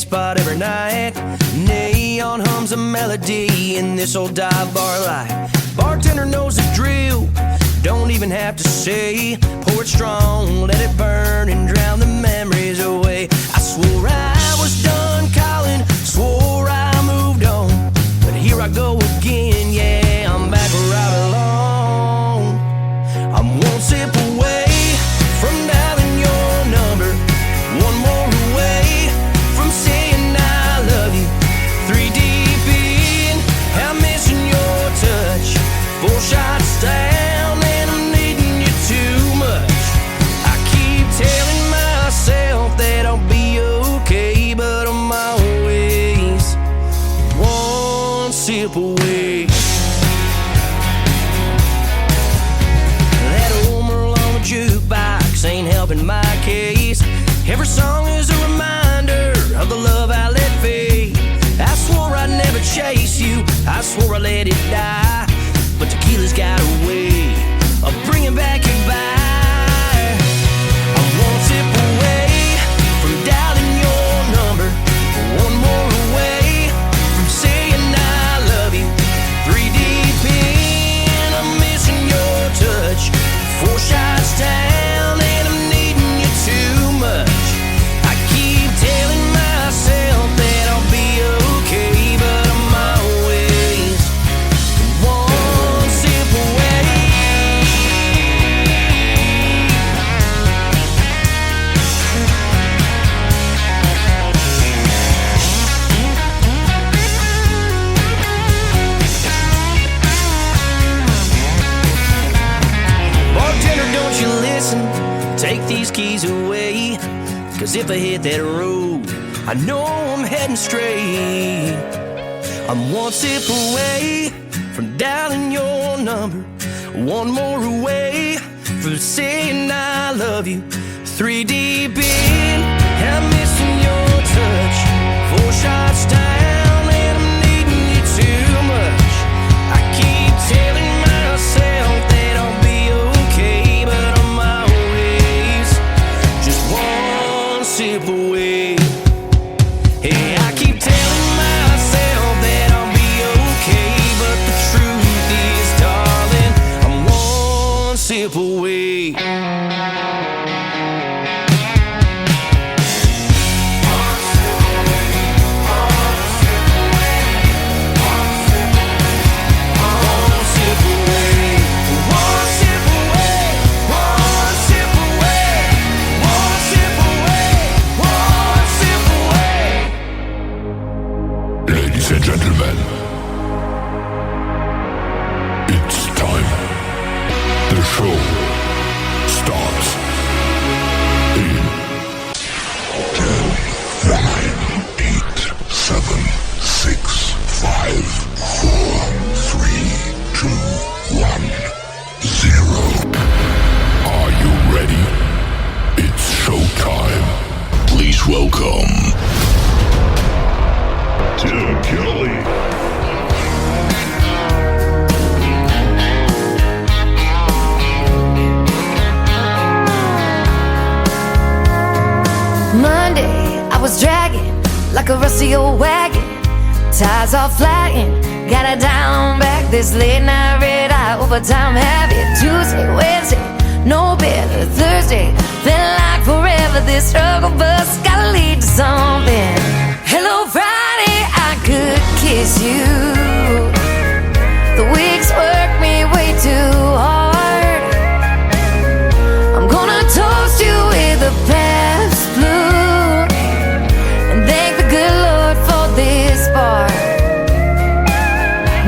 spot every night. Neon hums a melody in this old dive bar light. Bartender knows the drill, don't even have to say. Pour it strong, let it burn and drown the memories away. I swore I was done calling, swore I moved on, but here I go again, yeah, I'm back where I belong. I'm one sip away from dialing your number, one more away from saying I love you. 3 deep in, I'm missing your touch. 4 shots down and I'm needing you too much. I keep telling myself that I'll be okay, but I'm always one sip away. That old Merle on the jukebox ain't helping my case. Every song is a reminder of the love I let fade. I swore I'd never chase you, I swore I let it die, but tequila's got a way of bringing back your vibe. I'm one sip away from dialing your number, one more away from saying I love you. 3 deep in, I'm missing your touch. 4 shots down and I'm needing you too much. I keep telling myself that I'll be okay, but I'm always one sip away. Bartender, don't you listen, take these keys away, 'cause if I hit that road, I know I'm heading straight. I'm one sip away from dialing your number, one more away from saying I love you. 3 deep in, I'm missing your touch. 4 shots down and I'm needing you too much. I keep telling myself that I'll be okay, but I'm always just one sip away. Hey, I keep telling myself that I'll be okay, but the truth is, darling, I'm one sip away. Ladies and gentlemen, it's time. The show starts in 10, 9, 8, 7, 6, 5, 4, 3, 2, 1, 0. Are you ready? It's showtime. Please welcome Tim Kelly. Monday, I was dragging like a rusty old wagon. Tires all flying, got it down back. This late night red eye overtime habit. Tuesday, Wednesday, no better. Thursday, felt like forever. This struggle bus gotta lead to something. Hello Friday, I could kiss you. The weeks work me way too hard. I'm gonna toast you with a past blue and thank the good Lord for this bar.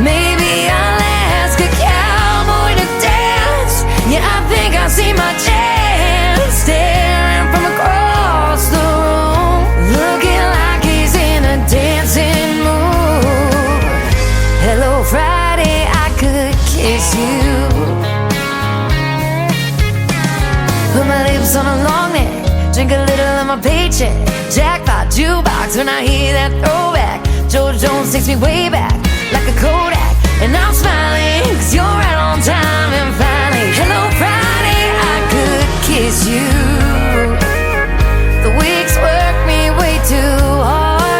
Maybe I'll ask a cowboy to dance. Yeah, I think I see my chance. Staring from across the room, looking like he's in a dancing mood. Hello Friday, I could kiss you. Put my lips on a long neck, drink a little of my paycheck. Jackpot jukebox when I hear that throwback. George Jones takes me way back like a Kodak, and I'm smiling 'cause you're right on time. And finally, hello Friday, I could kiss you. The weeks work me way too hard.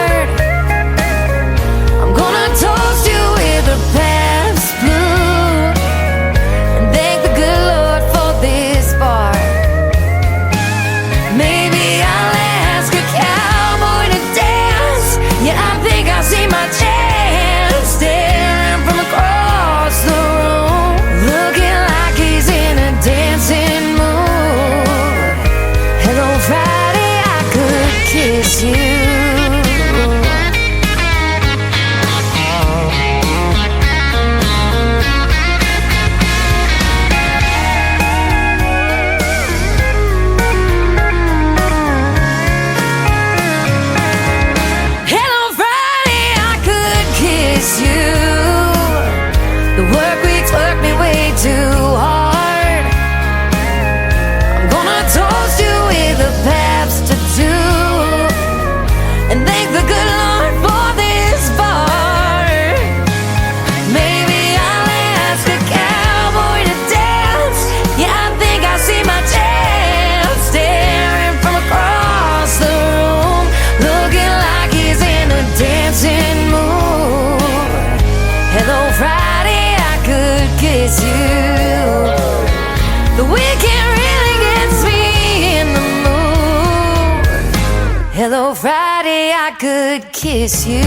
thank the good Lord for this bar. Maybe I'll ask a cowboy to dance. Yeah, I think I see my chance, staring from across the room, looking like he's in a dancing mood. Hello, Friday, I could kiss you. The weekend really gets me in the mood. Hello, Friday, I could kiss you.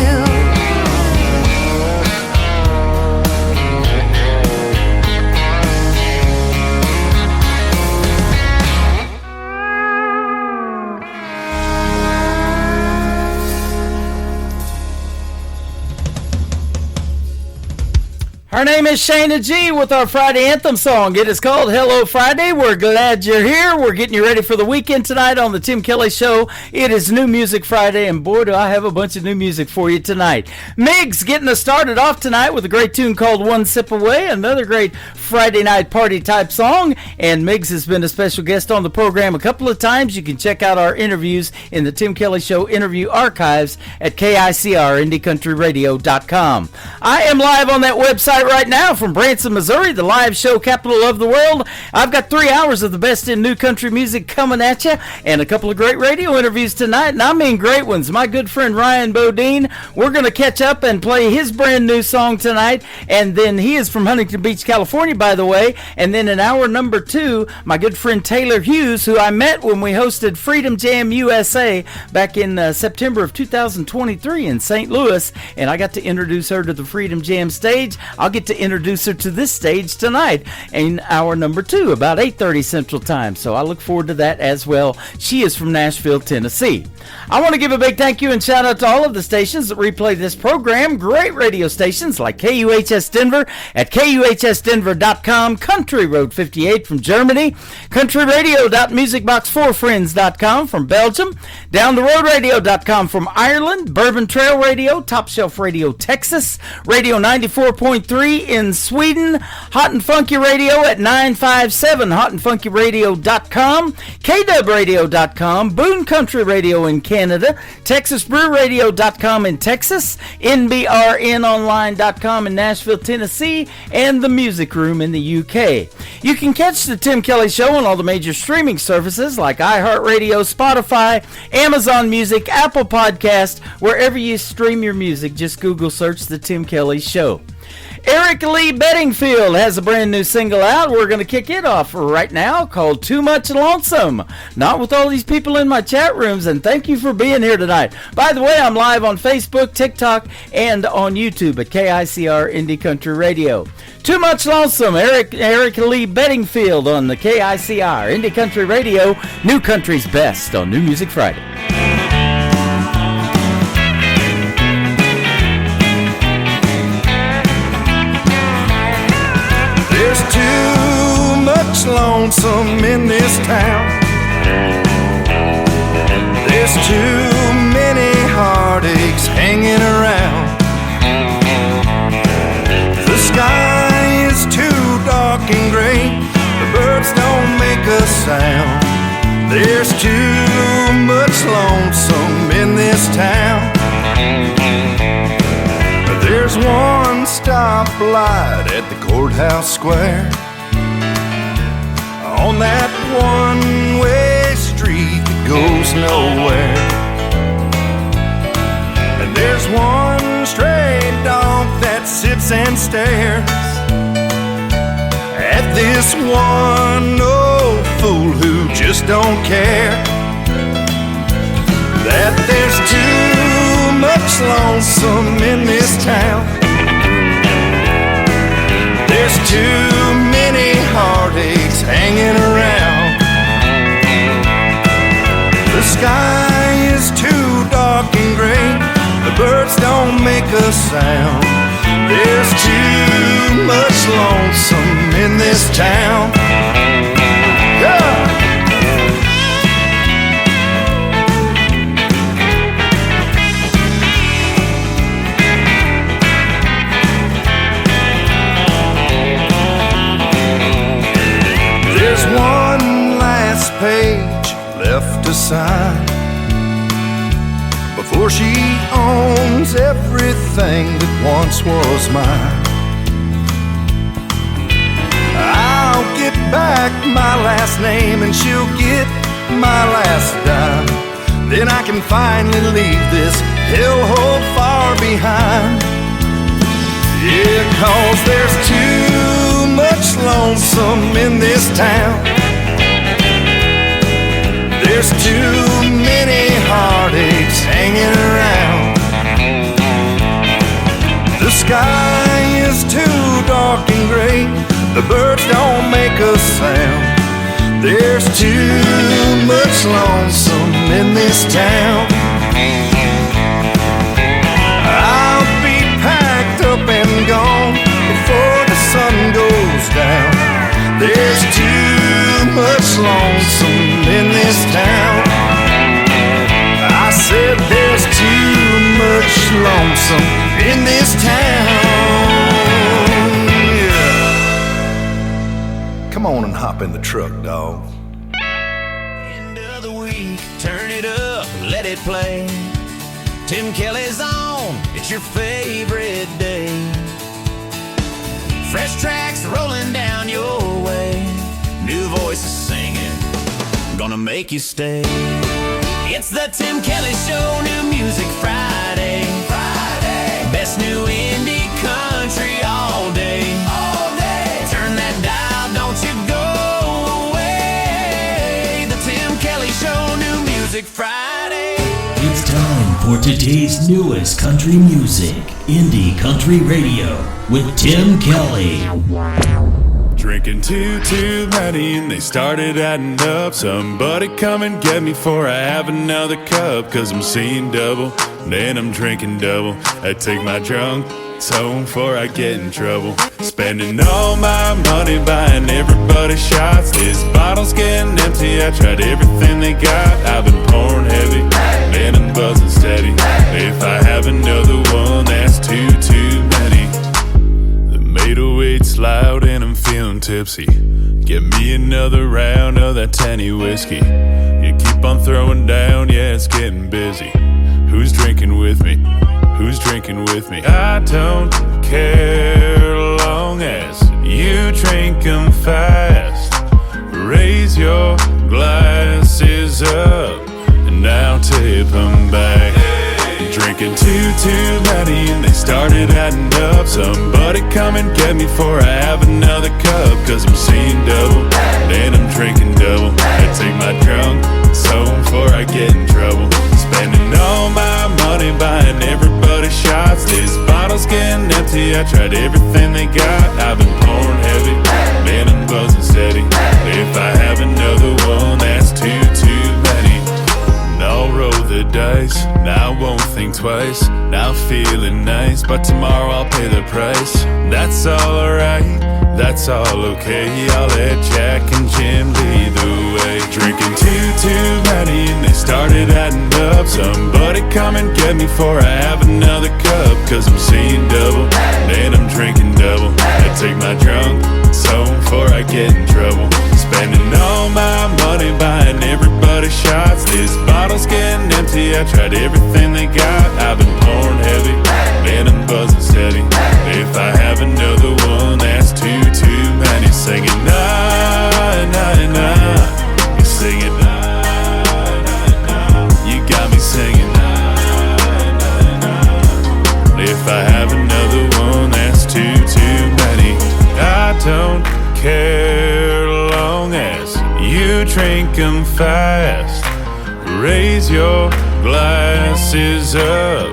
Her name is Shayna G with our Friday anthem song. It is called Hello Friday. We're glad you're here. We're getting you ready for the weekend tonight on the Tim Kelly Show. It is New Music Friday, and boy, do I have a bunch of new music for you tonight. Migs getting us started off tonight with a great tune called One Sip Away, another great Friday night party type song. And Migs has been a special guest on the program a couple of times. You can check out our interviews in the Tim Kelly Show interview archives at KICR, IndieCountryRadio.com. I am live on that website right now from Branson, Missouri, the live show capital of the world. I've got 3 hours of the best in new country music coming at you, and a couple of great radio interviews tonight, and I mean great ones. My good friend Ryan Bodine, we're going to catch up and play his brand new song tonight, and then he is from Huntington Beach, California, by the way. And then in hour number 2, my good friend Taylor Hughes, who I met when we hosted Freedom Jam USA back in September of 2023 in St. Louis, and I got to introduce her to the Freedom Jam stage. I'll get to introduce her to this stage tonight in hour number 2, about 8:30 Central Time. So I look forward to that as well. She is from Nashville, Tennessee. I want to give a big thank you and shout out to all of the stations that replay this program. Great radio stations like KUHS Denver at KUHSdenver.com, Country Road 58 from Germany, countryradio.musicbox4friends.com from Belgium, downtheroadradio.com from Ireland, Bourbon Trail Radio, Top Shelf Radio Texas, Radio 94.3 in Sweden, Hot and Funky Radio at 957 hotandfunkyradio.com, KWradio.com, Boone Country Radio in Canada, TexasBrewRadio.com in Texas, NBRNonline.com in Nashville, Tennessee, and The Music Room in the UK. You can catch the Tim Kelly Show on all the major streaming services like iHeartRadio, Spotify, Amazon Music, Apple Podcast, wherever you stream your music. Just Google search The Tim Kelly Show. Eric Lee Bedingfield has a brand new single out. We're going to kick it off right now called Too Much Lonesome. Not with all these people in my chat rooms, and thank you for being here tonight. By the way, I'm live on Facebook, TikTok, and on YouTube at KICR Indie Country Radio. Too Much Lonesome, Eric Lee Bedingfield on the KICR Indie Country Radio, New Country's Best on New Music Friday. There's too much lonesome in this town. There's too many heartaches hanging around. The sky is too dark and gray. The birds don't make a sound. There's too much lonesome in this town. There's one stoplight at the courthouse square. On that one-way street that goes nowhere. And there's one stray dog that sits and stares at this one old fool who just don't care. That there's too much lonesome in this town. There's too many heartaches hanging around. The sky is too dark and gray. The birds don't make a sound. There's too much lonesome in this town. Yeah. There's one last page left to sign before she owns everything that once was mine. I'll get back my last name and she'll get my last dime. Then I can finally leave this hellhole far behind. Yeah, 'cause there's too much lonesome in this town. There's too many heartaches hanging around. The sky is too dark and gray. The birds don't make a sound. There's too much lonesome in this town. I'll be packed up and gone before the sun goes down. There's too much lonesome in this town. I said there's too much lonesome in this town. Yeah. Come on and hop in the truck, dog. End of the week, turn it up, let it play. Tim Kelly's on, it's your favorite day. Fresh tracks rolling down your way. New voices singing, gonna make you stay. It's the Tim Kelly Show, New Music Friday. Best new indie country all day. Turn that dial, don't you go away. The Tim Kelly Show, New Music Friday. It's time for today's newest country music, Indie Country Radio, with Tim Kelly. Drinking too many and they started adding up. Somebody come and get me before I have another cup. 'Cause I'm seeing double, then I'm drinking double. I take my drunk home before I get in trouble. Spending all my money buying everybody shots. This bottle's getting empty, I tried everything they got. I've been pouring heavy, then I'm buzzing steady. If I have another one, that's too many. The 808's loud and I'm feeling tipsy. Get me another round of that Tenney whiskey. You keep on throwing down, yeah, it's getting busy. Who's drinking with me? Who's drinking with me? I don't care long as you drink 'em fast. Raise your glasses up and now tip 'em back. Drinking too many and they started adding up. Somebody come and get me before I have another cup. 'Cause I'm seeing double, then I'm drinking double. I take my drunk home before I get in trouble. Spending all my money buying everybody shots. This bottle's getting empty, I tried everything they got. I've been pouring heavy, then I'm buzzing steady. If I have another one, that's too many. I'll roll the dice, now I won't think twice. Now feeling nice, but tomorrow I'll pay the price. That's alright, that's all okay. I'll let Jack and Jim lead the way. Drinking too many and they started adding up. Somebody come and get me before I have another cup. 'Cause I'm seeing double, then I'm drinking double. I take my drunk home before I get in trouble. Spending all my money buying everybody shots. This bottle's getting empty, I tried everything they got. I've been pouring heavy, then I'm buzzing steady. If I have another one, that's too many. Singing nah, nah, nah. You're singing nah, nah, nah. You got me singing nah, nah, nah. If I have another one, that's too many. I don't care long as you drink 'em fast. Raise your glasses up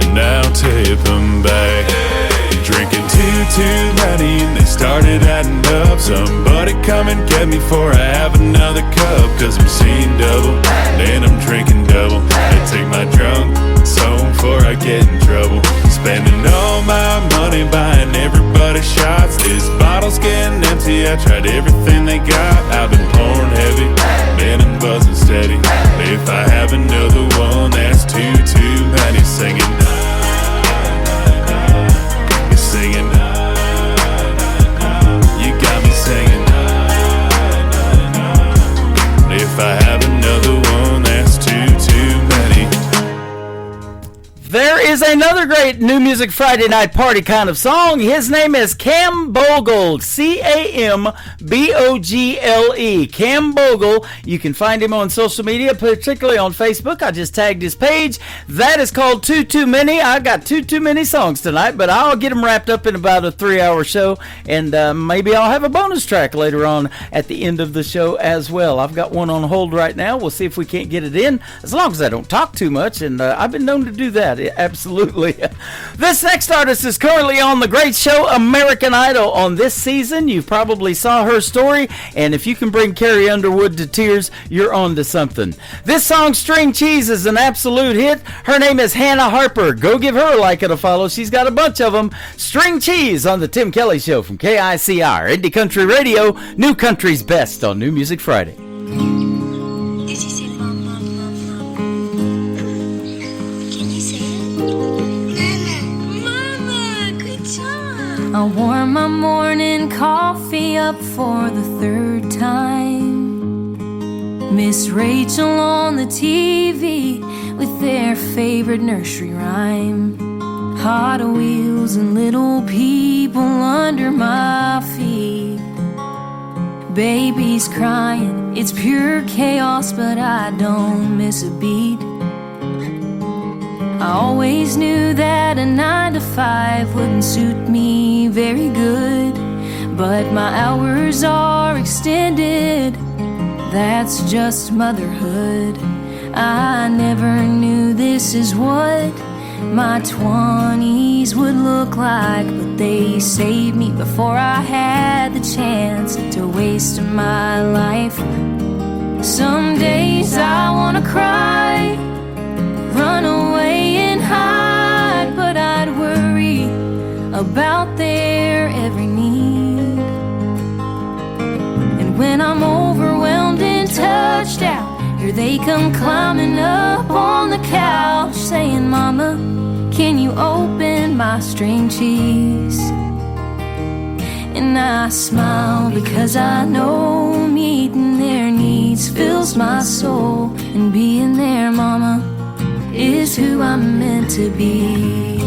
and now tip 'em back. Drinking too many and they started adding up. Somebody come and get me before I have another cup. 'Cause I'm seeing double, then I'm drinking double. I take my drunk home before I get in trouble. Spending all my money buying everybody shots. This bottle's getting empty, I tried everything they got. I've been pouring heavy, then I'm buzzing steady. If I have another one, that's too many. Singing nah, nah, nah. You're singing nah, nah, nah. You got me singing nah, nah, nah. If I have another one, that's too many. There is another great New Music Friday night party kind of song. His name is Cam Bogle, C-A-M-B-O-G-L-E. Cam Bogle. You can find him on social media, particularly on Facebook. I just tagged his page. That is called Too Many. I got too many songs tonight, but I'll get them wrapped up in about a 3-hour show, and maybe I'll have a bonus track later on at the end of the show as well. I've got one on hold right now. We'll see if we can't get it in, as long as I don't talk too much, and I've been known to do that. Absolutely. This next artist is currently on the great show American Idol on this season. You probably saw her story, and if you can bring Carrie Underwood to tears, you're on to something. This song, String Cheese, is an absolute hit. Her name is Hannah Harper. Go give her a like and a follow. She's got a bunch of them. String Cheese on the Tim Kelly Show from KICR, Indie Country Radio, New Country's best on New Music Friday. I warm my morning coffee up for the third time. Miss Rachel on the TV with their favorite nursery rhyme. Hot Wheels and little people under my feet. Babies crying, it's pure chaos, but I don't miss a beat. I always knew that a 9 to 5 wouldn't suit me very good, but my hours are extended, that's just motherhood. I never knew this is what my 20s would look like, but they saved me before I had the chance to waste my life. Some days I wanna cry, run away and hide, but I'd worry about their every need. And when I'm overwhelmed and touched out, here they come climbing up on the couch, saying, Mama, can you open my string cheese? And I smile because I know meeting their needs fills my soul, and being their mama is who I'm meant to be.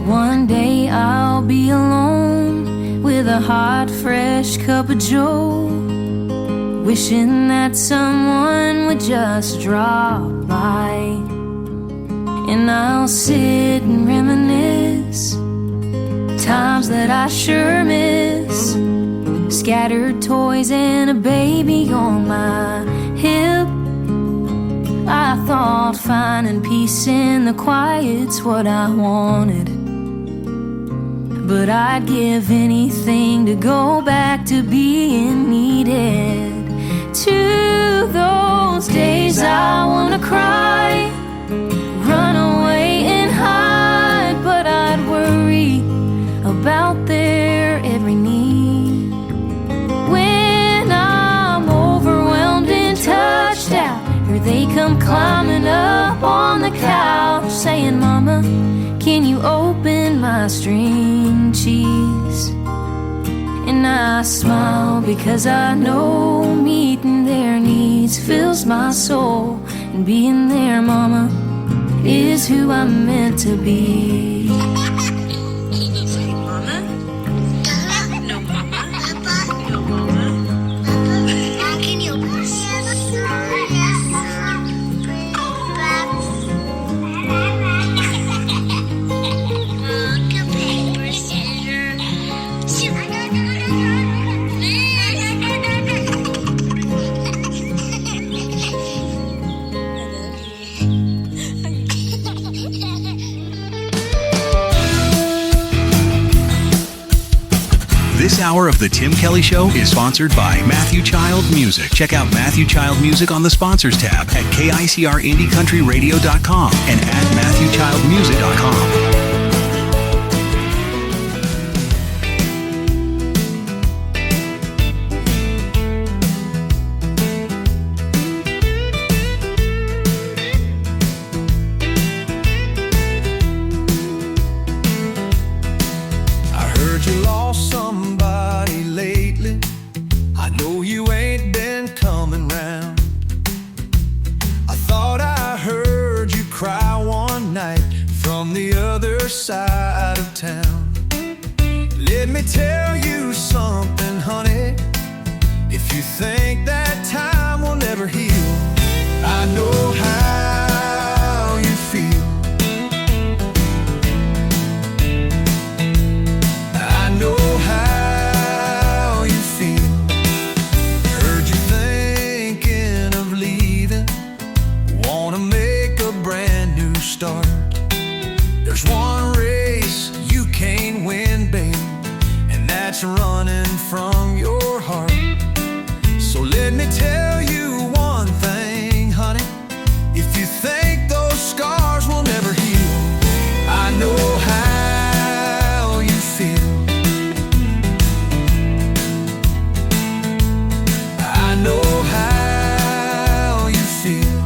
One day I'll be alone with a hot, fresh cup of joe, wishing that someone would just drop by, and I'll sit and reminisce times that I sure miss. Scattered toys and a baby on my hip. I thought finding peace in the quiet's what I wanted, but I'd give anything to go back to being needed. To those days I wanna cry, run away and hide, but I'd worry about their every need. When I'm overwhelmed and touched out, here they come climbing up on the couch, saying, Mama, can you open my string cheese? And I smile because I know meeting their needs fills my soul, and being their mama is who I'm meant to be. This hour of The Tim Kelly Show is sponsored by Matthew Child Music. Check out Matthew Child Music on the Sponsors tab at KICRIndieCountryRadio.com and at MatthewChildMusic.com. Heard you me tell you something, honey. If you think that time will never heal, I know how you feel. I know how you feel. Heard you thinking of leaving, wanna make a brand new start. There's one race you can't win, babe, and that's running from your heart. So let me tell you one thing, honey. If you think those scars will never heal, I know how you feel. I know how you feel.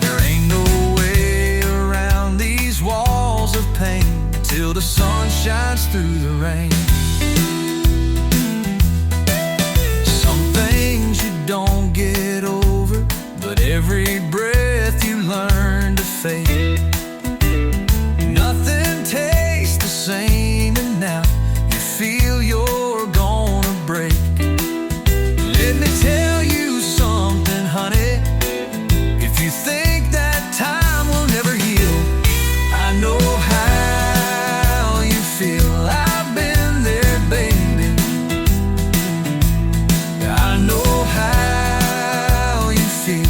There ain't no way around these walls of pain till the sun shines through the rain. Don't get over, but every breath you learn to fade. Nothing tastes the same, and now you feel you're gonna break. Let me tell you something, honey. If you think that time will never heal, I know how you feel. I've been there, baby. I know how you feel.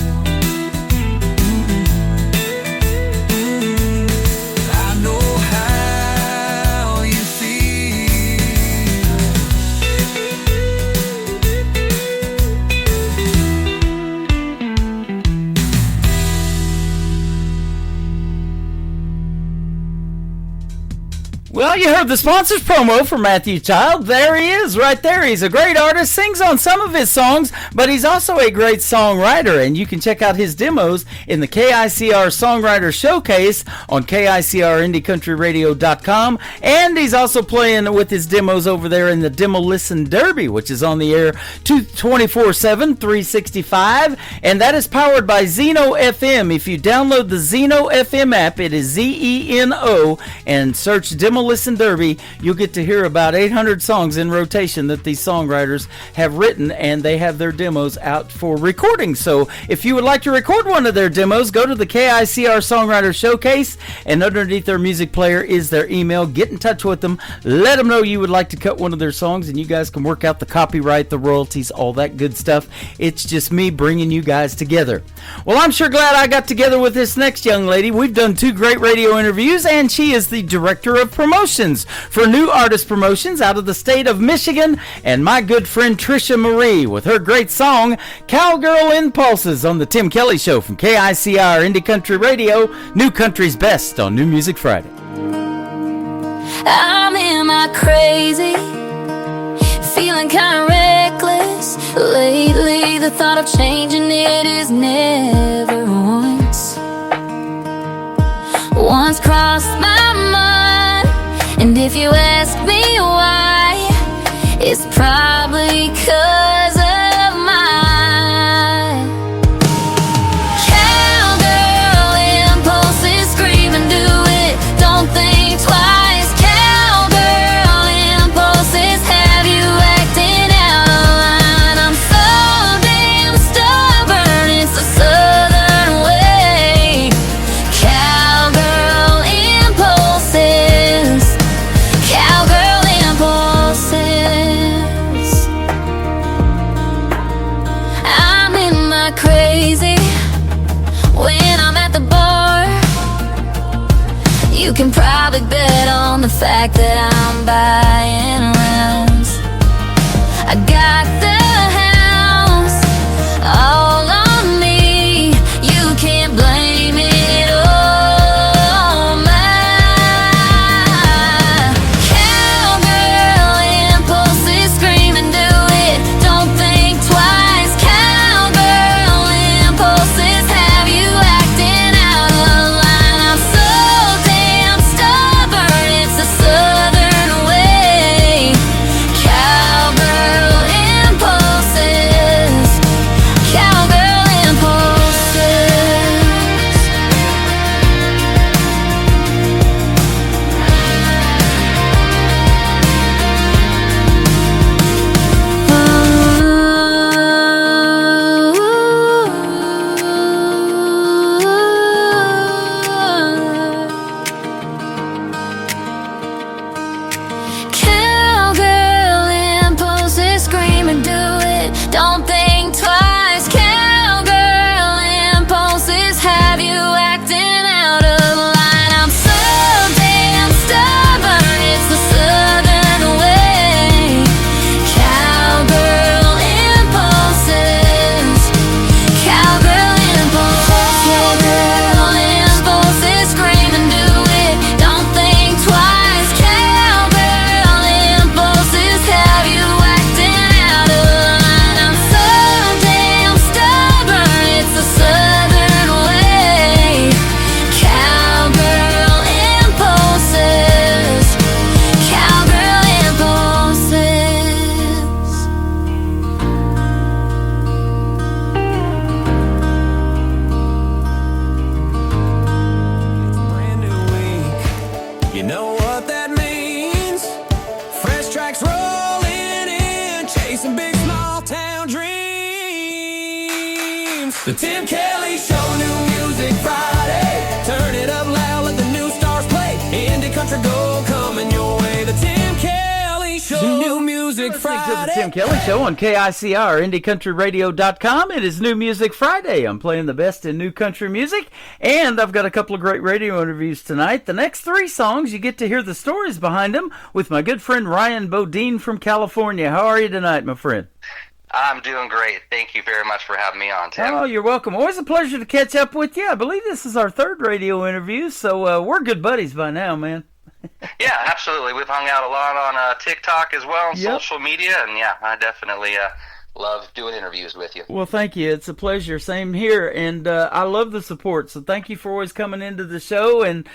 I know how you feel. Well, you heard the sponsors promo for Matthew Child. There he is, right there. He's a great artist, sings on some of his songs, but he's also a great songwriter, and you can check out his demos in the KICR Songwriter Showcase on KICRIndieCountryRadio.com, and he's also playing with his demos over there in the Demo Listen Derby, which is on the air 24/7, 365, and that is powered by Zeno FM. If you download the Zeno FM app, it is ZENO, and search Demo Listen Derby, you'll get to hear about 800 songs in rotation that these songwriters have written, and they have their demos out for recording. So if you would like to record one of their demos, go to the KICR Songwriter Showcase, and underneath their music player is their email. Get in touch with them, let them know you would like to cut one of their songs, and you guys can work out the copyright, the royalties, all that good stuff. It's just me bringing you guys together. Well, I'm sure glad I got together with this next young lady. We've done 2 great radio interviews, and she is the director of promotions for New Artist Promotions out of the state of Michigan, and my good friend Trisha Marie with her great song Cowgirl Impulses on the Tim Kelly Show from KICR Indie Country Radio, New Country's Best on New Music Friday. I'm in my crazy, feeling kind of reckless lately. The thought of changing it is never once crossed my mind. And if you ask me why, it's probably 'cause of my cowgirl impulses. Scream and do it, don't think twice. Cowgirl impulses have you acting out of line. I'm so damn stubborn, it's a southern way. Cowgirl impulses. Cowgirl impulses. I'm in my crazy when I'm at the bar. You can probably bet on the fact that I'm buying rounds. I got the house all on me. You can't blame it on my cowgirl impulses. Scream and do it, don't think twice. Cowgirl impulses have you acting out of line. I'm so damn stubborn, it's a southern way. know what that means. Fresh tracks rolling in, chasing big small town dreams. The Tim Kelly Show, new music Friday. Turn it up loud, let the new stars play. Indie country gold coming your way. The Tim Kelly Show, new music Friday. To the Tim Kelly Show on KICR, IndieCountryRadio.com. It is New Music Friday. I'm playing the best in new country music, and I've got a couple of great radio interviews tonight. The next three songs, you get to hear the stories behind them with my good friend Ryan Bodine from California. How are you tonight, my friend? I'm doing great. Thank you very much for having me on, Tim. Oh, you're welcome. Always a pleasure to catch up with you. I believe this is our third radio interview, so we're good buddies by now, man. Yeah, absolutely. We've hung out a lot on TikTok as well, and social media, and yeah, I definitely love doing interviews with you. Well, thank you. It's a pleasure. Same here, and I love the support. So thank you for always coming into the show. And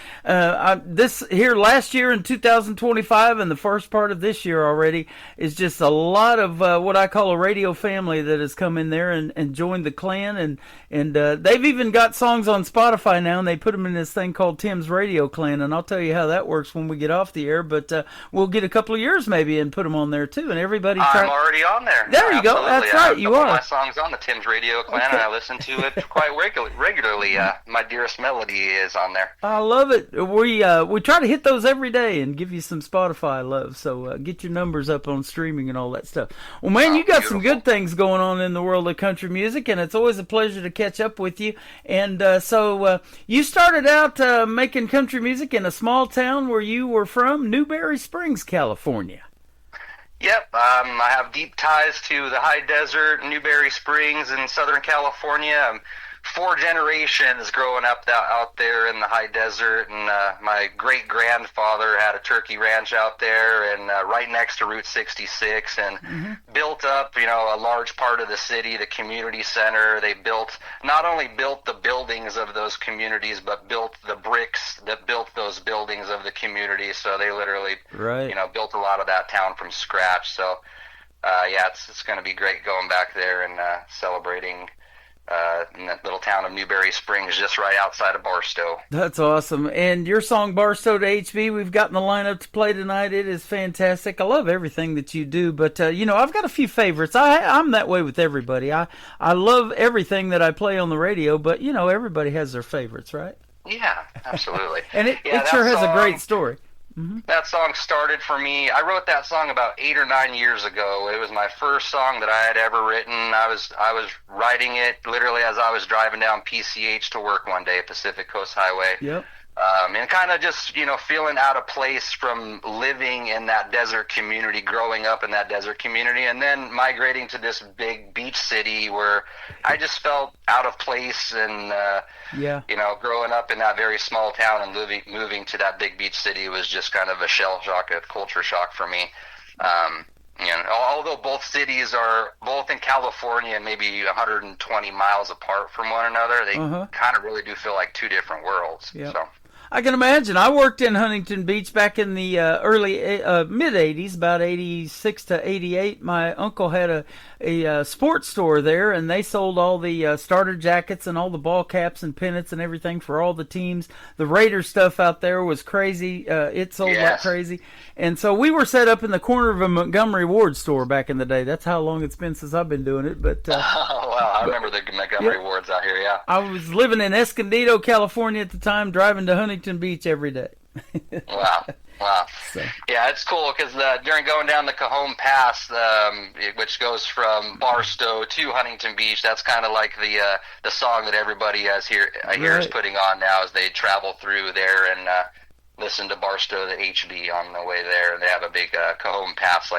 this here last year in 2025, and the first part of this year already is just a lot of what I call a radio family that has come in there and joined the clan, and they've even got songs on Spotify now, and they put them in this thing called Tim's Radio Clan. And I'll tell you how that works when we get off the air. But we'll get a couple of years maybe and put them on there too. And everybody, I'm already on there. There you go. That's right, you are. My songs on the Tim's Radio Clan, and I listen to it quite regularly. My Dearest Melody is on there. I love it. We try to hit those every day and give you some Spotify love. So get your numbers up on streaming and all that stuff. Well, man, you got beautiful. Some good things going on in the world of country music, and it's always a pleasure to catch up with you. And so you started out making country music in a small town where you were from, Newberry Springs, California. Yep, I have deep ties to the high desert, Newberry Springs in Southern California. 4 generations growing up out there in the high desert, and my great-grandfather had a turkey ranch out there and right next to Route 66, and built up, a large part of the city, the community center. They not only built the buildings of those communities, but built the bricks that built those buildings of the community. So they literally, built a lot of that town from scratch. So, it's going to be great going back there and celebrating in that little town of Newberry Springs, just right outside of Barstow. That's awesome. And your song Barstow to HB, we've got in the lineup to play tonight. It is fantastic. I love everything that you do, but I've got a few favorites. I'm that way with everybody. I love everything that I play on the radio, but everybody has their favorites, right? Yeah, absolutely. And it sure has a great story. Mm-hmm. That song started for me. I wrote that song about 8 or 9 years ago. It was my first song that I had ever written. I was writing it literally as I was driving down PCH to work one day, Pacific Coast Highway. Yep. And kind of just, feeling out of place from living in that desert community, growing up in that desert community, and then migrating to this big beach city where I just felt out of place, and, growing up in that very small town and moving to that big beach city was just kind of a shell shock, a culture shock for me. Although both cities are both in California and maybe 120 miles apart from one another, they kind of really do feel like two different worlds. Yep. So. I can imagine. I worked in Huntington Beach back in the early mid-'80s, about 86 to 88. My uncle had a sports store there, and they sold all the starter jackets and all the ball caps and pennants and everything for all the teams. The Raiders stuff out there was crazy. It sold like crazy. And so we were set up in the corner of a Montgomery Ward store back in the day. That's how long it's been since I've been doing it. But I remember the Montgomery Wards out here, yeah. I was living in Escondido, California at the time, driving to Huntington Beach every day. Wow. So. Yeah, it's cool because during going down the Cajon Pass, which goes from Barstow to Huntington Beach, that's kind of like the song that everybody here is putting on now as they travel through there and listen to Barstow to HB on the way there. And they have a big Cajon Pass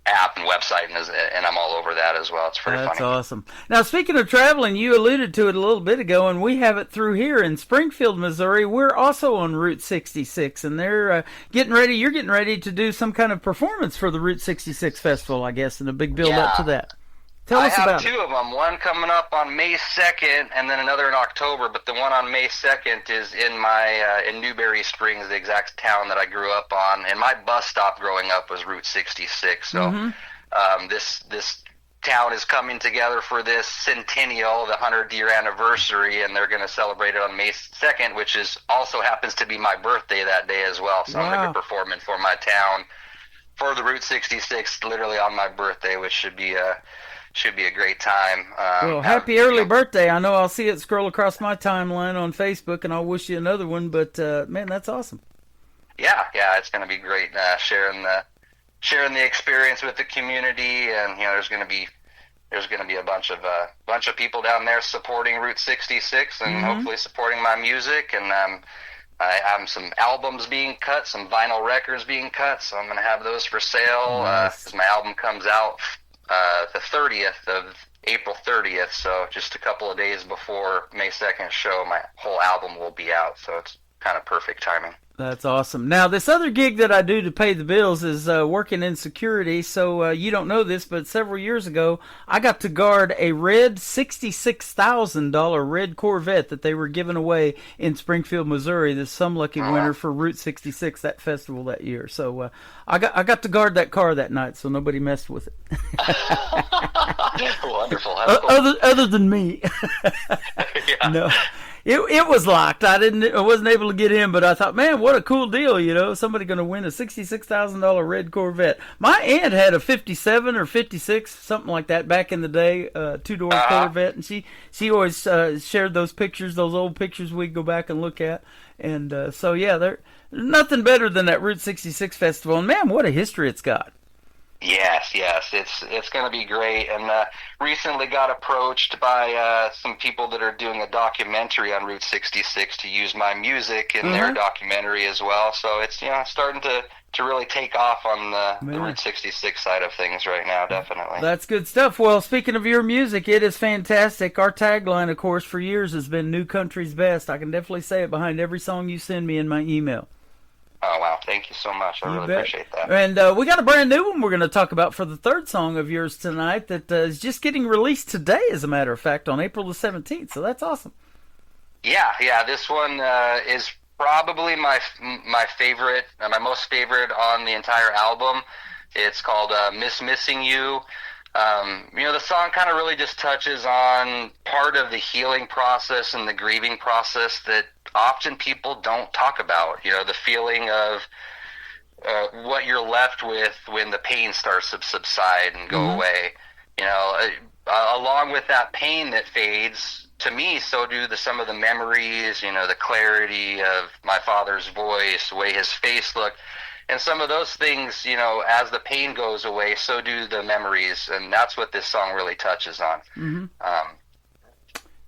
app and website, and I'm all over that as well. It's pretty funny. That's awesome. Now, speaking of traveling, you alluded to it a little bit ago, and we have it through here in Springfield, Missouri. We're also on Route 66, and they're you're getting ready to do some kind of performance for the Route 66 Festival, I guess, and a big build up to that. Tell us about it. I have two of them. One coming up on May 2nd, and then another in October. But the one on May 2nd is in Newberry Springs, the exact town that I grew up on. And my bus stop growing up was Route 66. So this town is coming together for this centennial, the 100-year anniversary, and they're going to celebrate it on May 2nd, which is also happens to be my birthday that day as well. So I'm going to be performing for my town for the Route 66 literally on my birthday, which should be a great time. Well, happy early birthday. I know I'll see it scroll across my timeline on Facebook, and I'll wish you another one, but man, that's awesome. Yeah, it's going to be great sharing the experience with the community, and there's going to be a bunch of people down there supporting Route 66 and hopefully supporting my music, and I have some albums being cut, some vinyl records being cut, so I'm going to have those for sale. Nice. My album comes out the 30th of April 30th, so just a couple of days before May 2nd show, my whole album will be out, so it's kind of perfect timing. That's awesome. Now, this other gig that I do to pay the bills is working in security, so you don't know this, but several years ago, I got to guard a red $66,000 red Corvette that they were giving away in Springfield, Missouri, this Some Lucky winner for Route 66, that festival that year. So I got to guard that car that night, so nobody messed with it. Wonderful. Other than me. Yeah. No. It was locked. I wasn't able to get in, but I thought, man, what a cool deal, somebody going to win a $66,000 red Corvette. My aunt had a 57 or 56, something like that back in the day, two-door Corvette, and she always shared those pictures, those old pictures we'd go back and look at. And so, yeah, there's nothing better than that Route 66 festival. And, man, what a history it's got. Yes, it's going to be great, and recently got approached by some people that are doing a documentary on Route 66 to use my music in their documentary as well. So it's starting to really take off on the Route 66 side of things right now, definitely. That's good stuff. Well, speaking of your music, it is fantastic. Our tagline, of course, for years has been New Country's Best. I can definitely say it behind every song you send me in my email. Oh, wow. Thank you so much. I really appreciate that. And we got a brand new one we're going to talk about for the third song of yours tonight that is just getting released today, as a matter of fact, on April the 17th. So that's awesome. Yeah. This one is probably my favorite, my most favorite on the entire album. It's called Missing You. The song kind of really just touches on part of the healing process and the grieving process that often people don't talk about. The feeling of what you're left with when the pain starts to subside and go away. Along with that pain that fades, to me, so do some of the memories, the clarity of my father's voice, the way his face looked. And some of those things, as the pain goes away, so do the memories, and that's what this song really touches on.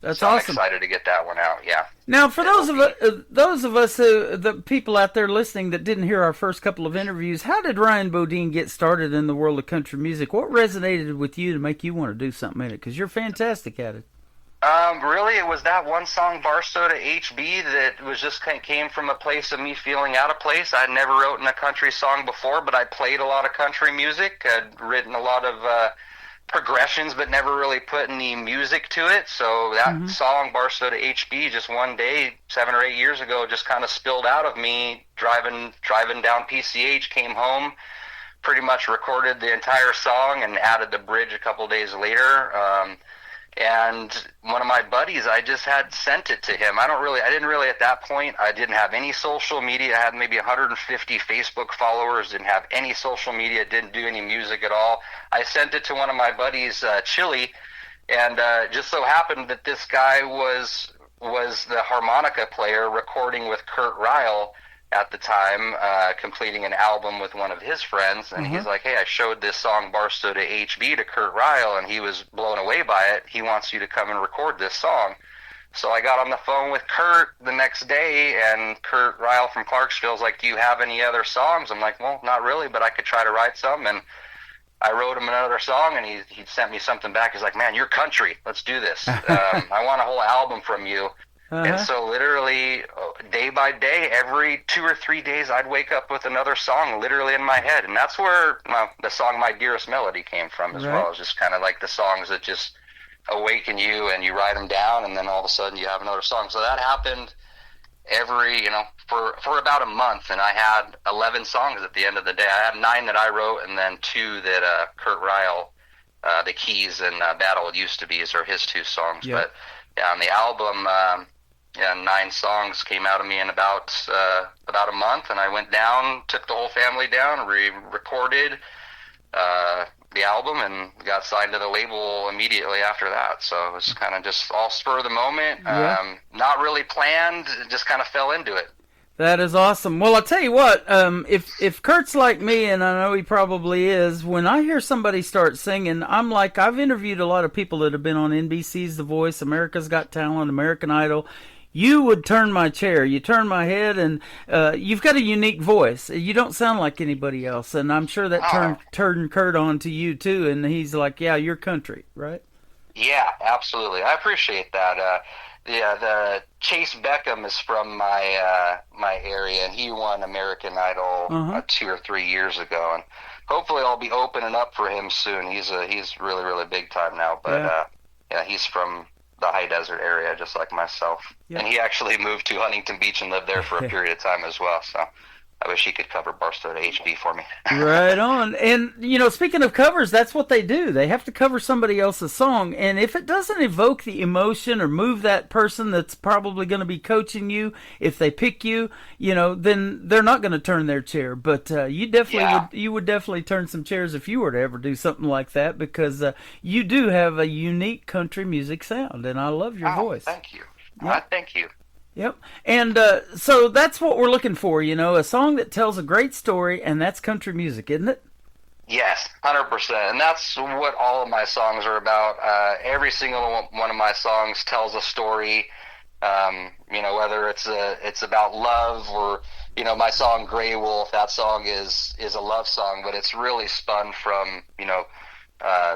That's so awesome. I'm excited to get that one out. Yeah. Now, for those of us, the people out there listening that didn't hear our first couple of interviews, how did Ryan Bodine get started in the world of country music? What resonated with you to make you want to do something in it? Because you're fantastic at it. Really, it was that one song, Bar Soda HB, that was just came from a place of me feeling out of place. I'd never written a country song before, but I played a lot of country music. I'd written a lot of progressions, but never really put any music to it. So that song, Bar Soda HB, just one day, 7 or 8 years ago, just kind of spilled out of me driving down PCH, came home, pretty much recorded the entire song and added the bridge a couple days later. And one of my buddies, I just had sent it to him. I didn't really at that point, I didn't have any social media. I had maybe 150 Facebook followers, didn't have any social media, didn't do any music at all. I sent it to one of my buddies, Chili, and just so happened that this guy was the harmonica player recording with Kurt Ryle at the time, completing an album with one of his friends, and he's like, hey, I showed this song Bar Soda HB to Kurt Ryle, and he was blown away by it. He wants you to come and record this song. So I got on the phone with Kurt the next day, and Kurt Ryle from Clarksville was like, do you have any other songs? I'm like, well, not really, but I could try to write some. And I wrote him another song, and he sent me something back. He's like, man, you're country. Let's do this. I want a whole album from you. And so literally day by day, every 2 or 3 days, I'd wake up with another song literally in my head. And that's where the song My Dearest Melody came from as well. It's just kind of like the songs that just awaken you, and you write them down, and then all of a sudden you have another song. So that happened for about a month, and I had 11 songs at the end of the day. I had 9 that I wrote, and then 2 that Kurt Ryle The Keys and Battle It Used to Be are his 2 songs. Yep. But yeah, on the album, 9 songs came out of me in about a month, and I went down, took the whole family down, recorded the album, and got signed to the label immediately after that. So it was kind of just all spur of the moment, not really planned, just kind of fell into it. That is awesome. Well, I'll tell you what, if Kurt's like me, and I know he probably is, when I hear somebody start singing, I'm like, I've interviewed a lot of people that have been on NBC's The Voice, America's Got Talent, American Idol. You would turn my chair. You turn my head, and you've got a unique voice. You don't sound like anybody else, and I'm sure that turned Kurt on to you, too, and he's like, yeah, you're country, right? Yeah, absolutely. I appreciate that. The Chase Beckham is from my area, and he won American Idol 2 or 3 years ago, and hopefully I'll be opening up for him soon. He's really, really big time now, but he's from the high desert area, just like myself. Yep. And he actually moved to Huntington Beach and lived there for a period of time as well, so I wish he could cover Barstow to HB for me. Right on. And, speaking of covers, that's what they do. They have to cover somebody else's song. And if it doesn't evoke the emotion or move that person that's probably going to be coaching you, if they pick you, then they're not going to turn their chair. But you would definitely turn some chairs if you were to ever do something like that, because you do have a unique country music sound, and I love your voice. Thank you. Yep. Thank you. Yep. And so that's what we're looking for, a song that tells a great story, and that's country music, isn't it? Yes, 100%. And that's what all of my songs are about. Every single one of my songs tells a story, whether it's about love or, my song Gray Wolf, that song is a love song, but it's really spun from,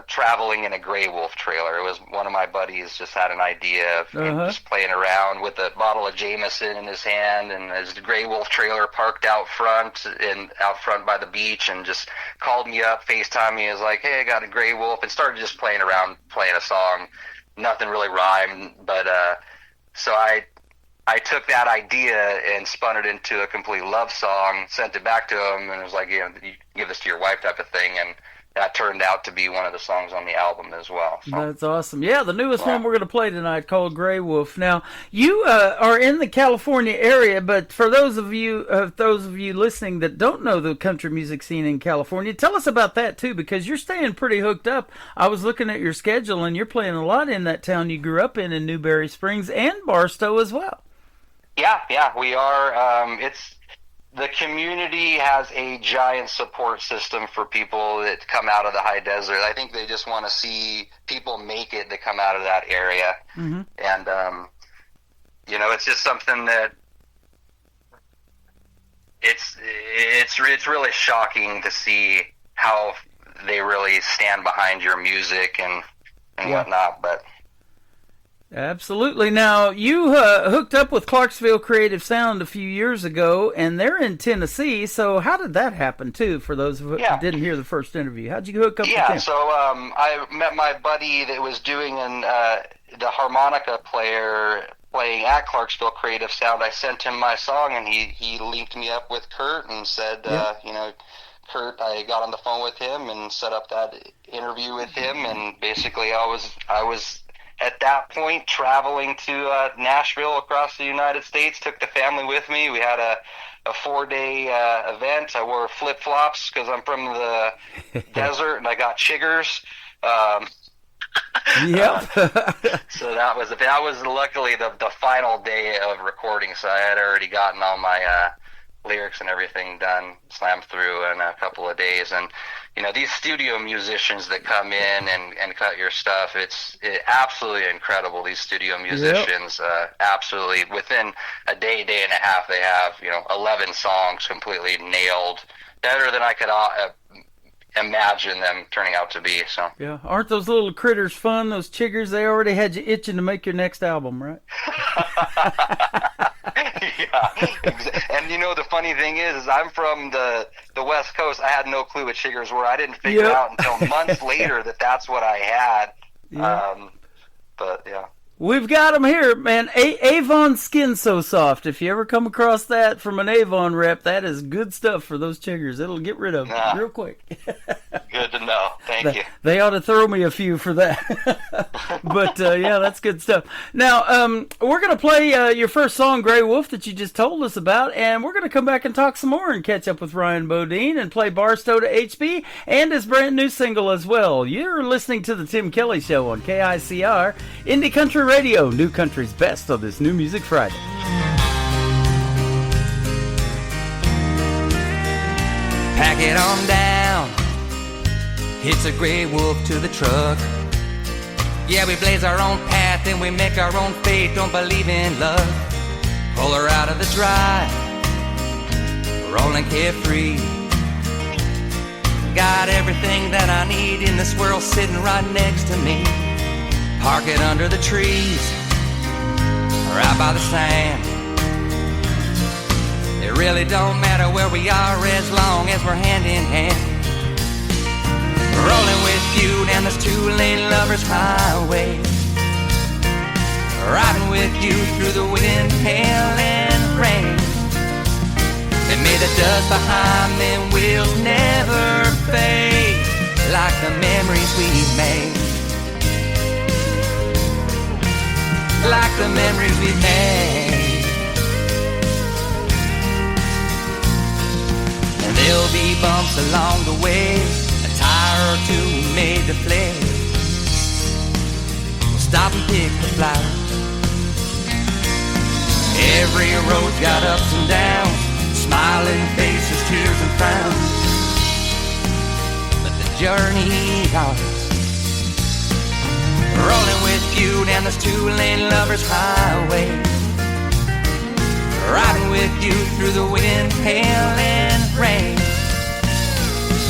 traveling in a Gray Wolf trailer. It was one of my buddies just had an idea of just playing around with a bottle of Jameson in his hand and his Gray Wolf trailer parked out front by the beach, and just called me up, FaceTime me, is like, hey, I got a Gray Wolf, and started just playing around, playing a song. Nothing really rhymed, but so I took that idea and spun it into a complete love song, sent it back to him, and it was like, you give this to your wife type of thing, and that turned out to be one of the songs on the album as well. So. That's awesome. Yeah, the newest one we're going to play tonight, called Gray Wolf. Now, you are in the California area, but for those of you listening that don't know the country music scene in California, tell us about that too, because you're staying pretty hooked up. I was looking at your schedule, and you're playing a lot in that town you grew up in Newberry Springs and Barstow as well. Yeah, we are. The community has a giant support system for people that come out of the high desert. I think they just want to see people make it to come out of that area. Mm-hmm. And, it's just something that it's really shocking to see how they really stand behind your music and whatnot, but... Absolutely. Now, you hooked up with Clarksville Creative Sound a few years ago, and they're in Tennessee, so how did that happen, too, for those who didn't hear the first interview? How'd you hook up with them? Yeah, so I met my buddy that was doing the harmonica player playing at Clarksville Creative Sound. I sent him my song, and he linked me up with Kurt and said, Kurt, I got on the phone with him and set up that interview with him, and basically I was at that point traveling to Nashville across the United States, took the family with me. We had a 4-day event. I wore flip-flops because I'm from the desert, and I got chiggers. Yep. So that was luckily the final day of recording, so I had already gotten all my lyrics and everything done, slammed through in a couple of days. And these studio musicians that come in and cut your stuff, it's absolutely incredible. These studio musicians, absolutely within a day and a half, they have 11 songs completely nailed, better than I could imagine them turning out to be. So yeah, aren't those little critters fun? Those chiggers, they already had you itching to make your next album, right? Yeah, and the funny thing is I'm from the West Coast. I had no clue what chiggers were. I didn't figure out until months later that's what I had. Yeah. But yeah, we've got them here, man. Avon Skin So Soft. If you ever come across that from an Avon rep, that is good stuff for those chiggers. It'll get rid of them real quick. Good good to know. Thank you. They ought to throw me a few for that. But yeah, that's good stuff. Now, we're going to play your first song, Grey Wolf, that you just told us about, and we're going to come back and talk some more and catch up with Ryan Bodine and play Barstow to HB and his brand new single as well. You're listening to the Tim Kelly Show on KICR, Indie Country Radio, New Country's best on this New Music Friday. Pack it on down. It's a gray wolf to the truck. Yeah, we blaze our own path and we make our own fate. Don't believe in luck. Pull her out of the drive. Rolling carefree. Got everything that I need in this world sitting right next to me. Park it under the trees, right by the sand. It really don't matter where we are as long as we're hand in hand. Rolling with you down this two-lane lover's highway. Riding with you through the wind, hail, and rain. And may the dust behind them wheels never fade, like the memories we made. Like the memories we made. And there'll be bumps along the way, a tire or two made to flare. We'll stop and pick the flowers. Every road's got ups and downs, smiling faces, tears and frowns. But the journey's ours. Rolling with you down this two-lane lover's highway. Riding with you through the wind, hail, and rain.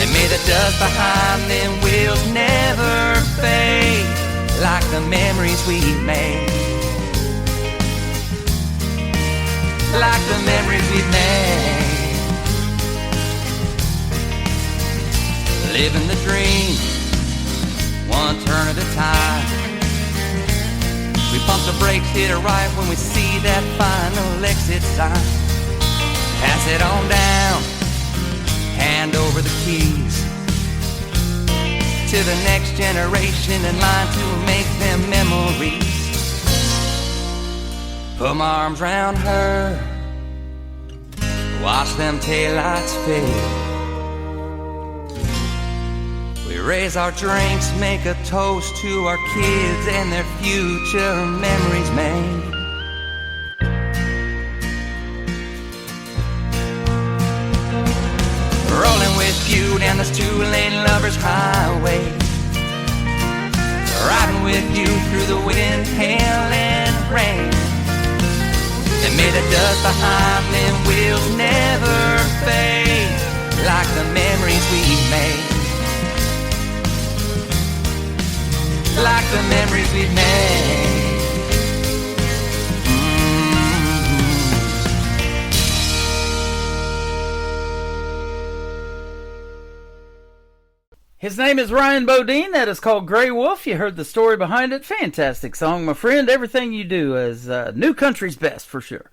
And may the dust behind them wheels never fade, like the memories we made. Like the memories we made. Living the dream, one turn at a time. We pump the brakes, hit it right when we see that final exit sign. Pass it on down, hand over the keys to the next generation in line to make them memories. Put my arms around her, watch them taillights fade. We raise our drinks, make a toast to our kids and their future memories made. Rolling with you down this two-lane lover's highway. Riding with you through the wind, hail, and rain. And may the dust behind them wheels never fade, like the memories we made. Like the memories we made. His name is Ryan Bodine. That is called Grey Wolf. You heard the story behind it. Fantastic song, my friend. Everything you do is New Country's best, for sure.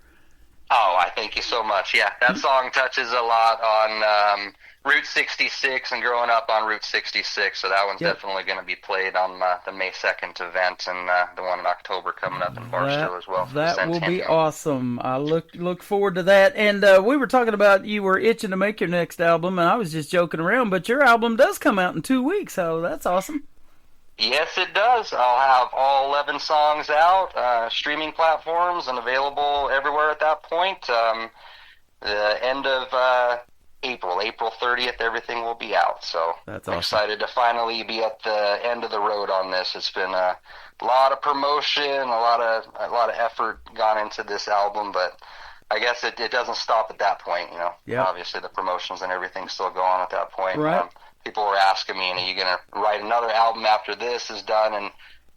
Oh, I thank you so much. Yeah, that song touches a lot on Route 66 and growing up on Route 66, so that one's definitely going to be played on the May 2nd event and the one in October coming up in Barstow as well. That will be awesome. I look forward to that. And we were talking about you were itching to make your next album, and I was just joking around, but your album does come out in 2 weeks, so that's awesome. Yes, it does. I'll have all 11 songs out, streaming platforms, and available everywhere at that point. The end of April 30th, everything will be out. So that's I'm awesome. excited to finally be at the end of the road on this. It's been a lot of promotion, a lot of effort gone into this album, but I guess it doesn't stop at that point. You know, obviously the promotions and everything still go on at that point. Right. People were asking me, are you going to write another album after this is done? And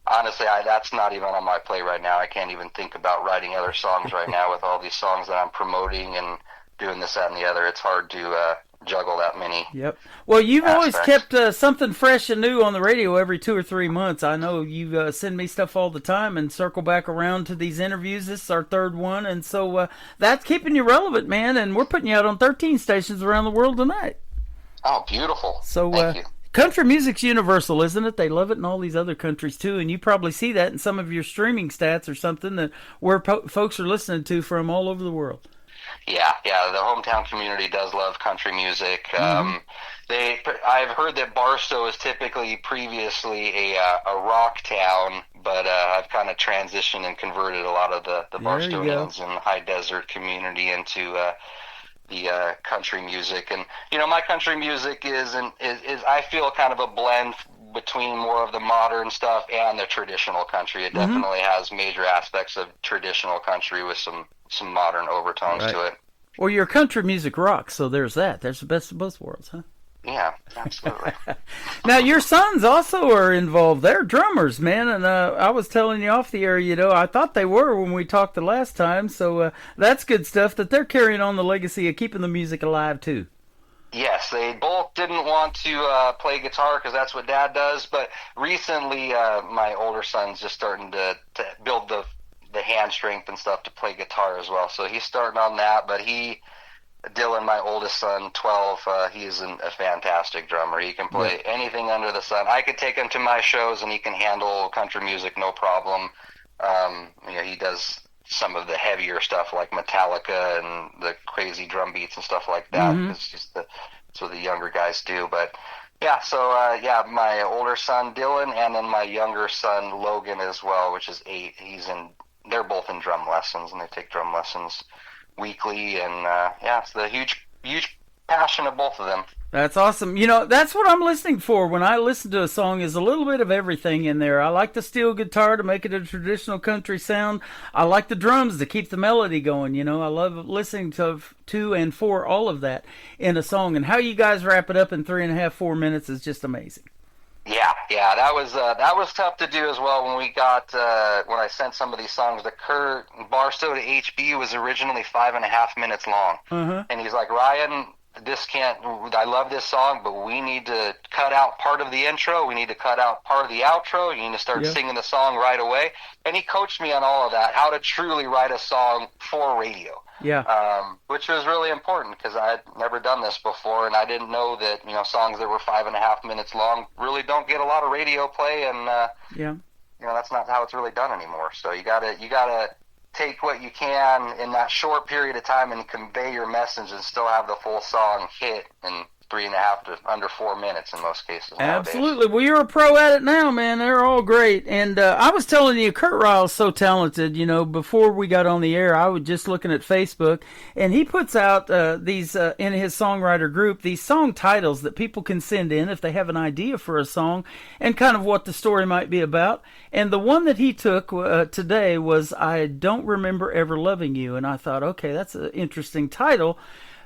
honestly, that's not even on my plate right now. I can't even think about writing other songs right now with all these songs that I'm promoting and doing this, that, and the other. It's hard to juggle that many. Yep. Well, you've always aspects. kept something fresh and new on the radio every 2 or 3 months. I know you send me stuff all the time and circle back around to these interviews. This is our third one, and so that's keeping you relevant, man, and we're putting you out on 13 stations around the world tonight. Oh, beautiful. So, Thank you. Country music's universal, isn't it? They love it in all these other countries too, and you probably see that in some of your streaming stats or something that where folks are listening to from all over the world. Yeah, the hometown community does love country music. I've heard that Barstow is typically previously a rock town, but I've kind of transitioned and converted a lot of the Barstowians and high desert community into the country music. And my country music is I feel kind of a blend between more of the modern stuff and the traditional country. It definitely has major aspects of traditional country with some modern overtones to it. Well, your country music rocks, so there's that. There's the best of both worlds, huh? Yeah, absolutely. Now, your sons also are involved. They're drummers, man, and I was telling you off the air, I thought they were when we talked the last time, so that's good stuff that they're carrying on the legacy of keeping the music alive, too. Yes, they both didn't want to play guitar because that's what Dad does, but recently my older son's just starting to build the hand strength and stuff to play guitar as well, so he's starting on that. But Dylan, my oldest son, 12, he's a fantastic drummer. He can play anything under the sun. I could take him to my shows and he can handle country music no problem. He does some of the heavier stuff like Metallica and the crazy drum beats and stuff like that. That's what the younger guys do. But yeah, so my older son Dylan and then my younger son Logan as well, which is 8. They're both in drum lessons, and they take drum lessons weekly, and it's the huge passion of both of them. That's awesome. That's what I'm listening for when I listen to a song, is a little bit of everything in there. I like the steel guitar to make it a traditional country sound. I like the drums to keep the melody going. I love listening to and for all of that in a song, and how you guys wrap it up in 3.5, 4 minutes is just amazing. Yeah, that was tough to do as well. When when I sent some of these songs to Kurt, Barstow to HB was originally 5.5 minutes long, and he's like, Ryan, I love this song, but we need to cut out part of the intro. We need to cut out part of the outro. You need to start singing the song right away. And he coached me on all of that, how to truly write a song for radio. Which was really important because I had never done this before, and I didn't know that songs that were 5.5 minutes long really don't get a lot of radio play, and that's not how it's really done anymore. So you gotta take what you can in that short period of time and convey your message and still have the full song hit in 3.5 to under 4 minutes in most cases nowadays. Absolutely. Well, you're a pro at it now, man. They're all great. And I was telling you, Kurt Ryle's so talented. Before we got on the air, I was just looking at Facebook, and he puts out these, in his songwriter group, these song titles that people can send in if they have an idea for a song and kind of what the story might be about. And the one that he took today was I Don't Remember Ever Loving You. And I thought, okay, that's an interesting title.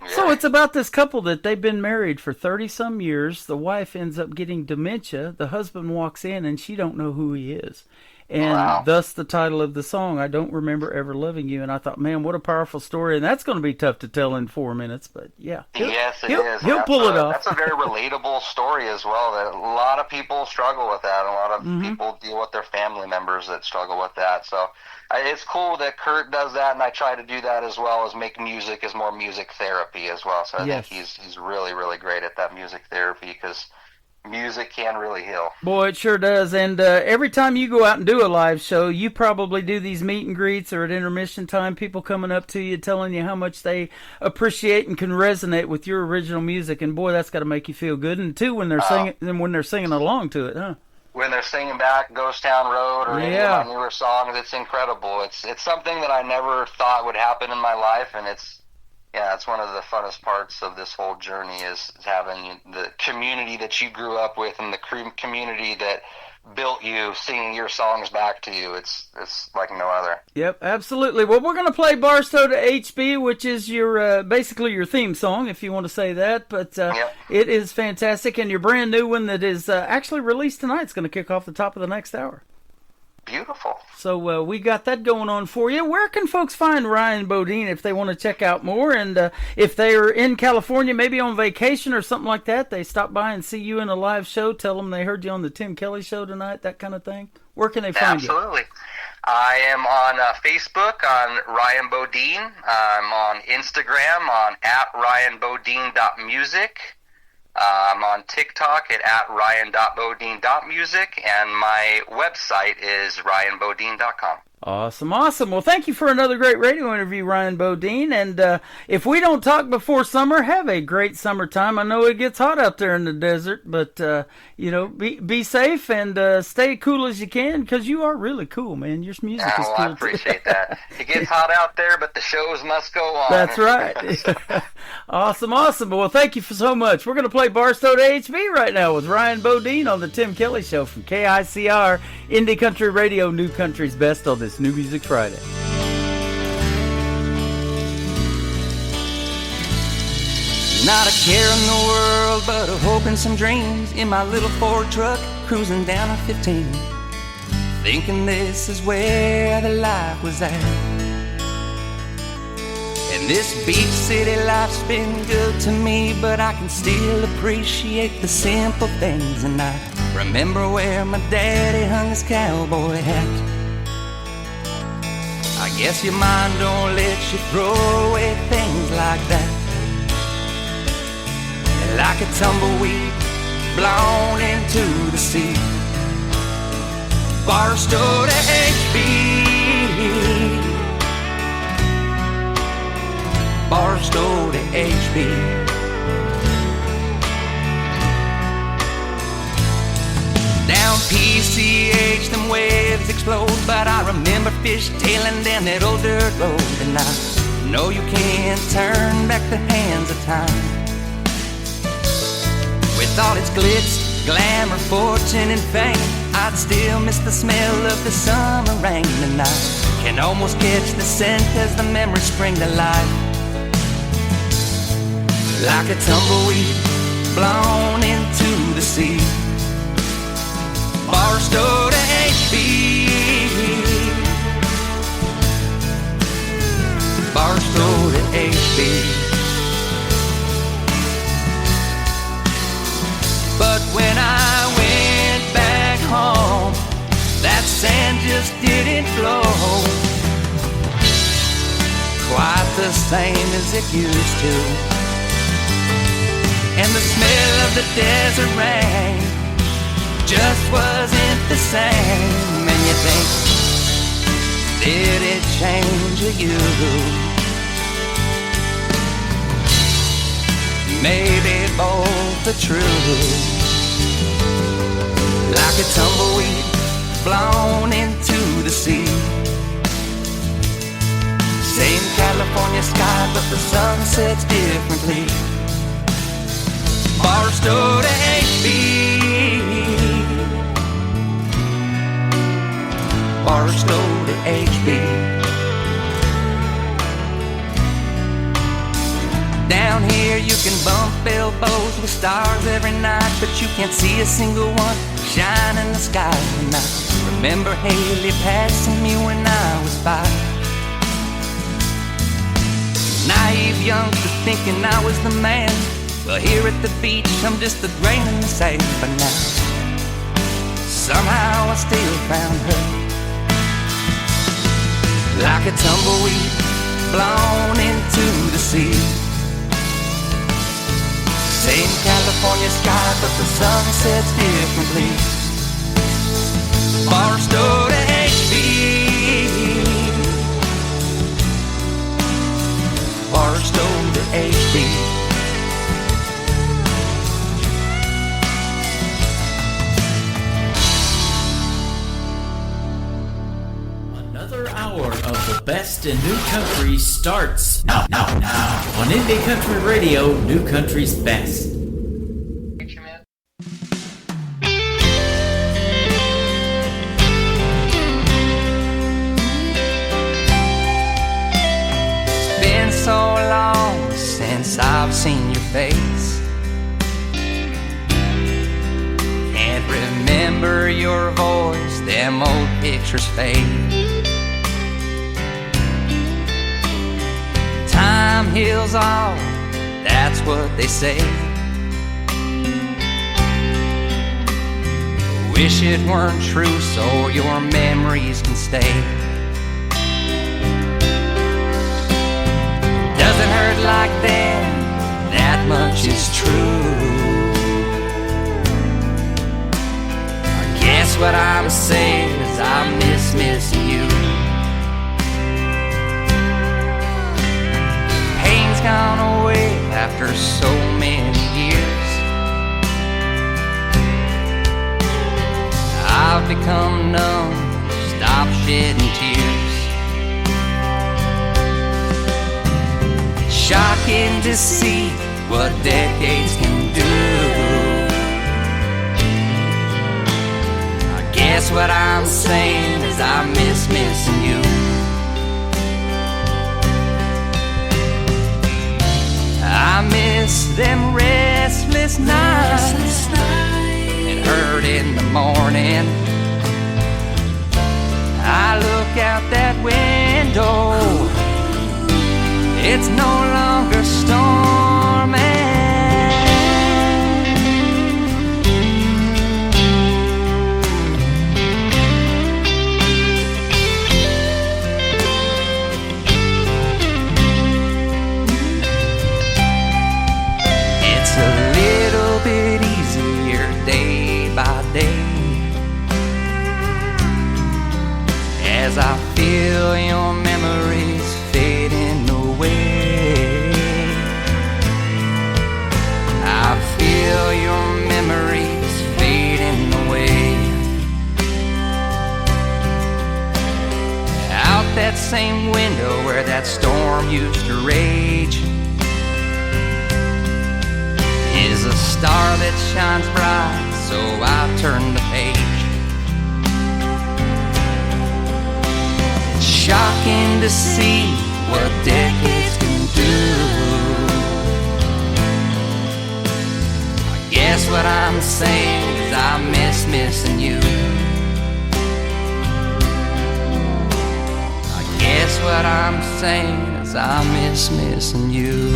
So it's about this couple that they've been married for 30-some years. The wife ends up getting dementia. The husband walks in, and she don't know who he is. And thus the title of the song, I Don't Remember Ever Loving You. And I thought, man, what a powerful story. And that's going to be tough to tell in 4 minutes. But, yeah. Yes, it is. He'll pull it off. That's a very relatable story as well. That a lot of people struggle with that. A lot of people deal with their family members that struggle with that. So it's cool that Kurt does that, and I try to do that as well, as make music as more music therapy as well. So I think he's really, really great at that music therapy, because music can really heal. Boy, it sure does. And every time you go out and do a live show, you probably do these meet and greets, or at intermission time, people coming up to you telling you how much they appreciate and can resonate with your original music. And boy, that's got to make you feel good. And too, when they're singing along to it, huh? When they're singing back Ghost Town Road or any of my newer songs, it's incredible. It's something that I never thought would happen in my life, and it's one of the funnest parts of this whole journey is having the community that you grew up with and the community that built you singing your songs back to you. It's like no other. Yep, absolutely. Well, we're going to play Barstow to HB, which is your basically your theme song, if you want to say that. But it is fantastic, and your brand new one that is actually released tonight is going to kick off the top of the next hour. Beautiful. So we got that going on for you. Where can folks find Ryan Bodine if they want to check out more? And if they're in California, maybe on vacation or something like that, they stop by and see you in a live show, tell them they heard you on the Tim Kelly Show tonight, that kind of thing. Where can they find you? Absolutely. I am on Facebook on Ryan Bodine. I'm on Instagram on @RyanBodine.music. I'm on TikTok at ryan.bodine.music, and my website is ryanbodine.com. Awesome. Well, thank you for another great radio interview, Ryan Bodine. And if we don't talk before summer, have a great summertime. I know it gets hot out there in the desert, but, be safe and stay cool as you can, because you are really cool, man. Your music is cool. I appreciate that. It gets hot out there, but the shows must go on. That's right. Awesome. Well, thank you so much. We're going to play Barstow to HB right now with Ryan Bodine on the Tim Kelly Show from KICR, Indie Country Radio, New Country's Best on this New Music Friday. Not a care in the world, but a hope and some dreams in my little Ford truck, cruising down a 15, thinking this is where the life was at. And this beach city life's been good to me, but I can still appreciate the simple things. And I remember where my daddy hung his cowboy hat. I guess your mind don't let you throw away things like that. Like a tumbleweed blown into the sea. Barstow to HB, Barstow to HB. Down PCH, them waves explode, but I remember fishtailing down that old dirt road. And I know you can't turn back the hands of time. With all its glitz, glamour, fortune, and fame, I'd still miss the smell of the summer rain. And I can almost catch the scent as the memories spring to life. Like a tumbleweed blown into the sea. Barstow to HB, Barstow to HB. But when I went back home, that sand just didn't flow quite the same as it used to. And the smell of the desert rain just wasn't the same. And you think, did it change you? Maybe both are true. Like a tumbleweed blown into the sea. Same California sky, but the sun sets differently. Barstow to HB, Barstow to HB. Down here you can bump elbows with stars every night, but you can't see a single one shine in the sky. And I remember Haley passing me when I was 5. Naive youngster thinking I was the man. Well, here at the beach I'm just a grain in the sand. But now somehow I still found her. Like a tumbleweed blown into the sea. Same California sky, but the sun sets differently. Barstow to HB, Barstow to HB. Another hour of the best in new country starts now on Indie Country Radio, New Country's Best. It's been so long since I've seen your face. Can't remember your voice, them old pictures fade. Time heals all, that's what they say. Wish it weren't true so your memories can stay. Doesn't hurt like then, that much is true. what I'm saying is I miss missing you. Pain's gone away after so many years. I've become numb, stop shedding tears. Shocking to see what decades can do. I guess what I'm saying is I miss missing you. I miss them restless nights and hurt in the morning. I look out that window, it's no longer storming. It's a little bit easier day by day as I feel your memories fading away. I feel your memories fading away. Out that same window where that storm used to rage is a star that shines bright, so I turn the page. It's shocking to see what decades can do. I guess what I'm saying is I miss missing you. I guess what I'm saying is I miss missing you.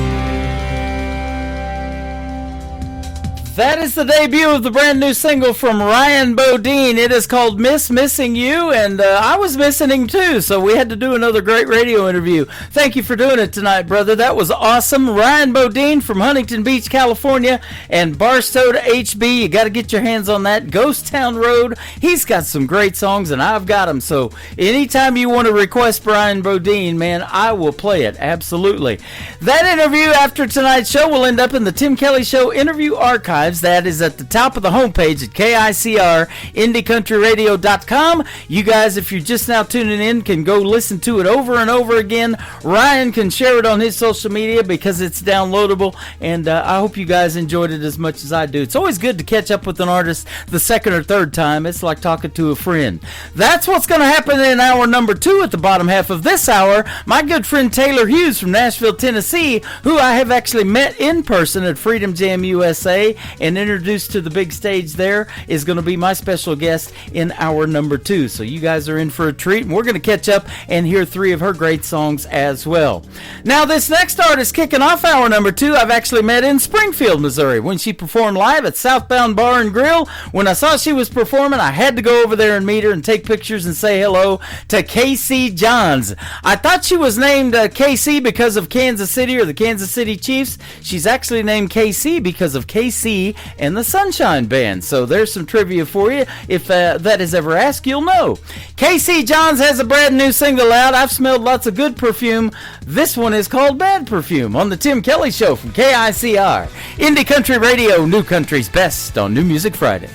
That is the debut of the brand new single from Ryan Bodine. It is called Miss Missing You, and I was missing him too, so we had to do another great radio interview. Thank you for doing it tonight, brother. That was awesome. Ryan Bodine from Huntington Beach, California, and Barstow to HB. You got to get your hands on that. Ghost Town Road. He's got some great songs, and I've got them. So anytime you want to request Ryan Bodine, man, I will play it. Absolutely. That interview after tonight's show will end up in the Tim Kelly Show interview archive. That is at the top of the homepage at KICR, IndieCountryRadio.com. You guys, if you're just now tuning in, can go listen to it over and over again. Ryan can share it on his social media because it's downloadable, and I hope you guys enjoyed it as much as I do. It's always good to catch up with an artist the second or third time. It's like talking to a friend. That's what's going to happen in hour number 2 at the bottom half of this hour. My good friend Taylor Hughes from Nashville, Tennessee, who I have actually met in person at Freedom Jam USA and introduced to the big stage there, is going to be my special guest in hour number 2. So you guys are in for a treat, and we're going to catch up and hear 3 of her great songs as well. Now, this next artist kicking off hour number 2, I've actually met in Springfield, Missouri, when she performed live at Southbound Bar and Grill. When I saw she was performing, I had to go over there and meet her and take pictures and say hello to Casey Johns. I thought she was named KC because of Kansas City or the Kansas City Chiefs. She's actually named KC because of KC and the Sunshine Band. So there's some trivia for you. If that is ever asked, you'll know. Casey Johns has a brand new single out. I've smelled lots of good perfume. This one is called Bad Perfume on the Tim Kelly Show from KICR. Indie Country Radio, New Country's best on New Music Friday.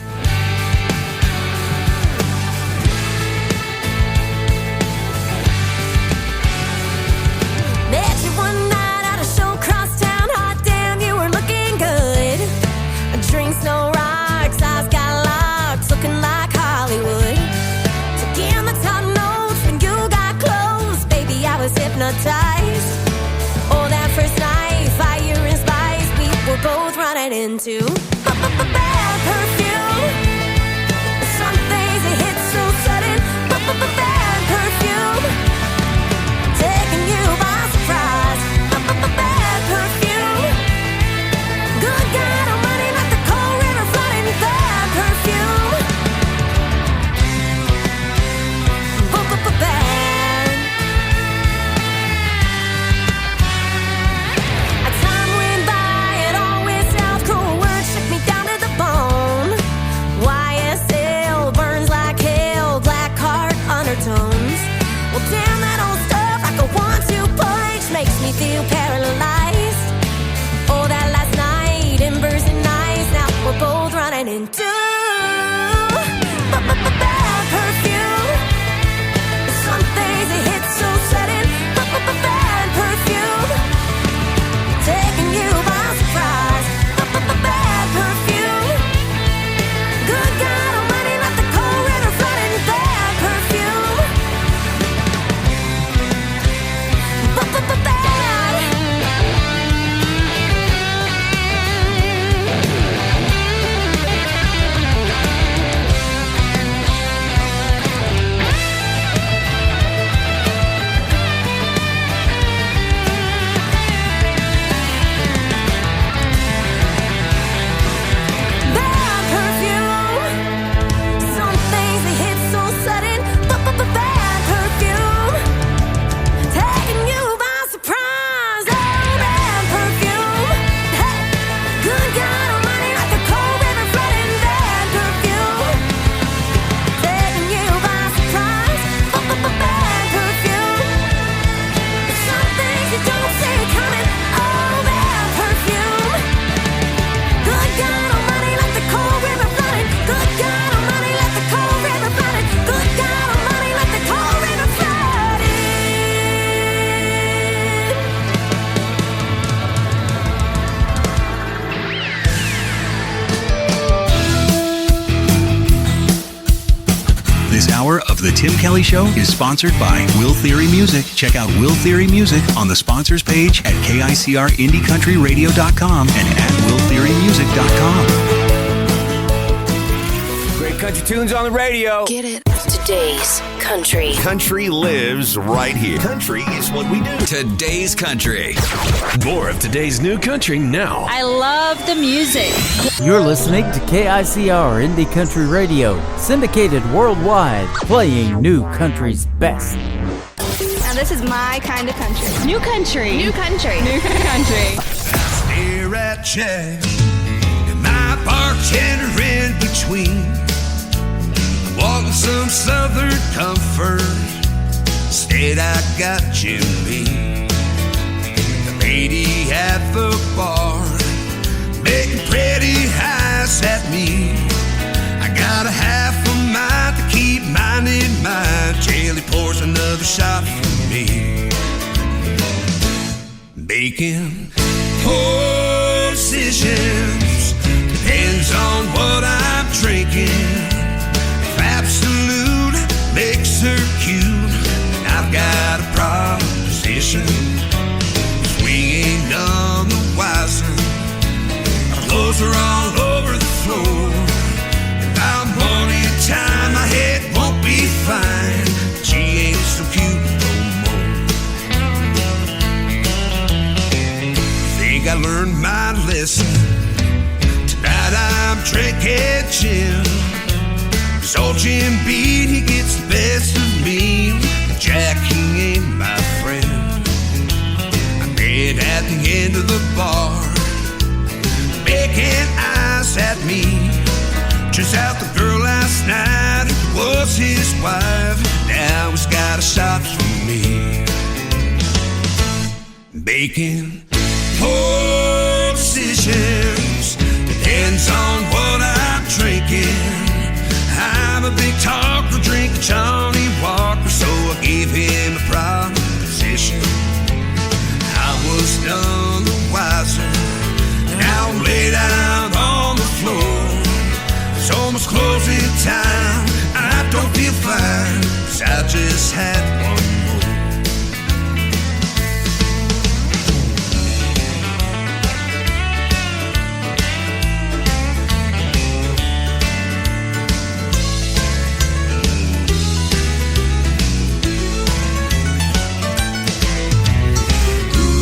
Oh, that first night, fire and spice, we were both running into bad perfume. Some things that hit so sudden, bad perfume. Taking you by surprise, bad perfume. Good God Almighty, like the cold river flooding, bad perfume. Bad. Time went by, it all went south, cold words shook me down to the bone. hour of The Tim Kelly Show is sponsored by Will Theory Music. Check out Will Theory Music on the sponsors page at KICRIndieCountryRadio.com and at WillTheoryMusic.com. Great country tunes on the radio. Get it? Today's country. Country lives right here. Country is what we do. Today's country. More of today's new country now. I love the music. You're listening to KICR Indie Country Radio, syndicated worldwide, playing new country's best. Now this is my kind of country. New country. New country. New country. Stare at Jack and my bartender in between. Wanting some southern comfort, instead I got Jimmy. The lady at the bar making pretty eyes at me. I got a half a mind to keep mine in mind till he pours another shot for me. Making poor decisions depends on what I'm drinking. Absolute makes her cute. I've got a proposition. We ain't none the wiser. Our clothes are all over the floor. If I'm money and time, my head won't be fine. She ain't so cute no more. Think I learned my lesson. Tonight I'm drinking gin. Old Jim Beat, he gets the best of me. Jack, he ain't my friend. I met at the end of the bar, making eyes at me. Turns out the girl last night was his wife. Now he's got a shot for me. Making poor decisions depends on what I'm drinking. I'm a big talker, drink Johnny Walker, so I gave him a proposition. I was none the wiser. Now I'm laid out on the floor. It's almost closing time. I don't feel fine, 'cause I just had one more.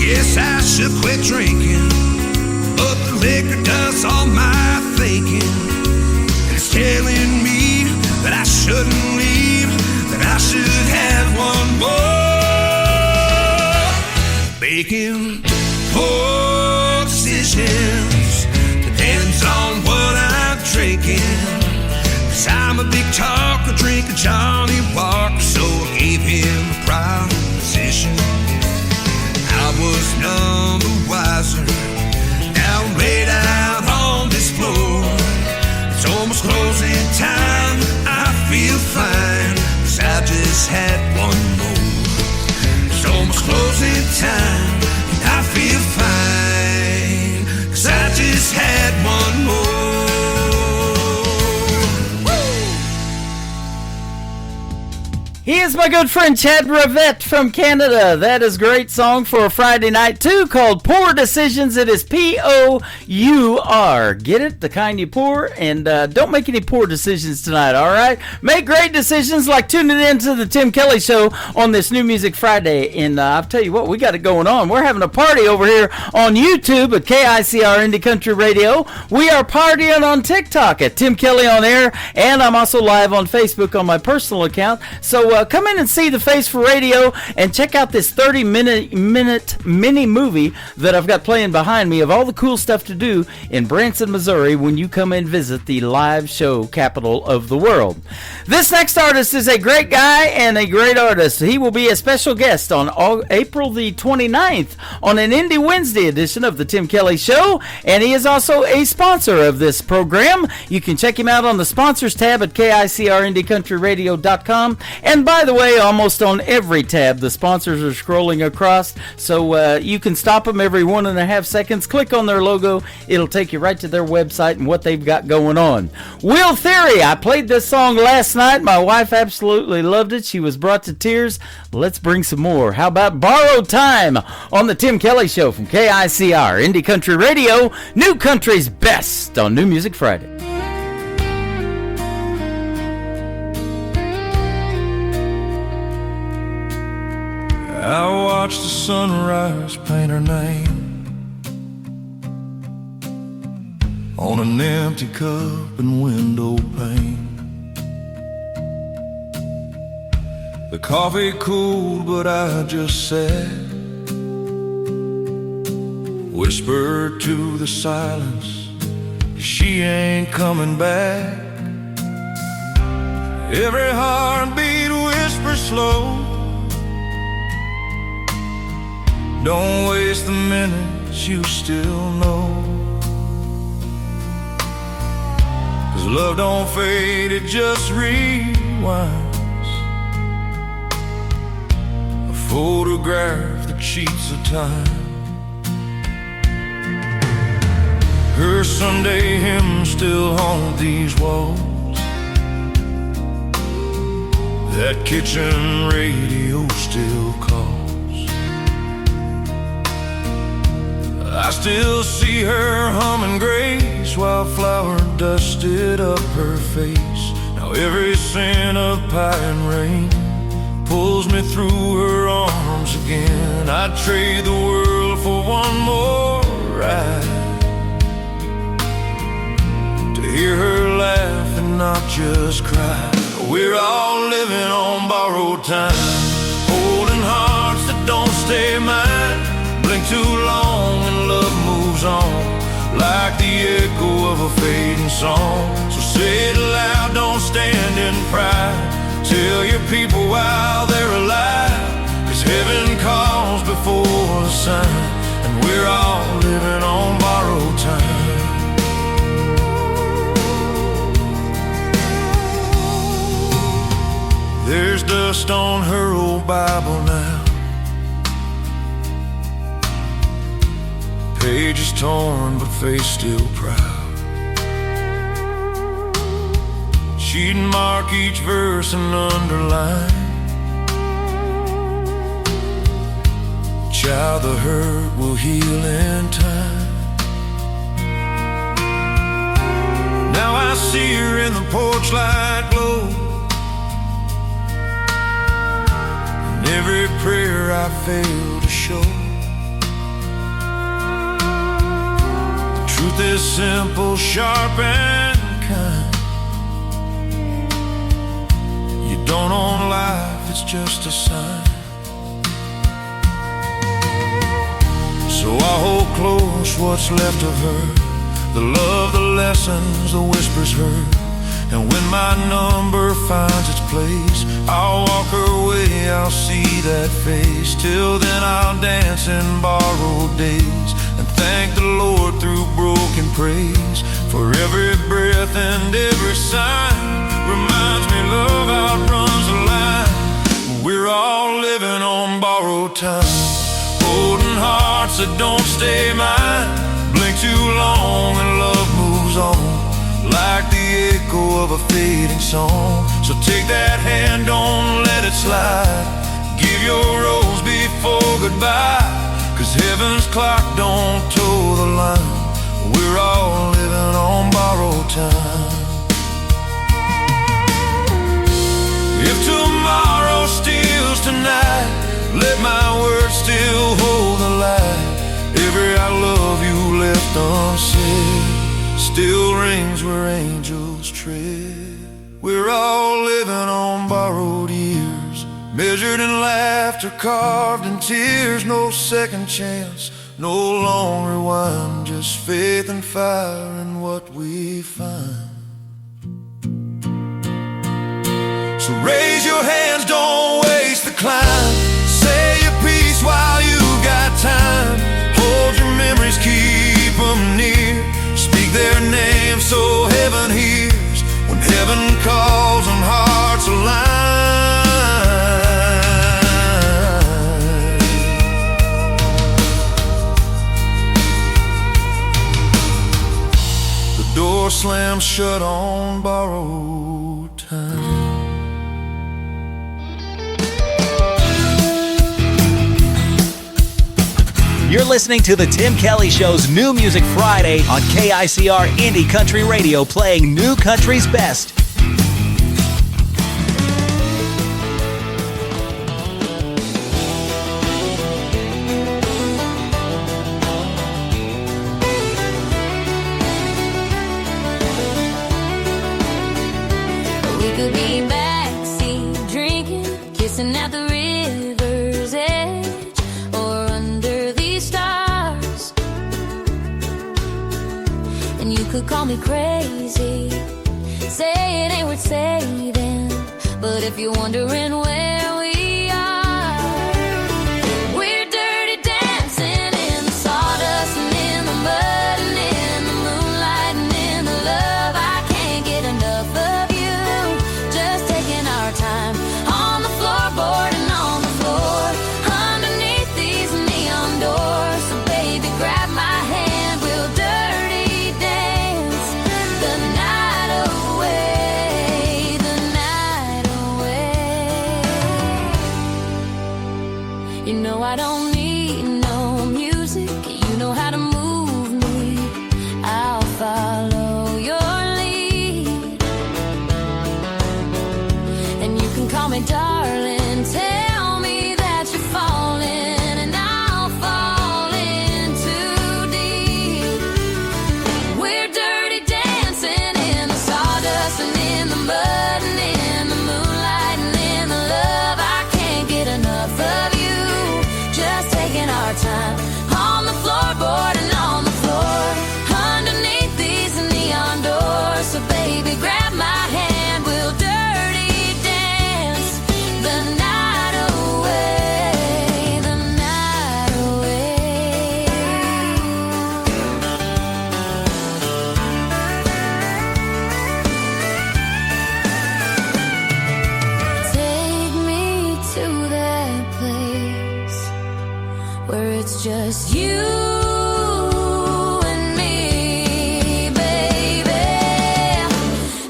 Yes, I should quit drinking, but the liquor does all my thinking. And it's telling me that I shouldn't leave, that I should have one more. Making poor decisions depends on what I'm drinking. 'Cause I'm a big talker, drinking Johnny Walker, so I gave him a proposition. I was none the wiser. Now I'm laid out on this floor. It's almost closing time. I feel fine, 'cause I just had one more. It's almost closing time. And I feel fine, 'cause I just had one more. He is my good friend Chad Rivette from Canada. That is a great song for a Friday night, too, called Poor Decisions. It is P-O-U-R. Get it? The kind you pour. And don't make any poor decisions tonight, all right? Make great decisions like tuning in to the Tim Kelly Show on this New Music Friday. And I'll tell you what, we got it going on. We're having a party over here on YouTube at KICR Indie Country Radio. We are partying on TikTok at Tim Kelly On Air. And I'm also live on Facebook on my personal account. So come in and see the Face for Radio and check out this 30-minute mini movie that I've got playing behind me of all the cool stuff to do in Branson, Missouri when you come and visit the live show capital of the world. This next artist is a great guy and a great artist. He will be a special guest on April the 29th on an Indie Wednesday edition of the Tim Kelly Show, and he is also a sponsor of this program. You can check him out on the sponsors tab at KICRIndieCountryRadio.com and buy by the way, almost on every tab, the sponsors are scrolling across, so you can stop them every 1.5 seconds. Click on their logo. It'll take you right to their website and what they've got going on. Will Theory, I played this song last night. My wife absolutely loved it. She was brought to tears. Let's bring some more. How about Borrowed Time on the Tim Kelly Show from KICR, Indie Country Radio, New Country's best on New Music Friday. I watched the sunrise paint her name on an empty cup and window pane. The coffee cooled, but I just sat, whispered to the silence, she ain't coming back. Every heartbeat whispers slow, don't waste the minutes you still know. 'Cause love don't fade, it just rewinds. A photograph that cheats of time. Her Sunday hymn still haunt these walls. That kitchen radio still calls. I still see her humming Grace while flour dusted up her face. Now every scent of pie and rain pulls me through her arms again. I'd trade the world for one more ride, to hear her laugh and not just cry. We're all living on borrowed time, holding hearts that don't stay mine. Blink too long and love moves on, like the echo of a fading song. So say it loud, don't stand in pride. Tell your people while they're alive, 'cause heaven calls before the sun, and we're all living on borrowed time. There's dust on her old Bible now, pages torn but face still proud. She'd mark each verse and underline, child, the hurt will heal in time. Now I see her in the porch light glow, and every prayer I failed to show. Truth is simple, sharp and kind. You don't own life, it's just a sign. So I hold close what's left of her, the love, the lessons, the whispers heard. And when my number finds its place, I'll walk her way, I'll see that face. Till then I'll dance in borrowed days, and thank the Lord through broken praise. For every breath and every sign reminds me love outruns the line. We're all living on borrowed time, holding hearts that don't stay mine. Blink too long and love moves on, like the echo of a fading song. So take that hand, don't let it slide. Give your rose before goodbye, 'cause heaven's clock don't toe the line. We're all living on borrowed time. If tomorrow steals tonight, let my words still hold the light. Every I love you left unsaid still rings where angels tread. We're all living on borrowed years, measured in laughter, carved in tears. No second chance, no long rewind, just faith and fire in what we find. So raise your hands, don't waste the climb. Say your piece while you got time. Hold your memories, keep them near. Speak their name so heaven hears, when heaven calls and hearts align. door slammed shut on borrowed time. You're listening to The Tim Kelly Show's New Music Friday on KICR Indie Country Radio, playing New Country's best. We could be backseat drinking, kissing at the river's edge, or under these stars. And you could call me crazy, say it ain't worth saving, but if you're wondering where we are, we're dirty dancing in the sawdust and in the mud and in the moonlight and in the love. I can't get enough of you. Just taking our time on the floorboard and on the floor underneath these neon doors. So baby, grab my hand, we'll dirty dance the night away, the night away. You know I don't need no music, you know how to move me, I'll follow your lead. And you can call me darling, tell me that you're falling, and I'll fall in too deep. We're dirty dancing in the sawdust and in the mud and in the moonlight and in the love. I can't get enough of you. Just taking our time on the floorboard and on the floor underneath these neon doors. So baby, grab my hand, we'll dirty dance the night away, the night away. Take me to that place where it's just you and me, baby.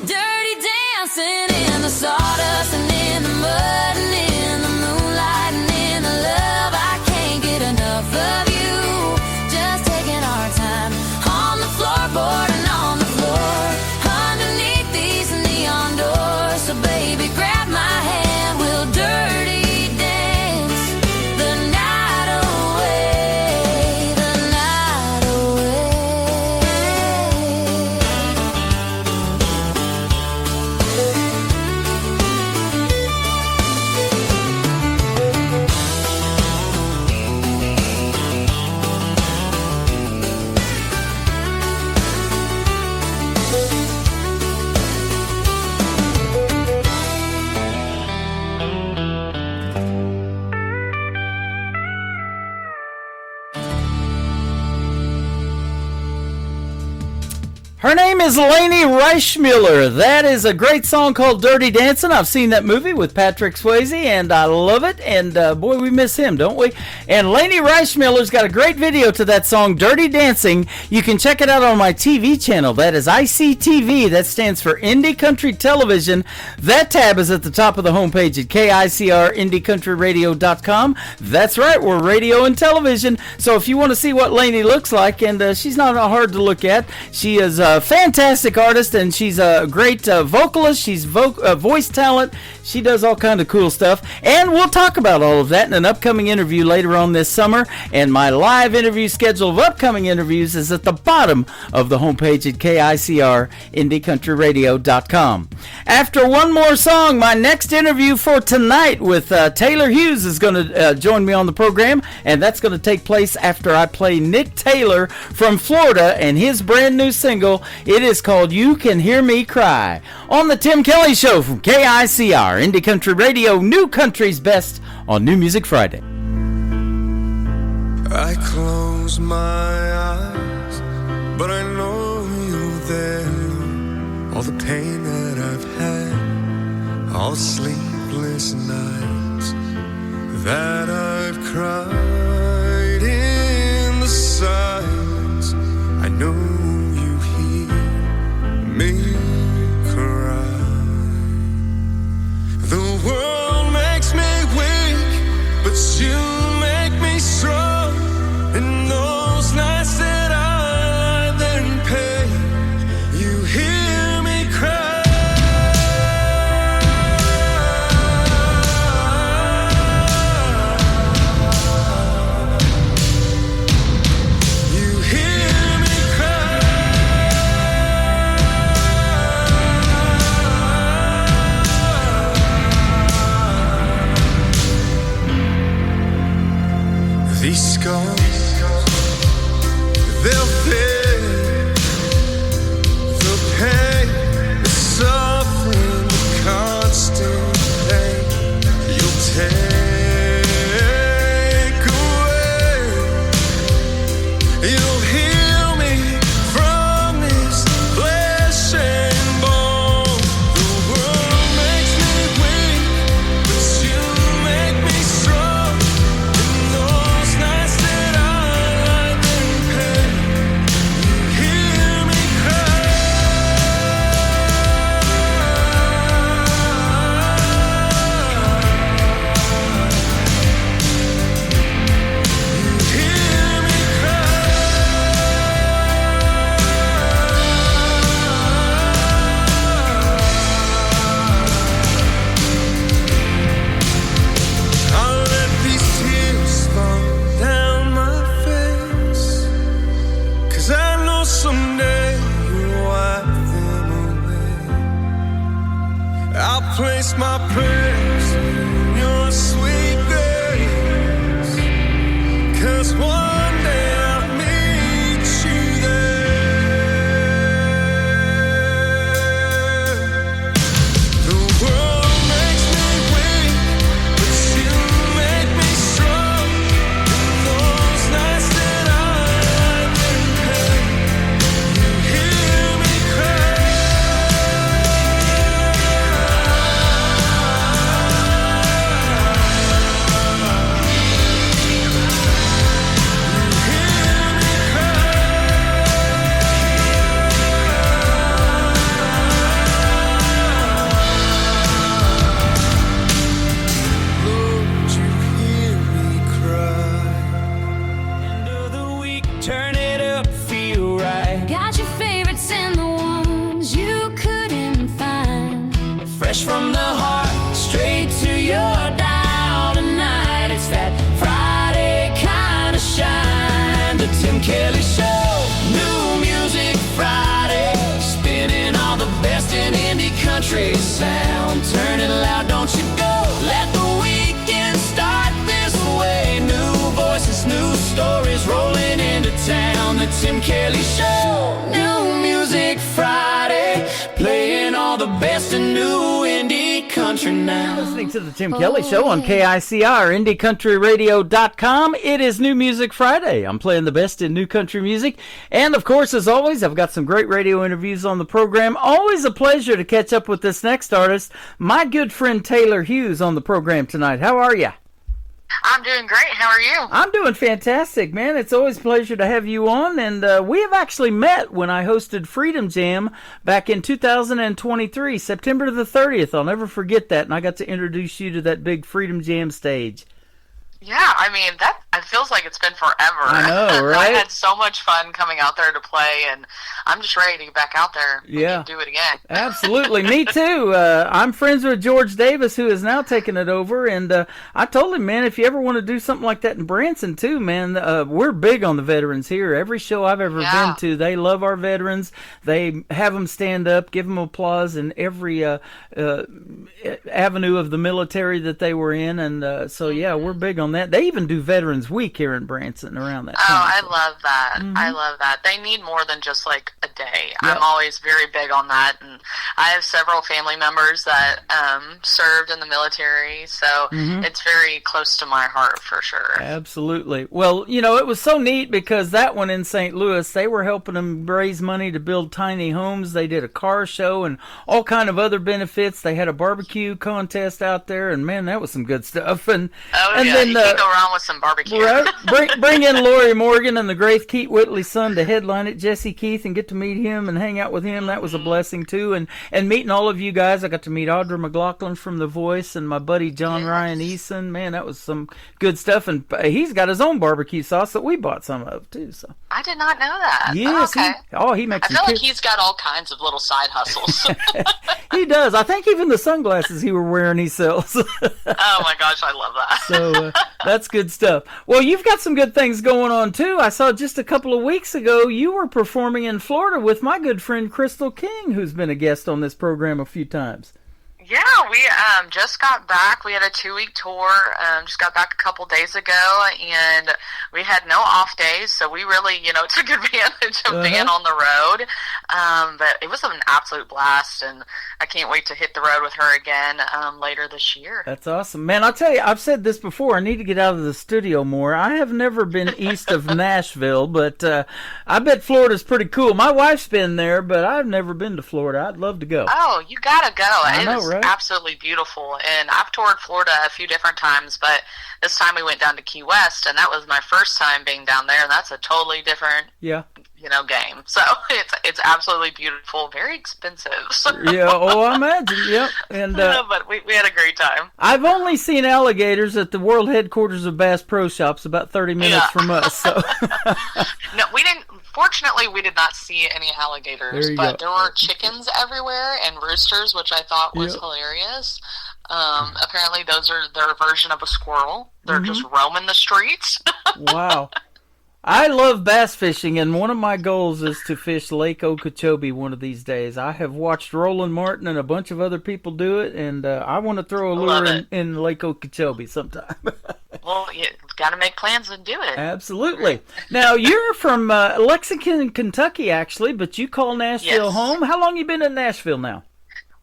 Dirty dancing in the sawdust and in the mud and in the moonlight and in the love. I can't get enough of you. Just taking our time on the floorboard and on the floor underneath these neon doors. So baby, grab my hand, we'll dirty dance the night away, the night Her name is Lainey Reichmuller. That is a great song called Dirty Dancing. I've seen that movie with Patrick Swayze, and I love it. And boy, we miss him, don't we? And Lainey Reichmuller's got a great video to that song, Dirty Dancing. You can check it out on my TV channel. That is ICTV. That stands for Indie Country Television. That tab is at the top of the homepage at KICRIndieCountryRadio.com. That's right, we're radio and television. So if you want to see what Lainey looks like, and she's not hard to look at. She is a fantastic artist, and she's a great vocalist. She's voice talent. She does all kind of cool stuff, and we'll talk about all of that in an upcoming interview later on this summer. And my live interview schedule of upcoming interviews is at the bottom of the homepage at KICRIndieCountryRadio.com. After one more song, my next interview for tonight with Taylor Hughes is going to join me on the program, and that's going to take place after I play Nick Taylor from Florida and his brand new single. It is called You Can Hear Me Cry on the Tim Kelly Show from KICR Indie Country Radio, New Country's best on New Music Friday. I close my eyes, but I know you're there. All the pain that I've had, all the sleepless nights that I've cried in the silence, I know you hear. place my prayers in your sweet grace, 'cause one day I'll meet you there. The world makes me weak, but you make me strong. Those nights that I'm in pain, you hear me cry. Lord, you hear me cry. End of the week, turn it up, feel right. Got your favorites and the ones you couldn't find. Fresh from the heart, straight to your dial tonight. It's that Friday kind of shine. The Tim Kelly Show, New Music Friday. Spinning all the best in indie country sound. Turn it loud, don't you go. Let the weekend start this way. New voices, new stories rolling into town. The Tim Kelly Show, New Music Friday. Playing all the best in new indie country now. Listening to the Tim Kelly Show on KICR, IndieCountryRadio.com. It is New Music Friday. I'm playing the best in new country music. And, of course, as always, I've got some great radio interviews on the program. Always a pleasure to catch up with this next artist. My good friend Taylor Hughes on the program tonight. How are you? I'm doing great. How are you? I'm doing fantastic, man. It's always a pleasure to have you on. And we have actually met when I hosted Freedom Jam back in 2023, September the 30th. I'll never forget that. And I got to introduce you to that big Freedom Jam stage. Yeah, I mean, it feels like it's been forever. I know, right? I had so much fun coming out there to play, and I'm just ready to get back out there and do it again. Absolutely. Me too. I'm friends with George Davis, who is now taking it over, and I told him, man, if you ever want to do something like that in Branson too, man, we're big on the veterans here. Every show I've ever been to, they love our veterans. They have them stand up, give them applause in every avenue of the military that they were in, and so, yeah, we're big on that. They even do Veterans Week here in Branson around that time. I love that. I love that. They need more than just like a day. Yep. I'm always very big on that, and I have several family members that served in the military, so it's very close to my heart for sure. Absolutely. Well, you know, it was so neat because that one in St. Louis, they were helping them raise money to build tiny homes. They did a car show and all kind of other benefits. They had a barbecue contest out there, and man, that was some good stuff. And then, you can't go wrong with some barbecue. Right? Bring in Lori Morgan and the great Keith Whitley's son to headline it, Jesse Keith, and get to meet him and hang out with him. That was a blessing too. And meeting all of you guys, I got to meet Audra McLaughlin from The Voice and my buddy John Ryan Eason. Man, that was some good stuff. And he's got his own barbecue sauce that we bought some of too. So I did not know that. Yes, okay. He makes. I feel like he's got all kinds of little side hustles. He does. I think even the sunglasses he were wearing he sells. Oh my gosh, I love that. So that's good stuff. Well, you've got some good things going on too. I saw just a couple of weeks ago you were performing in Florida with my good friend Crystal King, who's been a guest on this program a few times. Yeah, we just got back. We had a 2-week tour. Just got back a couple days ago, and we had no off days, so we really, took advantage of being on the road. But it was an absolute blast, and I can't wait to hit the road with her again later this year. That's awesome. Man, I'll tell you, I've said this before, I need to get out of the studio more. I have never been east of Nashville, but I bet Florida's pretty cool. My wife's been there, but I've never been to Florida. I'd love to go. Oh, you gotta go. I know, right? Absolutely beautiful, and I've toured Florida a few different times, but this time we went down to Key West, and that was my first time being down there, and that's a totally different game. So it's absolutely beautiful, very expensive. Yeah, I imagine. Yep. And but we had a great time. I've only seen alligators at the world headquarters of Bass Pro Shops, about 30 minutes from us. So no, we didn't. Fortunately, we did not see any alligators, there were chickens everywhere and roosters, which I thought was hilarious. Apparently, those are their version of a squirrel. They're just roaming the streets. Wow. I love bass fishing, and one of my goals is to fish Lake Okeechobee one of these days. I have watched Roland Martin and a bunch of other people do it, and I want to throw a lure in Lake Okeechobee sometime. Well, you got to make plans and do it. Absolutely. Now, you're from Lexington, Kentucky, actually, but you call Nashville home. How long you been in Nashville now?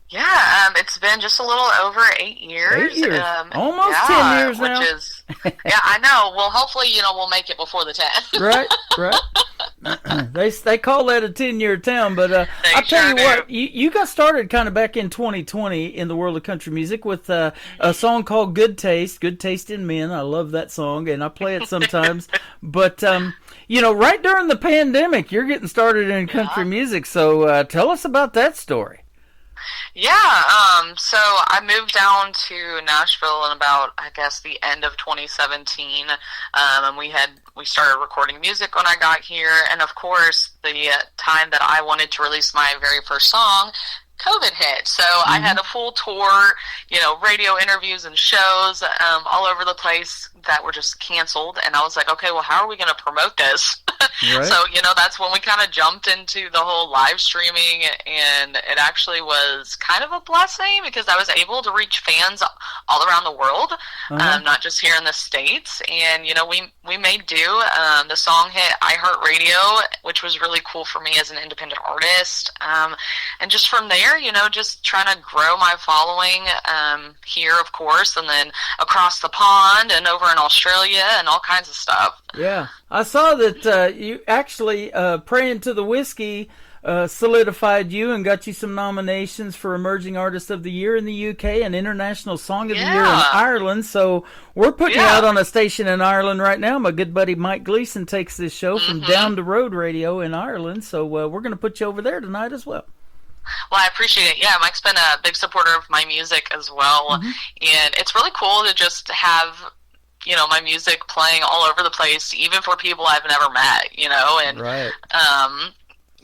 Yeah, it's been just a little over 8 years. 8 years. Almost 10 years now. Which is, yeah, I know. Well, hopefully, we'll make it before the 10. Right. They call that a 10-year town, but I'll tell you what, you got started kind of back in 2020 in the world of country music with a song called Good Taste in Men. I love that song, and I play it sometimes. But, right during the pandemic, you're getting started in country music, so tell us about that story. Yeah, so I moved down to Nashville in about, I guess, the end of 2017, and we started recording music when I got here, and of course, the time that I wanted to release my very first song, COVID hit. So I had a full tour, radio interviews and shows all over the place that were just canceled. And I was like, okay, well, how are we going to promote this? Right. So, that's when we kind of jumped into the whole live streaming. And it actually was kind of a blessing because I was able to reach fans all around the world, not just here in the States. And, we made do. The song hit iHeartRadio, which was really cool for me as an independent artist. And just from there, just trying to grow my following here, of course, and then across the pond and over in Australia and all kinds of stuff. Yeah. I saw that you actually, Praying to the Whiskey, solidified you and got you some nominations for Emerging Artist of the Year in the UK and International Song of the Year in Ireland. So we're putting you out on a station in Ireland right now. My good buddy Mike Gleason takes this show from Down the Road Radio in Ireland. So we're going to put you over there tonight as well. Well, I appreciate it. Yeah, Mike's been a big supporter of my music as well. And it's really cool to just have, my music playing all over the place, even for people I've never met, And,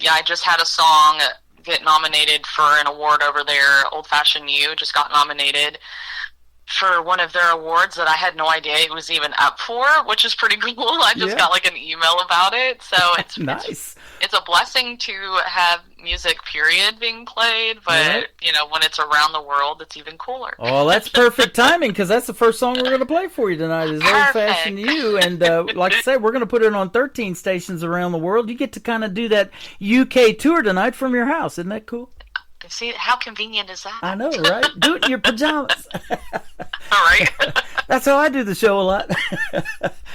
I just had a song get nominated for an award over there. Old Fashioned You just got nominated for one of their awards that I had no idea it was even up for, which is pretty cool. I just got like an email about it. So it's nice. It's a blessing to have music, period, being played, but, when it's around the world, it's even cooler. Oh, that's perfect timing, because that's the first song we're going to play for you tonight is Old Fashioned You, and like I said, we're going to put it on 13 stations around the world. You get to kind of do that UK tour tonight from your house. Isn't that cool? See, how convenient is that? I know, right? Do it in your pajamas. All right. That's how I do the show a lot.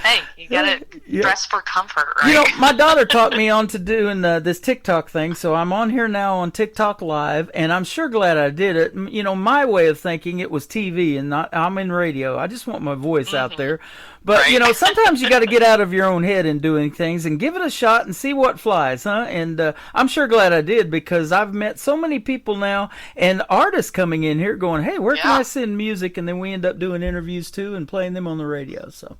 Hey, you gotta dress for comfort, right? My daughter taught me on to doing this TikTok thing, so I'm on here now on TikTok Live, and I'm sure glad I did it. My way of thinking, it was TV, and I'm in radio. I just want my voice out there. But, sometimes you got to get out of your own head in doing things and give it a shot and see what flies, huh? And I'm sure glad I did, because I've met so many people now and artists coming in here going, hey, where can I send music? And then we end up doing interviews, too, and playing them on the radio, so.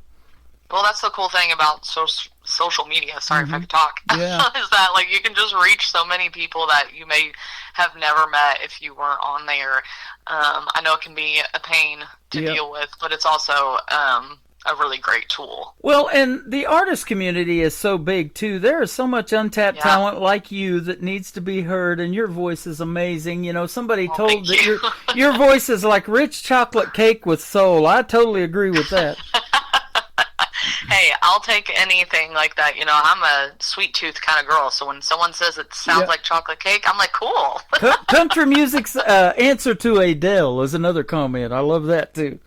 Well, that's the cool thing about social media. Sorry if I could talk. Yeah. Is that you can just reach so many people that you may have never met if you weren't on there. I know it can be a pain to deal with, but it's also a really great tool. Well, and the artist community is so big too. There is so much untapped talent like you that needs to be heard, and your voice is amazing. Somebody told that your voice is like rich chocolate cake with soul. I totally agree with that. Hey, I'll take anything like that. I'm a sweet tooth kind of girl, so when someone says it sounds like chocolate cake, I'm like, cool. Country music's answer to Adele is another comment. I love that too.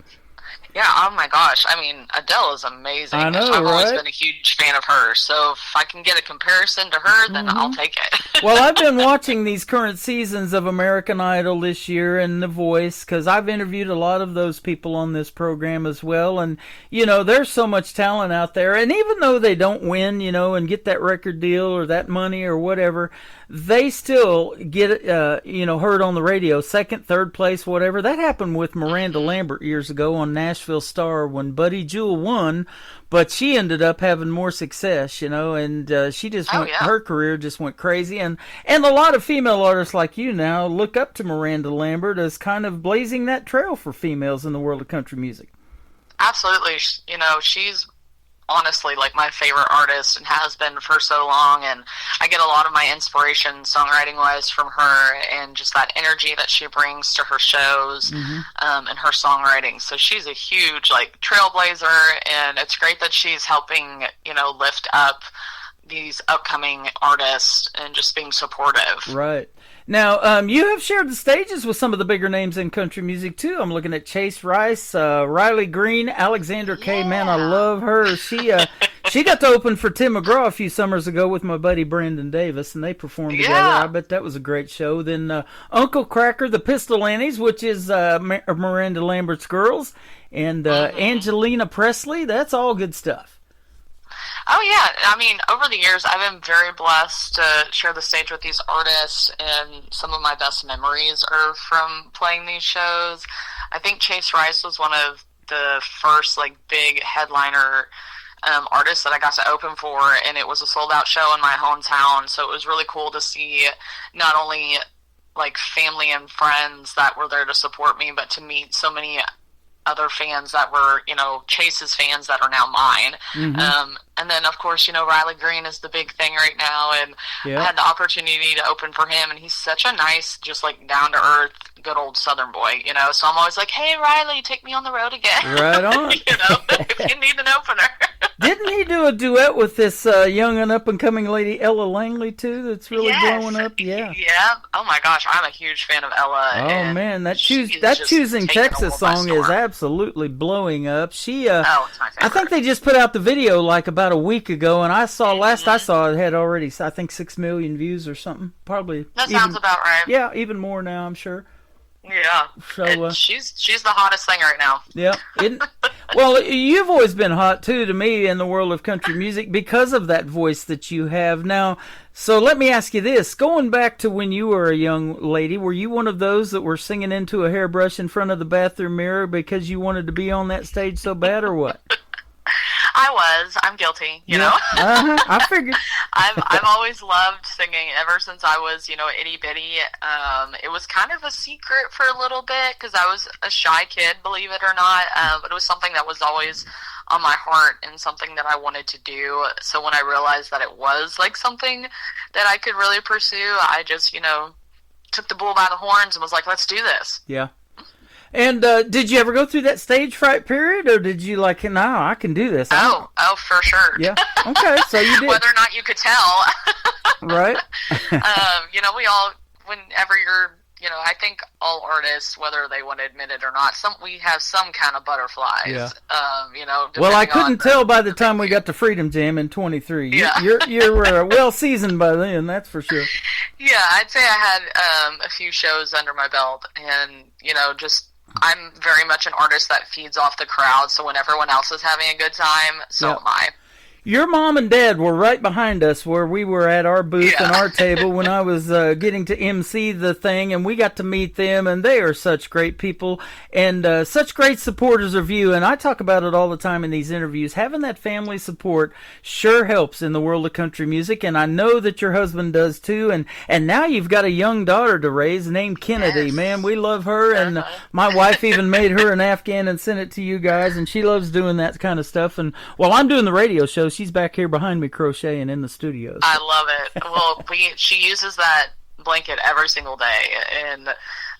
Yeah, oh my gosh. I mean, Adele is amazing. I know, I've always been a huge fan of her. So if I can get a comparison to her, then I'll take it. Well, I've been watching these current seasons of American Idol this year and The Voice, because I've interviewed a lot of those people on this program as well. And, there's so much talent out there. And even though they don't win, and get that record deal or that money or whatever, they still get, heard on the radio, second, third place, whatever. That happened with Miranda Lambert years ago on Nashville Star when Buddy Jewell won, but she ended up having more success, and she just her career just went crazy. And a lot of female artists like you now look up to Miranda Lambert as kind of blazing that trail for females in the world of country music. Absolutely. She's honestly like my favorite artist and has been for so long, and I get a lot of my inspiration songwriting wise from her, and just that energy that she brings to her shows and her songwriting. So she's a huge like trailblazer, and it's great that she's helping, you know, lift up these upcoming artists and just being supportive. Right. Now, you have shared the stages with some of the bigger names in country music, too. I'm looking at Chase Rice, Riley Green, Alexandra Kay. Man, I love her. She got to open for Tim McGraw a few summers ago with my buddy Brandon Davis, and they performed together. I bet that was a great show. Then Uncle Cracker, the Pistol Annies, which is Miranda Lambert's girls, and Angelina Presley. That's all good stuff. Oh, yeah. I mean, over the years, I've been very blessed to share the stage with these artists, and some of my best memories are from playing these shows. I think Chase Rice was one of the first, like, big headliner artists that I got to open for, and it was a sold-out show in my hometown, so it was really cool to see not only, like, family and friends that were there to support me, but to meet so many other fans that were, you know, Chase's fans that are now mine. And then, of course, you know, Riley Green is the big thing right now, and I had the opportunity to open for him, and he's such a nice, just, like, down-to-earth, good old Southern boy, you know, so I'm always like, hey, Riley, take me on the road again. Right on. You know, if you need an opener. Didn't he do a duet with this young and up-and-coming lady, Ella Langley, too, that's really blowing up? Yeah. Oh, my gosh, I'm a huge fan of Ella. Oh, man, that Choosing Texas song is absolutely blowing up. She, it's my favorite. I think they just put out the video, like, about a week ago, and I saw, last I saw, it had already, I think, 6 million views or something. Probably. That sounds about right. Yeah, even more now, I'm sure. Yeah, so she's the hottest thing right now. Yeah. Well, you've always been hot, too, to me in the world of country music because of that voice that you have. Now, so let me ask you this. Going back to when you were a young lady, were you one of those that were singing into a hairbrush in front of the bathroom mirror because you wanted to be on that stage so bad, or what? I was. I'm guilty, you know? I figured. I've always loved singing ever since I was, you know, itty bitty. It was kind of a secret for a little bit because I was a shy kid, believe it or not. But it was something that was always on my heart and something that I wanted to do. So when I realized that it was like something that I could really pursue, I just, you know, took the bull by the horns and was like, let's do this. Yeah. And did you ever go through that stage fright period, or did you like, no, I can do this? Oh, for sure. Yeah. Okay, so you did. Whether or not you could tell. Right. You know, we all, whenever you're, you know, I think all artists, whether they want to admit it or not, we have some kind of butterflies. Yeah. You know. Well, I couldn't tell by the time we got to Freedom Jam in 23. Yeah. You're well seasoned by then, that's for sure. Yeah, I'd say I had a few shows under my belt, and, you know, just, I'm very much an artist that feeds off the crowd, so when everyone else is having a good time, so am I. Your mom and dad were right behind us where we were at our booth and our table when I was getting to MC the thing, and we got to meet them, and they are such great people and such great supporters of you. And I talk about it all the time in these interviews. Having that family support sure helps in the world of country music, and I know that your husband does too. And now you've got a young daughter to raise named Kennedy. Yes. Man, we love her, and my wife even made her an Afghan and sent it to you guys, and she loves doing that kind of stuff. And while I'm doing the radio show, she's back here behind me crocheting in the studio. I love it. Well, she uses that blanket every single day, and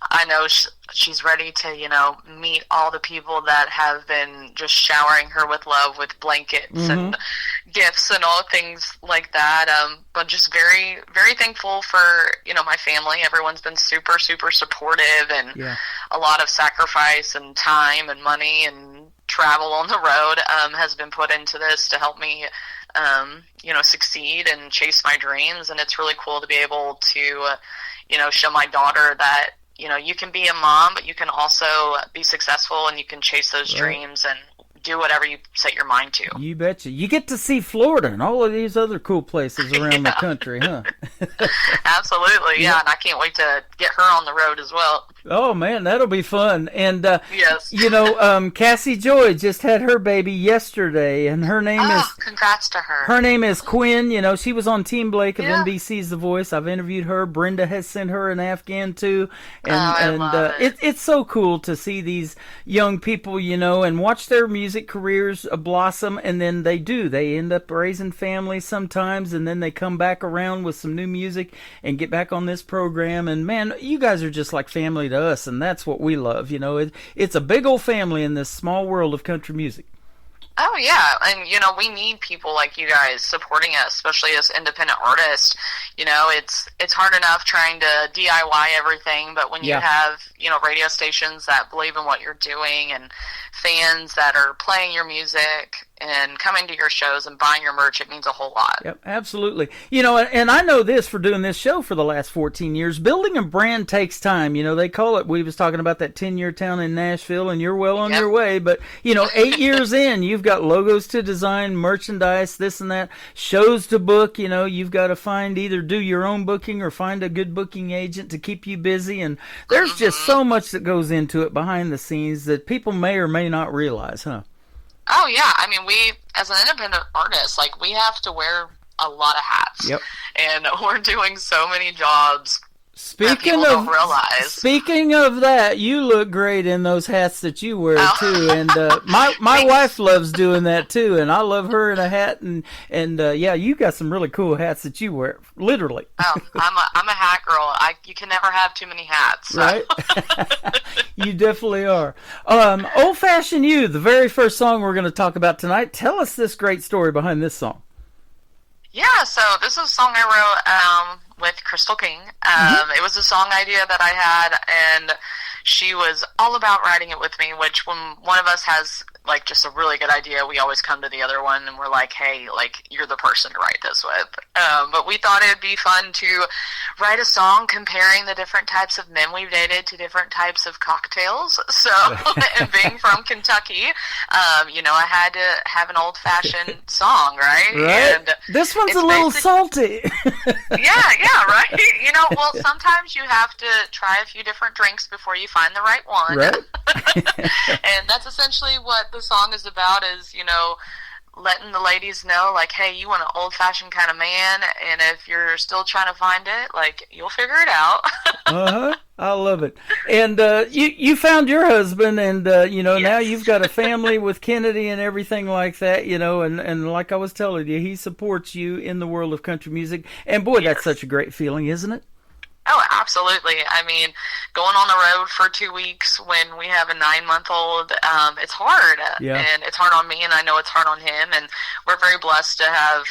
I know she's ready to, you know, meet all the people that have been just showering her with love, with blankets and gifts and all things like that. But just very, very thankful for, you know, my family. Everyone's been super, super supportive, and a lot of sacrifice and time and money and travel on the road has been put into this to help me you know, succeed and chase my dreams. And it's really cool to be able to you know, show my daughter that, you know, you can be a mom, but you can also be successful, and you can chase those dreams and do whatever you set your mind to. You betcha. You get to see Florida and all of these other cool places around the country, huh? Absolutely, yeah. And I can't wait to get her on the road as well. Oh, man, that'll be fun. And, yes. You know, Cassie Joy just had her baby yesterday, and her name is... congrats to her. Her name is Quinn. You know, she was on Team Blake of NBC's The Voice. I've interviewed her. Brenda has sent her an Afghan, too. And, I love it. It's so cool to see these young people, you know, and watch their music music careers blossom, and then they end up raising families sometimes, and then they come back around with some new music and get back on this program. And man, you guys are just like family to us, and that's what we love. It's a big old family in this small world of country music. Oh yeah, and we need people like you guys supporting us, especially as independent artists. It's hard enough trying to DIY everything, but when you have radio stations that believe in what you're doing and fans that are playing your music and coming to your shows and buying your merch, it means a whole lot. Yep, absolutely. And I know this for doing this show for the last 14 years. Building a brand takes time. They call it, we was talking about that 10-year town in Nashville, and you're well on your way. But, 8 years in, you've got logos to design, merchandise, this and that, shows to book. You've got to either do your own booking or find a good booking agent to keep you busy. And there's just so much that goes into it behind the scenes that people may or may not realize, huh? Oh yeah, I mean, we as an independent artist, we have to wear a lot of hats. Yep. And we're doing so many jobs. Speaking of that, you look great in those hats that you wear too, and my wife loves doing that too, and I love her in a hat, and yeah, you got some really cool hats that you wear, literally. Oh, I'm a hat girl. You can never have too many hats, so. Right? You definitely are. Old Fashioned You, the very first song we're going to talk about tonight. Tell us this great story behind this song. Yeah, so this is a song I wrote with Crystal King. It was a song idea that I had, and she was all about writing it with me, which when one of us has just a really good idea, we always come to the other one and we're like, hey, you're the person to write this with. But we thought it'd be fun to write a song comparing the different types of men we've dated to different types of cocktails. So, and being from Kentucky, I had to have an old-fashioned song, right? Right. And this one's a little salty. yeah, right? Well, sometimes you have to try a few different drinks before you find the right one. Right. And that's essentially what the song is about, is, letting the ladies know, hey, you want an old-fashioned kind of man, and if you're still trying to find it, you'll figure it out. I love it. And you found your husband, and now you've got a family with Kennedy and everything like that, and like I was telling you, he supports you in the world of country music, and boy, that's such a great feeling, isn't it? Oh, absolutely. I mean, going on the road for 2 weeks when we have a 9-month-old, it's hard. Yeah. And it's hard on me, and I know it's hard on him. And we're very blessed to have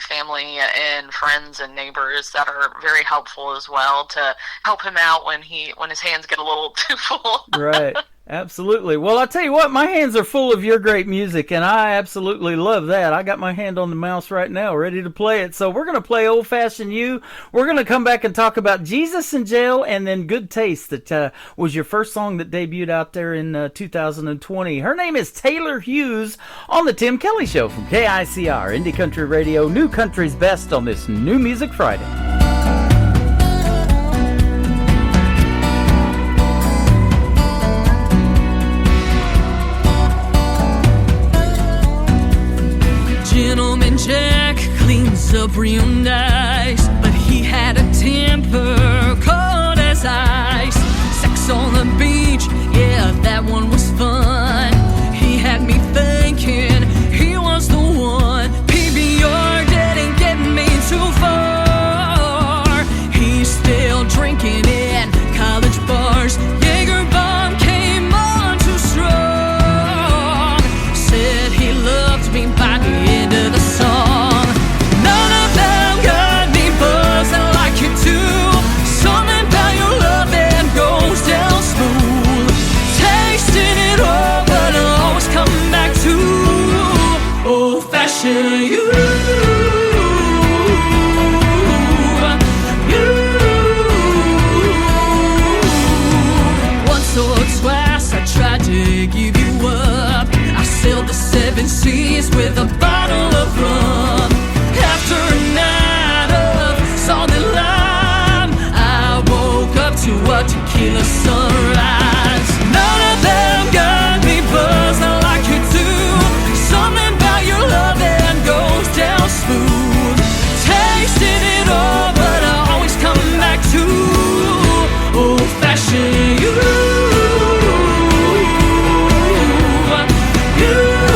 family and friends and neighbors that are very helpful as well to help him out when his hands get a little too full. Right. Absolutely. Well, I'll tell you what, my hands are full of your great music, and I absolutely love that. I got my hand on the mouse right now, ready to play it. So we're going to play Old Fashioned You. We're going to come back and talk about Jesus in Jail, and then Good Taste, that was your first song that debuted out there in 2020. Her name is Taylor Hughes on The Tim Kelly Show from KICR, Indie Country Radio, New Country's Best on this New Music Friday. Gentleman Jack cleans up real nice, but he had a temper cold as ice. Sex on the beach, yeah, that one was fun. He had me thinking he was the one. PBR didn't get me too far. He's still drinking in college bars. Jaeger bomb came on too strong. Said he loved me by the end of the song. None of them got me buzzing like you do. Something about your love that goes down smooth. Tasting it all, but I'll always come back to old-fashioned you. Once or twice I tried to give you up. I sailed the 7 seas with a bottle of rum. After a night of salted lime, I woke up to a tequila sunrise. None of them got me buzzing like you do. Something about your love that goes down smooth. Tasting it all, but I always come back to old-fashioned you. You.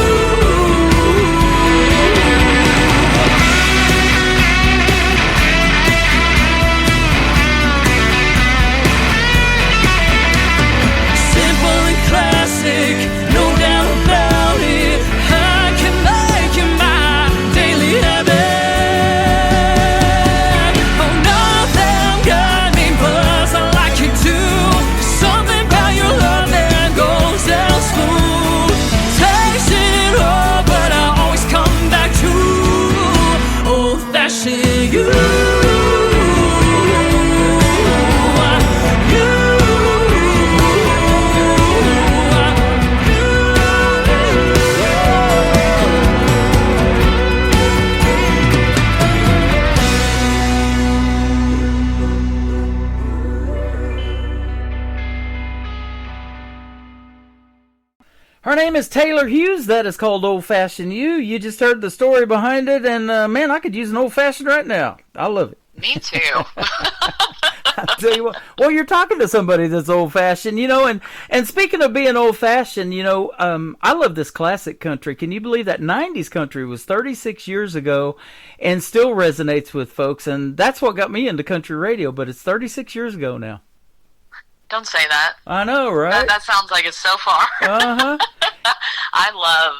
Her name is Taylor Hughes. That is called Old Fashioned You. You just heard the story behind it, and man, I could use an old fashioned right now. I love it. Me too. I'll tell you what. Well, you're talking to somebody that's old fashioned, you know. And speaking of being old fashioned, you know, I love this classic country. Can you believe that 90s country was 36 years ago, and still resonates with folks? And that's what got me into country radio. But it's 36 years ago now. Don't say that. I know, right? That sounds like it's so far. Uh-huh. I love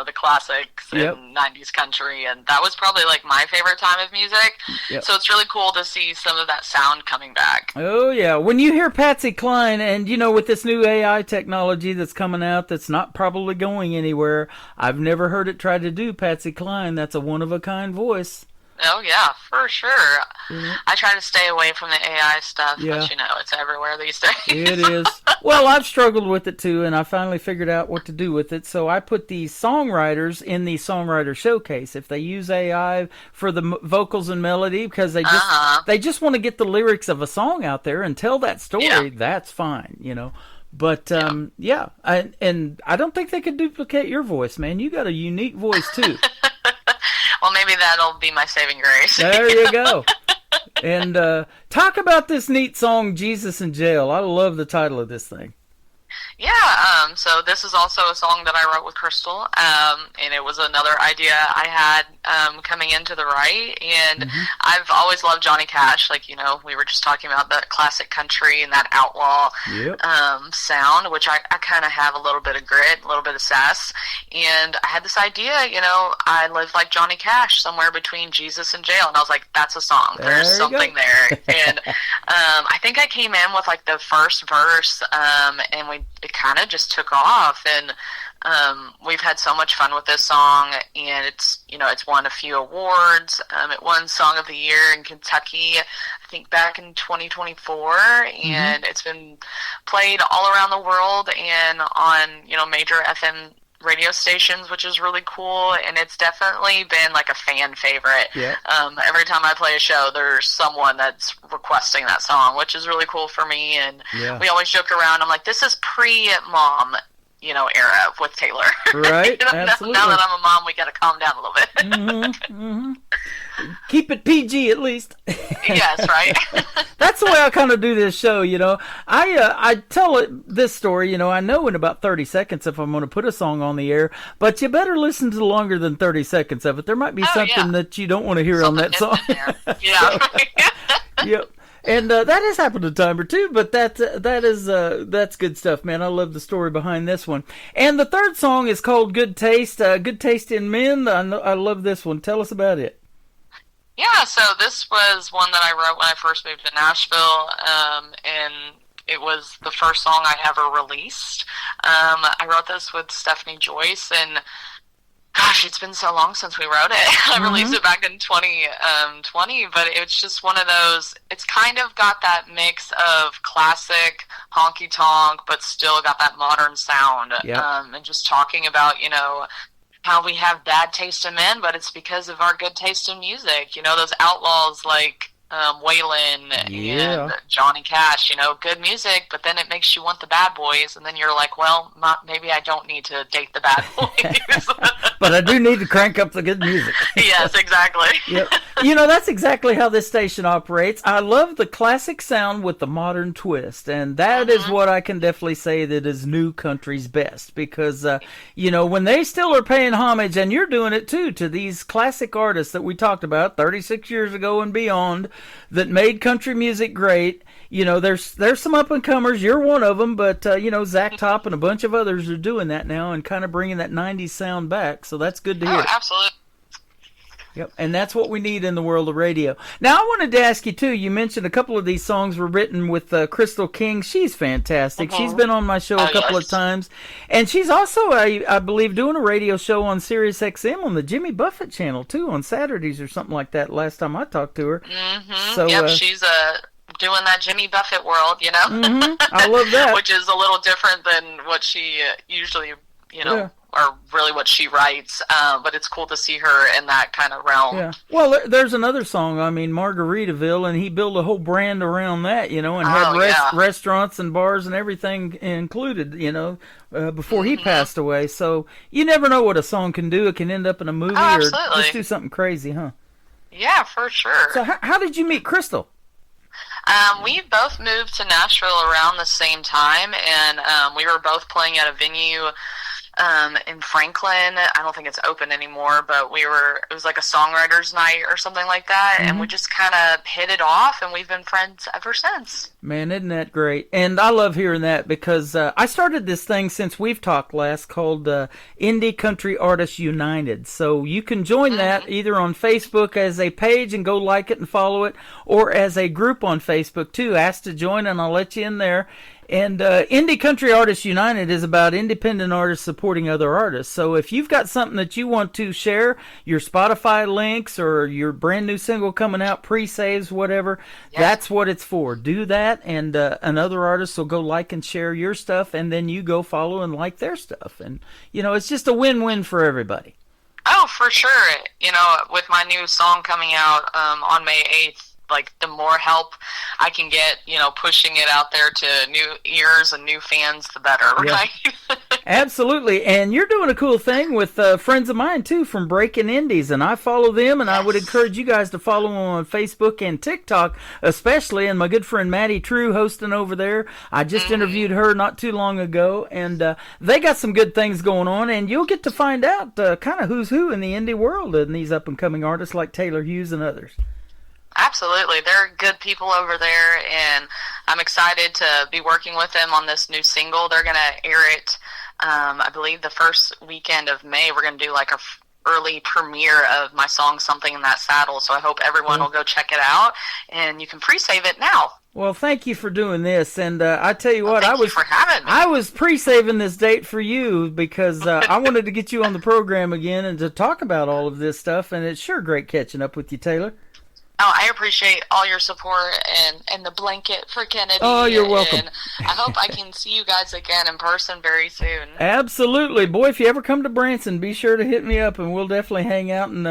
the classics in 90s country, and that was probably like my favorite time of music. Yep. So it's really cool to see some of that sound coming back. Oh yeah, when you hear Patsy Cline, and you know, with this new AI technology that's coming out, that's not probably going anywhere. I've never heard it try to do Patsy Cline. That's a one of a kind voice. Oh yeah, for sure. Mm-hmm. I try to stay away from the AI stuff, Yeah. but you know, it's everywhere these days. It is. Well, I've struggled with it too, and I finally figured out what to do with it. So I put the songwriters in the Songwriter Showcase. If they use AI for the vocals and melody, because they just want to get the lyrics of a song out there and tell that story, that's fine, you know. But and I don't think they could duplicate your voice, man. You got a unique voice too. Well, maybe that'll be my saving grace. There you go. And talk about this neat song, Jesus in Jail. I love the title of this thing. Yeah, so this is also a song that I wrote with Crystal, and it was another idea I had coming into the right, and I've always loved Johnny Cash. Like, you know, we were just talking about that classic country and that outlaw sound, which I kind of have a little bit of grit, a little bit of sass, and I had this idea, you know, I live like Johnny Cash, somewhere between Jesus and jail, and I was like, that's a song. There's something there, and I think I came in with like the first verse, and it kind of just took off, and we've had so much fun with this song, and it's won a few awards. It won Song of the Year in Kentucky, I think back in 2024, and it's been played all around the world and on, you know, major FM radio stations, which is really cool, and it's definitely been like a fan favorite. Every time I play a show, there's someone that's requesting that song, which is really cool for me, and we always joke around. I'm like, this is pre-mom, you know, era with Taylor. Right, you know, absolutely. Now that I'm a mom, we got to calm down a little bit. Keep it PG at least. Yes, right. That's the way I kind of do this show, you know. I tell this story, you know, I know in about 30 seconds if I'm going to put a song on the air, but you better listen to longer than 30 seconds of it. There might be something that you don't want to hear on that song. Yep. And that has happened a time or two, but that's good stuff, man. I love the story behind this one. And the third song is called Good Taste. Good Taste in Men. I love this one. Tell us about it. Yeah, so this was one that I wrote when I first moved to Nashville, and it was the first song I ever released. I wrote this with Stephanie Joyce, and gosh, it's been so long since we wrote it. I released it back in 2020, but it's just one of those, it's kind of got that mix of classic honky-tonk, but still got that modern sound. And just talking about, you know, how we have bad taste in men, but it's because of our good taste in music. You know, those outlaws like Waylon and Johnny Cash, you know, good music, but then it makes you want the bad boys, and then you're like, well, maybe I don't need to date the bad boys. But I do need to crank up the good music. Yes, exactly. Yep. You know, that's exactly how this station operates. I love the classic sound with the modern twist, and that is what I can definitely say that is new country's best, because, you know, when they still are paying homage, and you're doing it too, to these classic artists that we talked about 36 years ago and beyond, that made country music great. You know, there's some up-and-comers. You're one of them, but, you know, Zach Top and a bunch of others are doing that now and kind of bringing that 90s sound back, so that's good to hear. Oh, absolutely. Yep, and that's what we need in the world of radio. Now, I wanted to ask you, too, you mentioned a couple of these songs were written with Crystal King. She's fantastic. She's been on my show a couple of times. And she's also, I believe, doing a radio show on Sirius XM on the Jimmy Buffett channel, too, on Saturdays or something like that, last time I talked to her. So, she's doing that Jimmy Buffett world, you know? I love that. Which is a little different than what she usually, you know, are really what she writes. But it's cool to see her in that kind of realm. Yeah. Well, there's another song, I mean, Margaritaville, and he built a whole brand around that, you know, and had restaurants and bars and everything included, you know, before he passed away. So you never know what a song can do. It can end up in a movie or just do something crazy, huh? Yeah, for sure. So how did you meet Crystal? We both moved to Nashville around the same time, and we were both playing at a venue in Franklin. I don't think it's open anymore, but it was like a songwriter's night or something like that, and we just kind of hit it off, and we've been friends ever since. Man, isn't that great? And I love hearing that because I started this thing since we've talked last called Indie Country Artists United. So you can join that either on Facebook as a page and go like it and follow it, or as a group on Facebook too. Ask to join and I'll let you in there. And Indie Country Artists United is about independent artists supporting other artists. So if you've got something that you want to share, your Spotify links or your brand new single coming out, pre-saves, whatever, that's what it's for. Do that, and another artist will go like and share your stuff, and then you go follow and like their stuff. And, you know, it's just a win-win for everybody. Oh, for sure. You know, with my new song coming out on May 8th, like, the more help I can get, you know, pushing it out there to new ears and new fans, the better, right? Absolutely. And you're doing a cool thing with friends of mine, too, from Breaking Indies, and I follow them, and I would encourage you guys to follow them on Facebook and TikTok, especially, and my good friend Maddie True hosting over there. I just interviewed her not too long ago, and they got some good things going on, and you'll get to find out kind of who's who in the indie world and these up-and-coming artists like Taylor Hughes and others. Absolutely. They're good people over there, and I'm excited to be working with them on this new single. They're going to air it, I believe, the first weekend of May. We're going to do like a early premiere of my song, Something in That Saddle, so I hope everyone will go check it out, and you can pre-save it now. Well, thank you for doing this, and I tell you what, thank you for having me. I was pre-saving this date for you because I wanted to get you on the program again and to talk about all of this stuff, and it's sure great catching up with you, Taylor. Oh, I appreciate all your support and the blanket for Kennedy. Oh, you're welcome. And I hope I can see you guys again in person very soon. Absolutely. Boy, if you ever come to Branson, be sure to hit me up, and we'll definitely hang out. And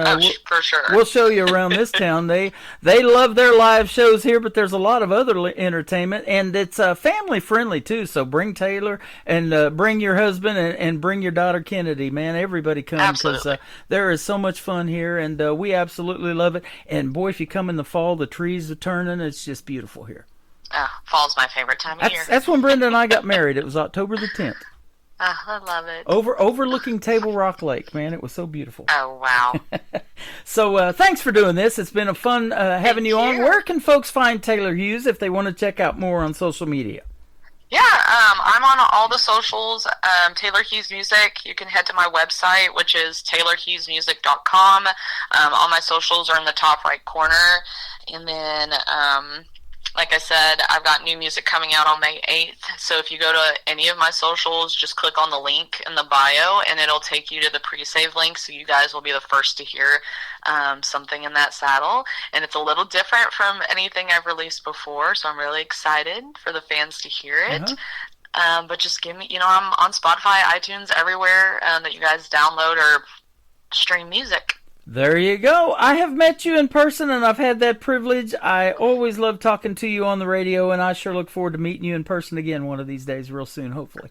for sure. We'll show you around this town. They love their live shows here, but there's a lot of other entertainment, and it's family-friendly, too. So bring Taylor and bring your husband and bring your daughter, Kennedy. Man, everybody come because there is so much fun here, and we absolutely love it. And, boy, if you come in the fall, the trees are turning. It's just beautiful here. Fall's my favorite time of year. That's when Brenda and I got married. It was October the 10th. I love it. Overlooking Table Rock Lake, man. It was so beautiful. Oh, wow. So thanks for doing this. It's been a fun having you on. Where can folks find Taylor Hughes if they want to check out more on social media? Yeah, I'm on all the socials, Taylor Hughes Music. You can head to my website, which is taylorhughesmusic.com. All my socials are in the top right corner. And then, like I said, I've got new music coming out on May 8th. So if you go to any of my socials, just click on the link in the bio, and it'll take you to the pre-save link, so you guys will be the first to hear Something in That Saddle. And it's a little different from anything I've released before, so I'm really excited for the fans to hear it. But just give me, I'm on Spotify, iTunes, everywhere that you guys download or stream music. There you go. I have met you in person, and I've had that privilege. I always love talking to you on the radio, and I sure look forward to meeting you in person again one of these days real soon, hopefully.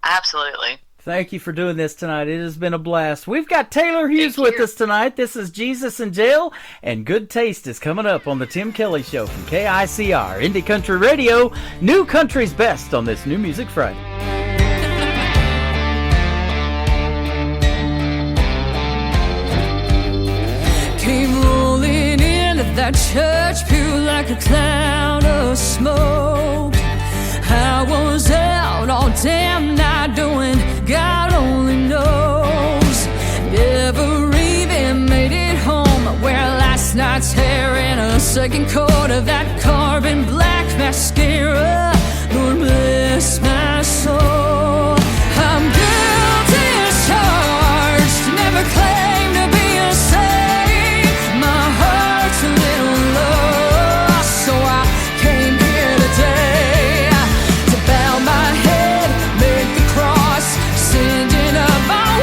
Absolutely. Thank you for doing this tonight. It has been a blast. We've got Taylor Hughes with us tonight. This is Jesus in Jail, and Good Taste is coming up on the Tim Kelly Show from KICR, Indie Country Radio, New Country's Best on this New Music Friday. Came rolling into that church pew like a cloud of smoke. I was out all damn night doing God only knows. Never even made it home. Wear last night's hair in a second coat of that carbon black mascara. Lord bless my soul. I'm guilty as charged. Never claimed to be a saint. My heart's a little lost, so I came here today to bow my head, make the cross, sending up my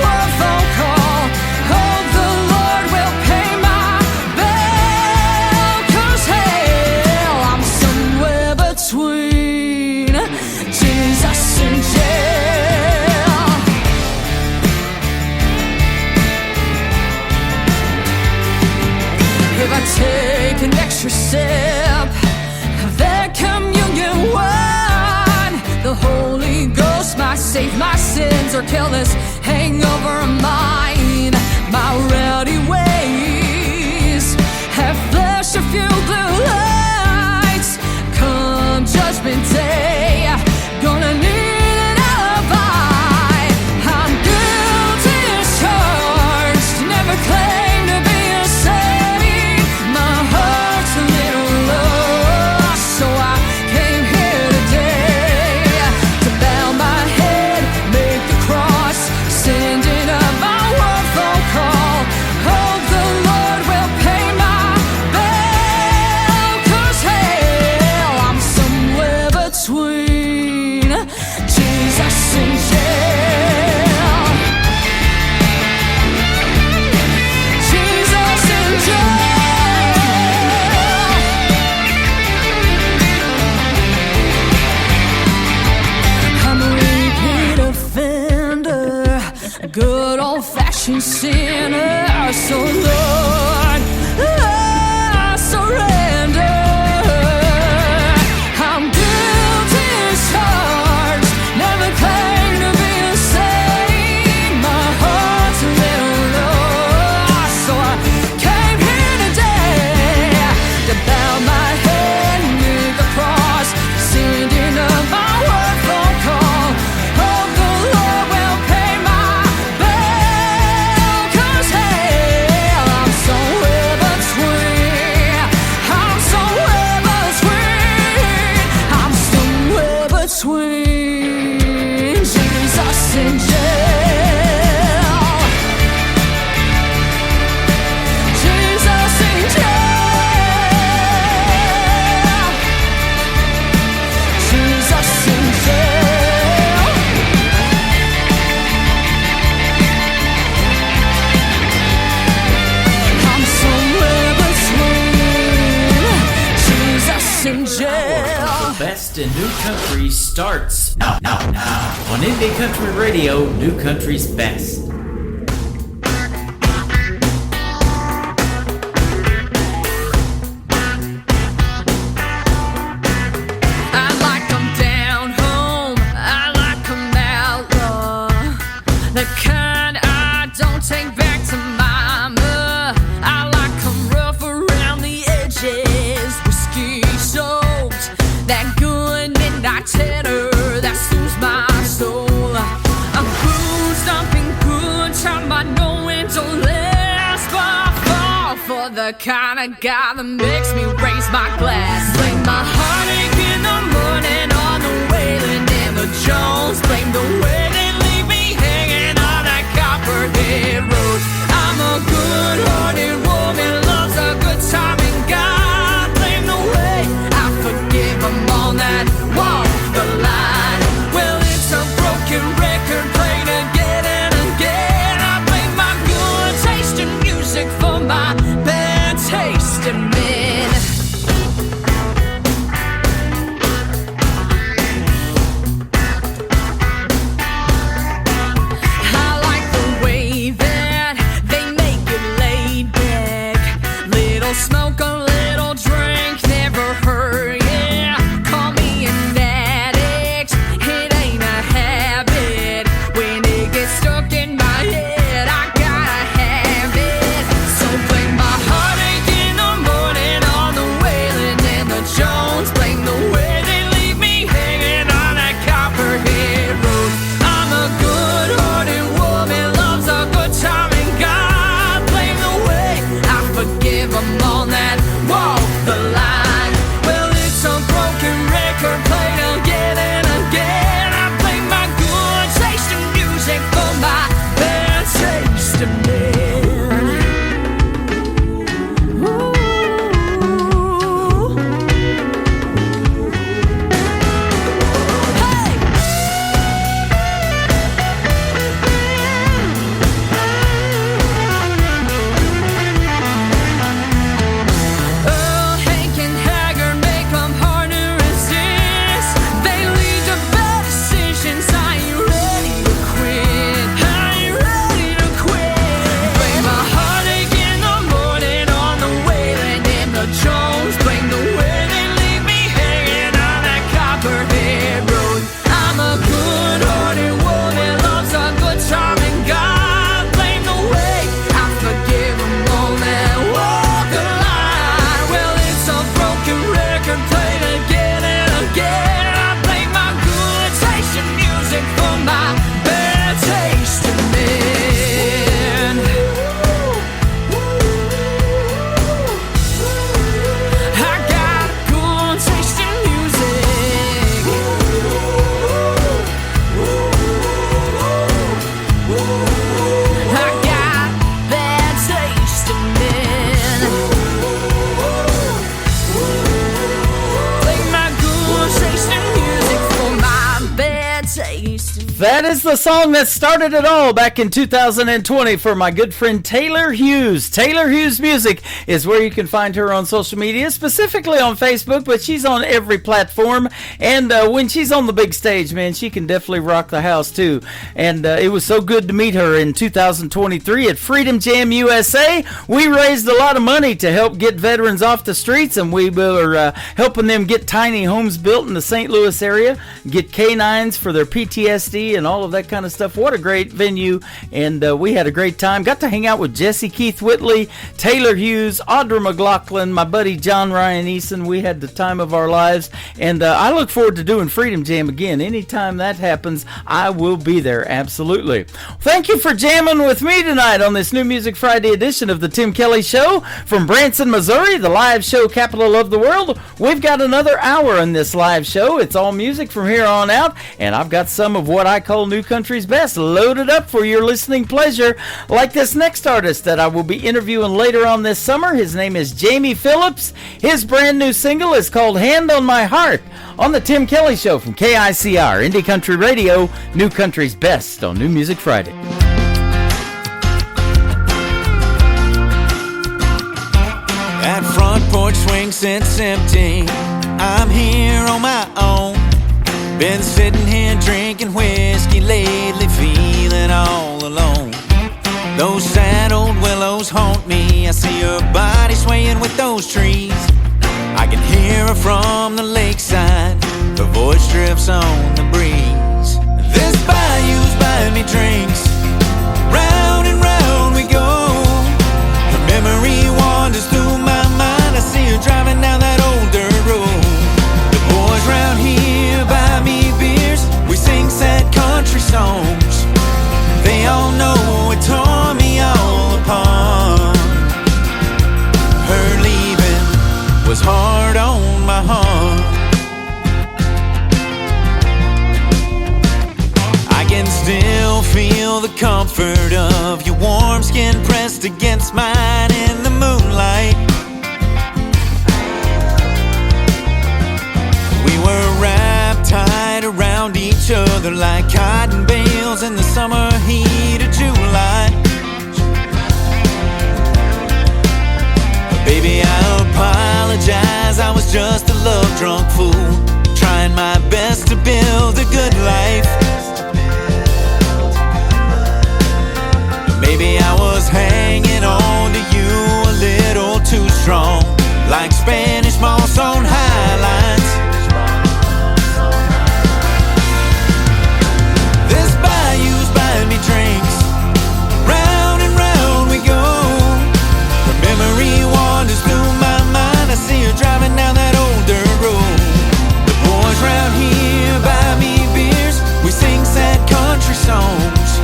blues or kill this hangover of mine. My rowdy ways have flashed a few blue lights. Come Judgment Day, gonna need an alibi. I'm guilty as charged, never claimed to be a saint. My heart's a little lost, so I came here today to bow my head, make the cross, sending up my word phone call. Hope the Lord will pay my bill, 'cause hell, I'm somewhere between Jesus and jail. Jesus and jail. I'm a repeat offender, a good old-fashioned sinner. So Lord, I surrender. I'm guilty as charged, never claimed to be a saint. My heart's a little lost, so I came here today to bow my head, make the cross, sending up my word phone call. Hope the Lord will pay my bill, 'cause hell, I'm somewhere between. I'm somewhere between. I'm somewhere between Jesus and jail. Jesus and jail. Jesus and jail. I'm somewhere between Jesus and jail. The best in new country starts now on Indie Country Radio, New Country's best. I like 'em down home, I like 'em outlaw, the kind I don't take back to mama. I like 'em rough around the edges, whiskey soaked, that good midnight tenor that soothes my soul. I'm booze dumping good time, I know it don't last, but I fall for the kind of guy that makes me raise my glass. Blame my heartache in the morning on the Waylon and the Jones. Blame the way they leave me hanging on that Copperhead Road. I'm a good-hearted woman, loves a good time, and God blame the way I forgive them on that walk the line. Well, it's a broken record played again and again. I blame my good taste in music for my bad taste in men. I like the way that they make it laid back. Little smoke, a little drink, never hurt, yeah. Call me an addict, it ain't a habit. When it gets stuck in my head, I gotta have it. So blame my heartache in the morning on the Waylon and the Jones. Blame the way they leave me hanging on that Copperhead Road. I'm a good-hearted woman, loves a good time, and God blame the way I forgive them on that walk the line. Well, it's a broken record played again and again. I blame my good taste in music for my bad taste in men. Ooh. Hey! Earl, Hank, and Haggard make 'em hard to resist. That is the song that started it all back in 2020 for my good friend Taylor Hughes. Taylor Hughes Music is where you can find her on social media, specifically on Facebook, but she's on every platform. And when she's on the big stage, man, she can definitely rock the house too. And it was so good to meet her in 2023 at Freedom Jam USA. We raised a lot of money to help get veterans off the streets, and we were helping them get tiny homes built in the St. Louis area, get canines for their PTSD and all of that kind of stuff. What a great venue, and we had a great time. Got to hang out with Jesse Keith Whitley, Taylor Hughes, Audra McLaughlin, my buddy John Ryan Eason. We had the time of our lives, and I look forward to doing Freedom Jam again. Anytime that happens, I will be there, absolutely. Thank you for jamming with me tonight on this New Music Friday edition of the Tim Kelly Show from Branson, Missouri, the live show capital of the world. We've got another hour in this live show. It's all music from here on out, and I've got some of what I call New Country's best loaded up for your listening pleasure, like this next artist that I will be interviewing later on this summer. His name is Jamie Phillips. His brand new single is called Hand on My Heart on the Tim Kelly Show from KICR, Indie Country Radio, New Country's best on New Music Friday. That front porch swing sits empty. I'm here on my own. Been sitting here drinking whiskey lately, feeling all alone. Those sad old willows haunt me. I see her body swaying with those trees. I can hear her from the lakeside. Her voice drifts on the breeze. This bayou's buying me drinks. Round and round we go. Her memory wanders through my mind. I see her driving down that old dirt road. The boys round here buy me beers. We sing sad country songs. They all know it tore me all apart. Her leaving was hard on my heart. I can still feel the comfort of your warm skin pressed against mine in the moonlight. We were wrapped tight around each other like cotton bales in the summer heat of July. Baby, I apologize, I was just a love-drunk fool, trying my best to build a good life. Maybe I was hanging on to you a little too strong, like Spanish moss on highlights. This bayou's buying me drinks. Round and round we go. Her memory wanders through my mind. I see her driving down that old dirt road. The boys round here buy me beers. We sing sad country songs.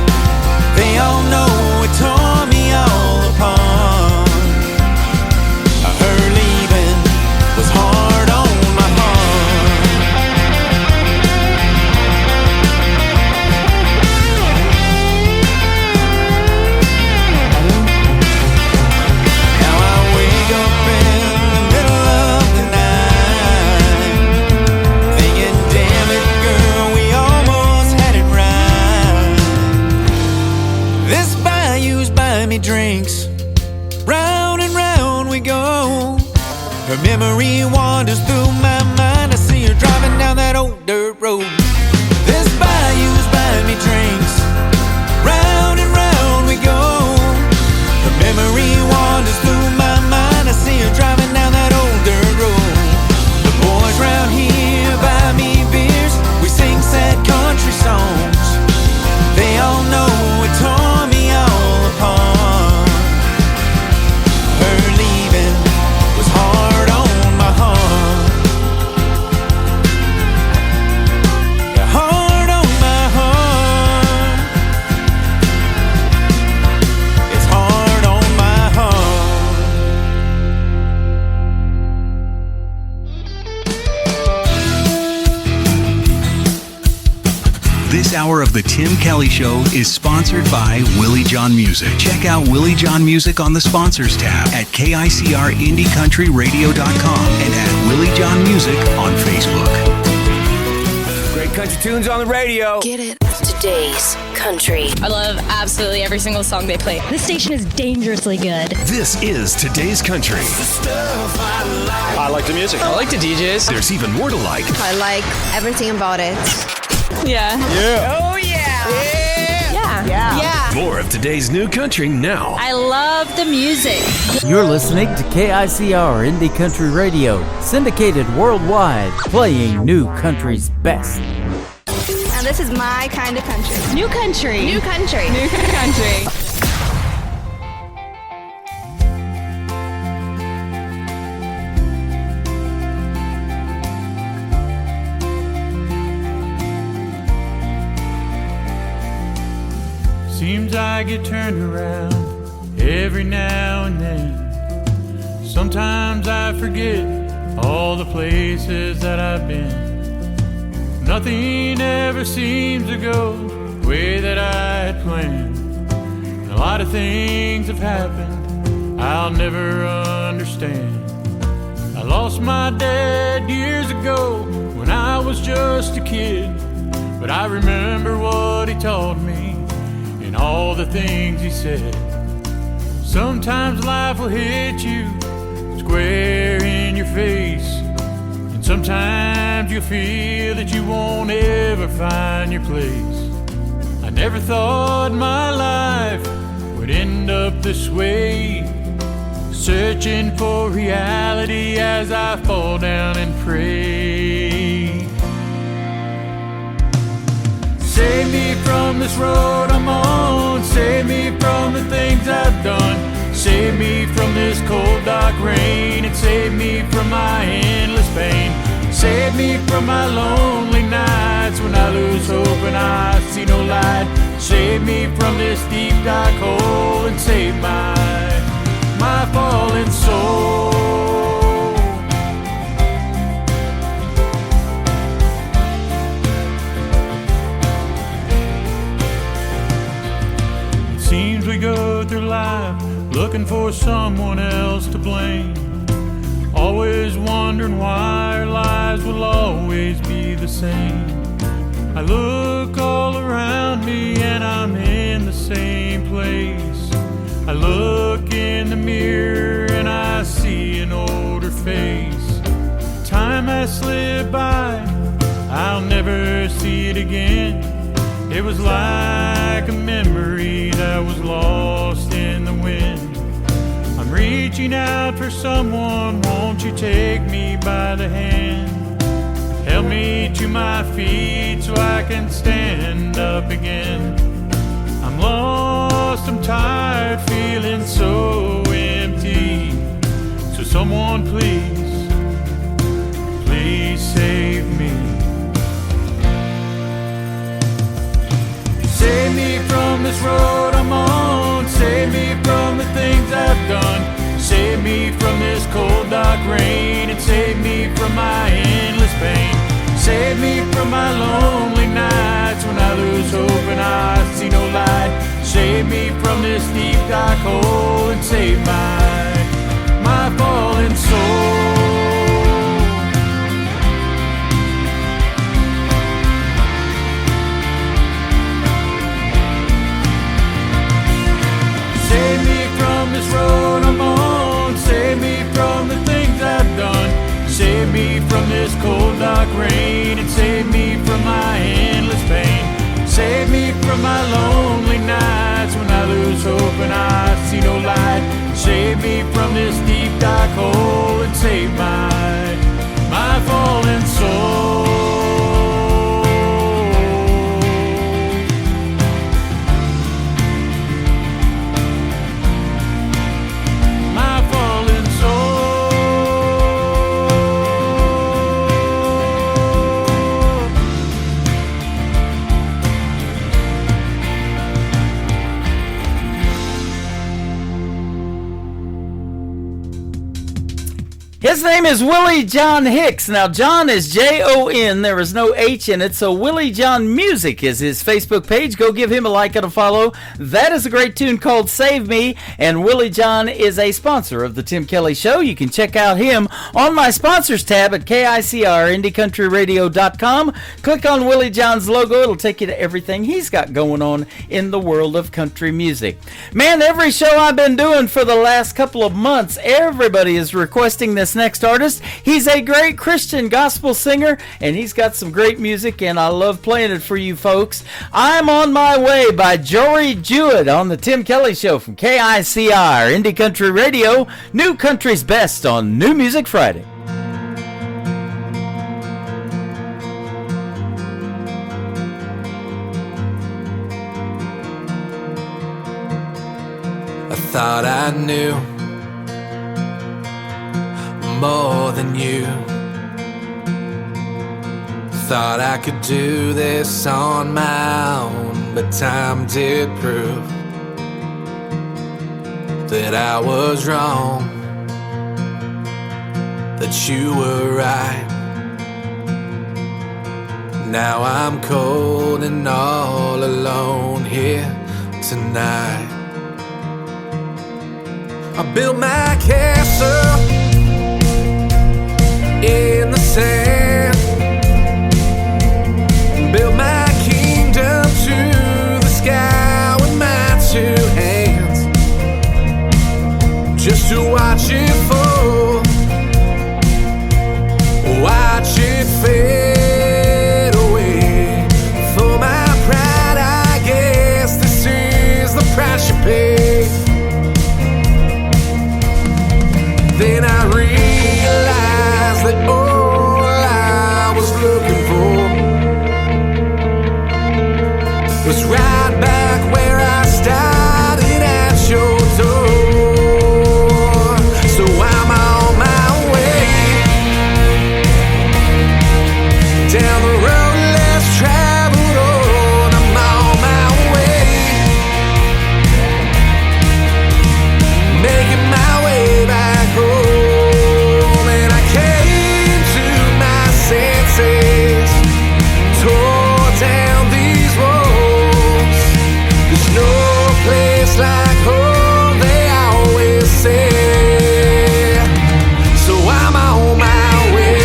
They all know it tore me all apart. Her leaving was hard on my heart. Now I wake up in the middle of the night, thinking, damn it, girl, we almost had it right. This bayou's buying me drinks. Round and round we go. Her memory wanders through my mind. I see her driving down that old dirt road. This bayou's buying me drinks. Round and round we go. Her memory wanders through my mind. I see her driving down that old dirt road. The boys round here buy me beers. We sing sad country songs. They all know it tore me all apart. Her leaving was hard on my heart. Yeah, hard on my heart. It's hard on my heart. This hour of the Tim Kelly Show is sponsored by Willie John Music. Check out Willie John Music on the sponsors tab at KICRIndieCountryRadio.com and at Willie John Music on Facebook. Great country tunes on the radio. Get it Today's Country. I love absolutely every single song they play. This station is dangerously good. This is Today's Country. I like the music. I like the DJs. There's even more to like. I like everything about it. Yeah. Yeah. Oh, yeah. Yeah. More of today's new country now. I love the music. You're listening to KICR Indie Country Radio, syndicated worldwide, playing new country's best. And this is my kind of country. New country. New country. New country. Seems I get turned around every now and then. Sometimes I forget all the places that I've been. Nothing ever seems to go the way that I had planned. And a lot of things have happened I'll never understand. I lost my dad years ago when I was just a kid, but I remember what he taught me and all the things he said. Sometimes life will hit you square in your face, and sometimes you'll feel that you won't ever find your place. I never thought my life would end up this way, searching for reality as I fall down and pray. Save me from this road I'm on, save me from the things I've done, save me from this cold dark rain, and save me from my endless pain. Save me from my lonely nights when I lose hope and I see no light. Save me from this deep dark hole and save my fallen soul. Seems we go through life looking for someone else to blame, always wondering why our lives will always be the same. I look all around me and I'm in the same place. I look in the mirror and I see an older face. Time has slipped by, I'll never see it again. It was like a memory that was lost in the wind. I'm reaching out for someone, won't you take me by the hand? Help me to my feet so I can stand up again. I'm lost, I'm tired, feeling so empty. So someone please, please save me. Save me from this road I'm on, save me from the things I've done, save me from this cold dark rain, and save me from my endless pain. Save me from my lonely nights when I lose hope and I see no light. Save me from this deep dark hole and save my fallen soul. Save me from this road I'm on, save me from the things I've done, save me from this cold dark rain, and save me from my endless pain. Save me from my lonely nights when I lose hope and I see no light. Save me from this deep dark hole and save my fallen soul. His His name is Willie John Hicks. Now, John is Jon. There is no H in it, so Willie John Music is his Facebook page. Go give him a like and a follow. That is a great tune called Save Me, and Willie John is a sponsor of the Tim Kelly Show. You can check out him on my sponsors tab at KICR, IndieCountryRadio.com. Click on Willie John's logo. It'll take you to everything he's got going on in the world of country music. Man, every show I've been doing for the last couple of months, everybody is requesting this next artist. He's a great Christian gospel singer, and he's got some great music, and I love playing it for you folks. I'm On My Way by Jory Jewett on the Tim Kelly Show from KICR, Indie Country Radio, New Country's Best on New Music Friday. I thought I knew more than you. Thought I could do this on my own, but time did prove that I was wrong, that you were right. Now I'm cold and all alone here tonight. I built my castle in the sand, built my kingdom to the sky with my 2 hands, just to watch it fall, watch it fade away. For my pride, I guess this is the price you pay. Then I realized that all I was looking for was right back where I started at your door. So I'm on my way down the road less traveled on. I'm on my way, making my way back home. And I came to my senses, tore down these walls. There's no place like home, they always say. So I'm on my way.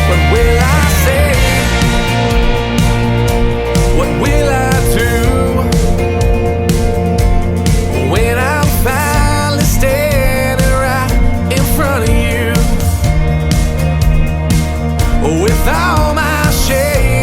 What will I say? What will I do when I'm finally standing right in front of you? With all my shame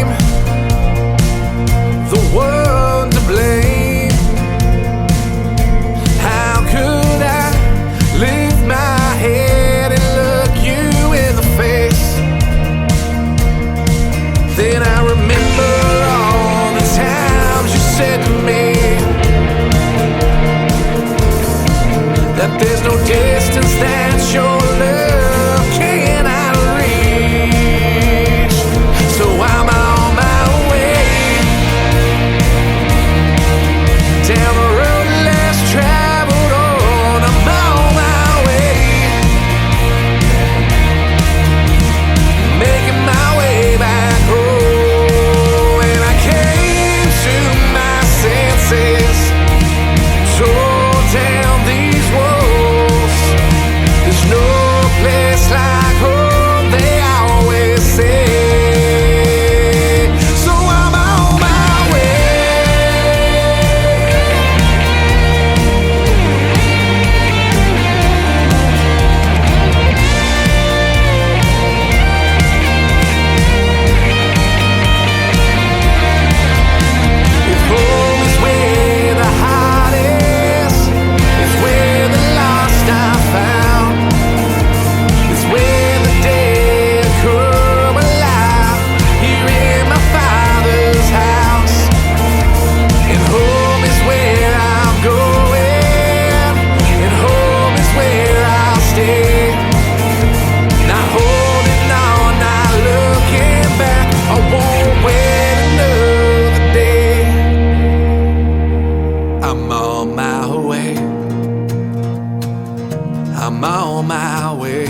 on my way.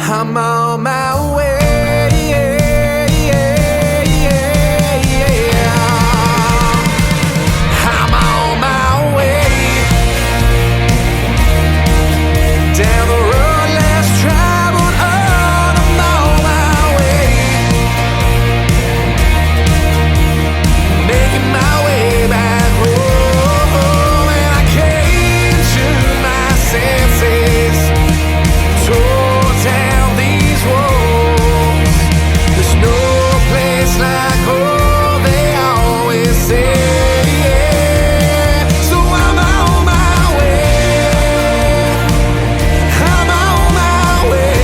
I'm on my way. I'm on my way. Down the road less traveled, I'm on my way. Making my way back home, and I came to my senses. Tore down these walls. There's no place like home, they always say. So I'm on my way. I'm on my way.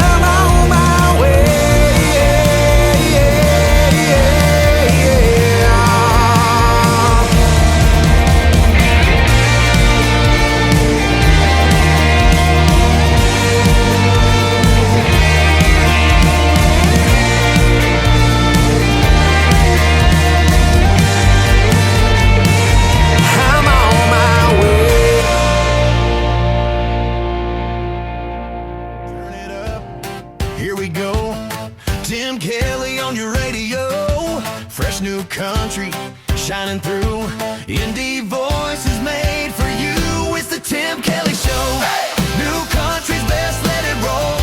I'm on my way. I'm on my way. Turn it up. Here we go. Tim Kelly on your radio. Fresh new country shining through. Indie voices made for you. It's the Tim Kelly Show. New country's best, let it roll.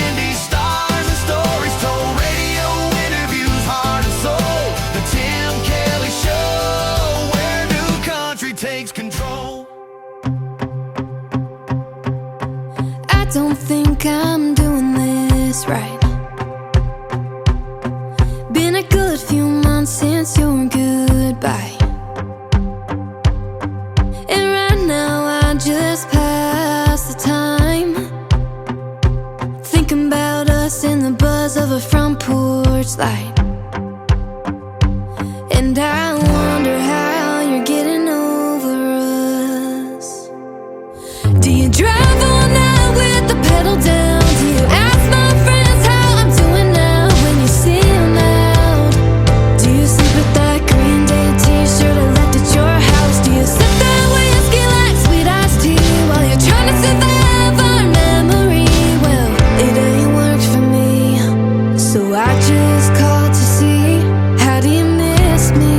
Indie stars and stories told. Radio interviews, heart and soul. The Tim Kelly Show, where new country takes control. I don't think I'm doing this right. Been a good few months since your goodbye. And right now I just pass the time, thinking about us in the buzz of a front porch light. And I wonder how you're getting over us. Do you drive all night with the pedal down? Do you ask my friends how I'm doing now when you see them out? Do you sleep with that Green Day t-shirt I left at your house? Do you sip that whiskey like sweet iced tea while you're trying to survive our memory? Well, it ain't worked for me, so I just called to see, how do you miss me?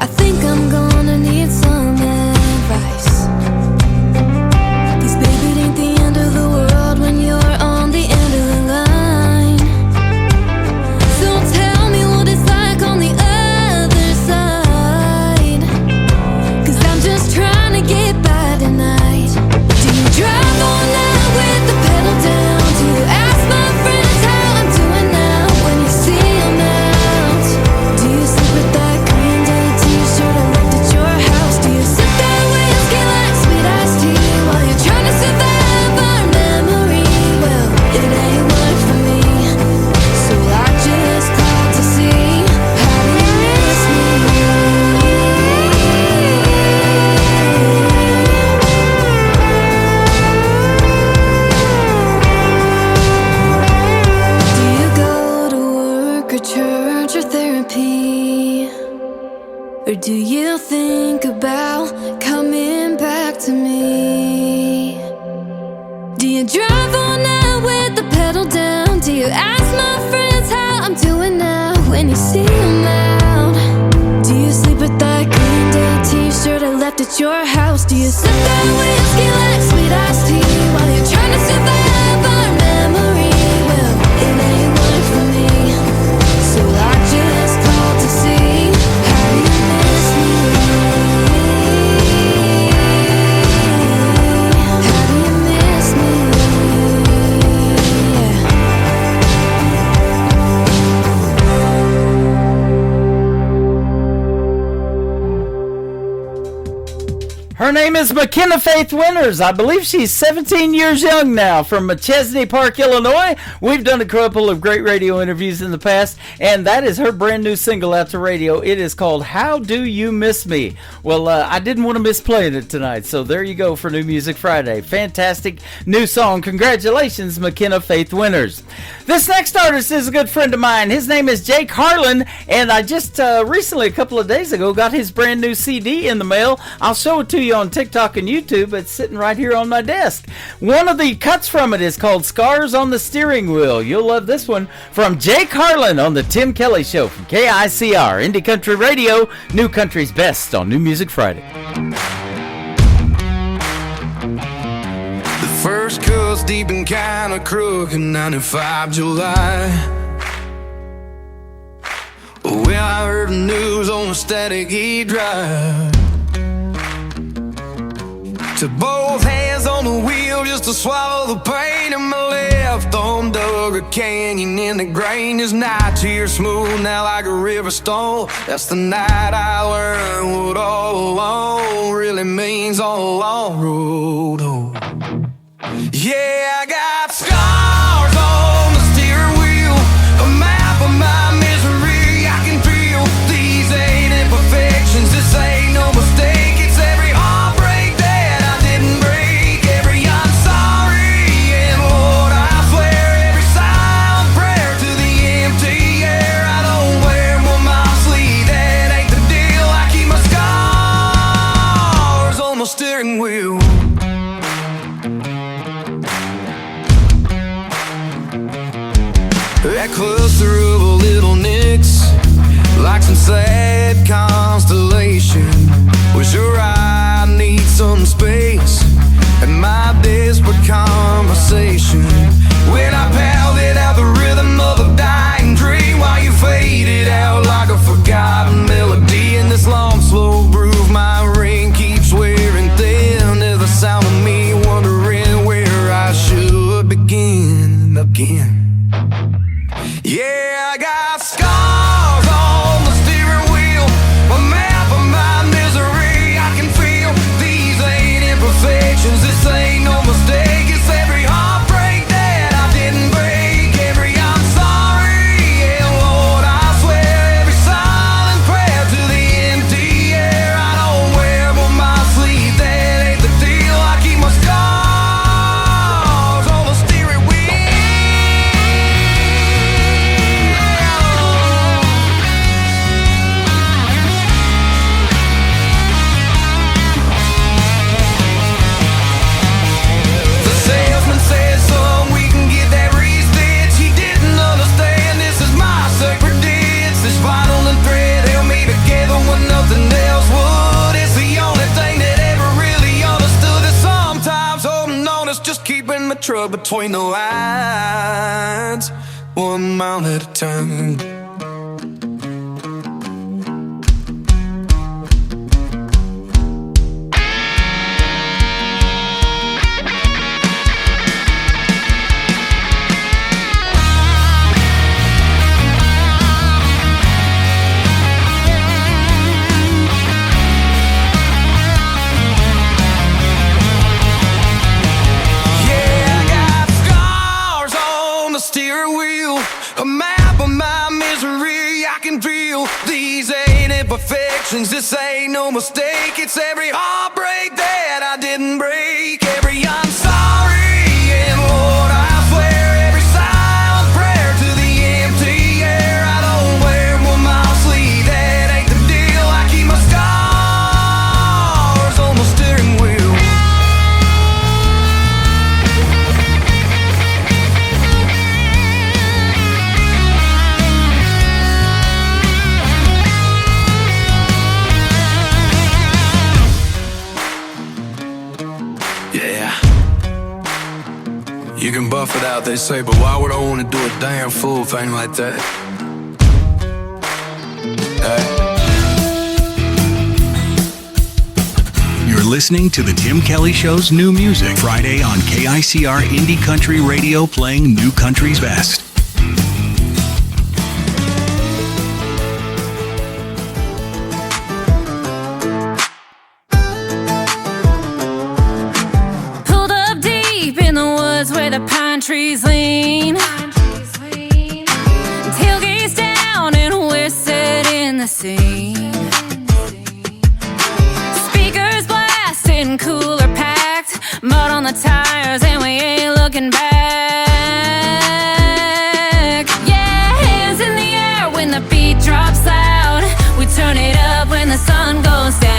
I think I'm gonna need some advice. 'Cause baby, it ain't the end of the world when you're on the end of the line. So tell me what it's like on the other side. 'Cause I'm just trying to get by tonight. Do you drive all night with the pedal down? Do you ask my friends how I'm doing now when you see them out? Do you sleep with that Green Day t-shirt I left at your house? Do you sip that whiskey like sweet iced tea while you're trying to survive our memory? Well, it ain't worked for me, so I just called to see, how do you miss me? Do you go to work or church or therapy? Or do you think about coming back to me? Do you drive all night with the pedal down? Do you ask my friends how I'm doing now when you see them out? Do you sleep with that Green Day t-shirt I left at your house? Do you sip that whiskey like sweet iced tea while you're trying to survive our memory? Well, it ain't worked for me, so I just called to see, how do you miss me? How do you miss me? Her name is McKenna Faith Winters. I believe she's 17 years young now, from Chesney Park, Illinois. We've done a couple of great radio interviews in the past, and that is her brand new single out to radio. It is called How Do You Miss Me? Well, I didn't want to miss playing it tonight, so there you go for New Music Friday. Fantastic new song. Congratulations, McKenna Faith Winters. This next artist is a good friend of mine. His name is Jake Harlan, and I just recently, a couple of days ago, got his brand new CD in the mail. I'll show it to you on TikTok and YouTube. It's sitting right here on my desk. One of the cuts from it is called Scars on the Steering Wheel. You'll love this one from Jake Harlan on the Tim Kelly Show from KICR, Indie Country Radio, New Country's Best on New Music Friday. The first cut's deep and kinda crooked, 95 July. Well, I heard the news on a static E-drive. Took both hands on the wheel just to swallow the pain, and my left arm dug a canyon in the grain. This night here smooth now like a river stone. That's the night I learned what all alone really means on a long road. Oh. Yeah, I got scars on the steering wheel, a map of my misery. I can feel these ain't imperfections, this ain't no mistake. It's every heartbreak that I didn't break, every I'm sorry, and Lord, I swear, every silent prayer to the empty air. I don't wear them on my sleeve, that ain't the deal. I keep my scars on my steering wheel. That cluster of little nicks, like some sad constellation. Well, sure, I need some space and my desperate conversation. When I pounded out the rhythm of a dying dream, while you faded out like a forgotten melody. In this long, slow groove, my ring keeps wearing thin. There's the sound of me wondering where I should begin again. Yeah, I got scars on the steering wheel, a map of my misery. I can feel these ain't imperfections, this ain't no mistake. It's every heartbreak that I didn't break, every I'm sorry, and Lord, I swear, every silent prayer to the empty air. I don't wear them on my sleeve, that ain't the deal. I keep my scars on the steering wheel. Nothing else would. It's the only thing that ever really understood that sometimes holding on is just keeping the truck between the lines, 1 mile at a time. This ain't no mistake. It's every heartbreak that I didn't break, every I'm sorry, and Lord, I swear, every silent prayer to the empty air. I don't wear them on my sleeve, that ain't the deal. I keep my scars on my steering wheel. You can buff it out, they say, but why would I want to do a damn fool thing like that? You're listening to The Tim Kelly Show's New Music Friday on KICR Indie Country Radio, playing New Country's best. trees lean. Tailgates down and we're setting the scene. Speakers blasting, cooler packed, mud on the tires and we ain't looking back. Yeah, hands in the air when the beat drops loud. We turn it up when the sun goes down.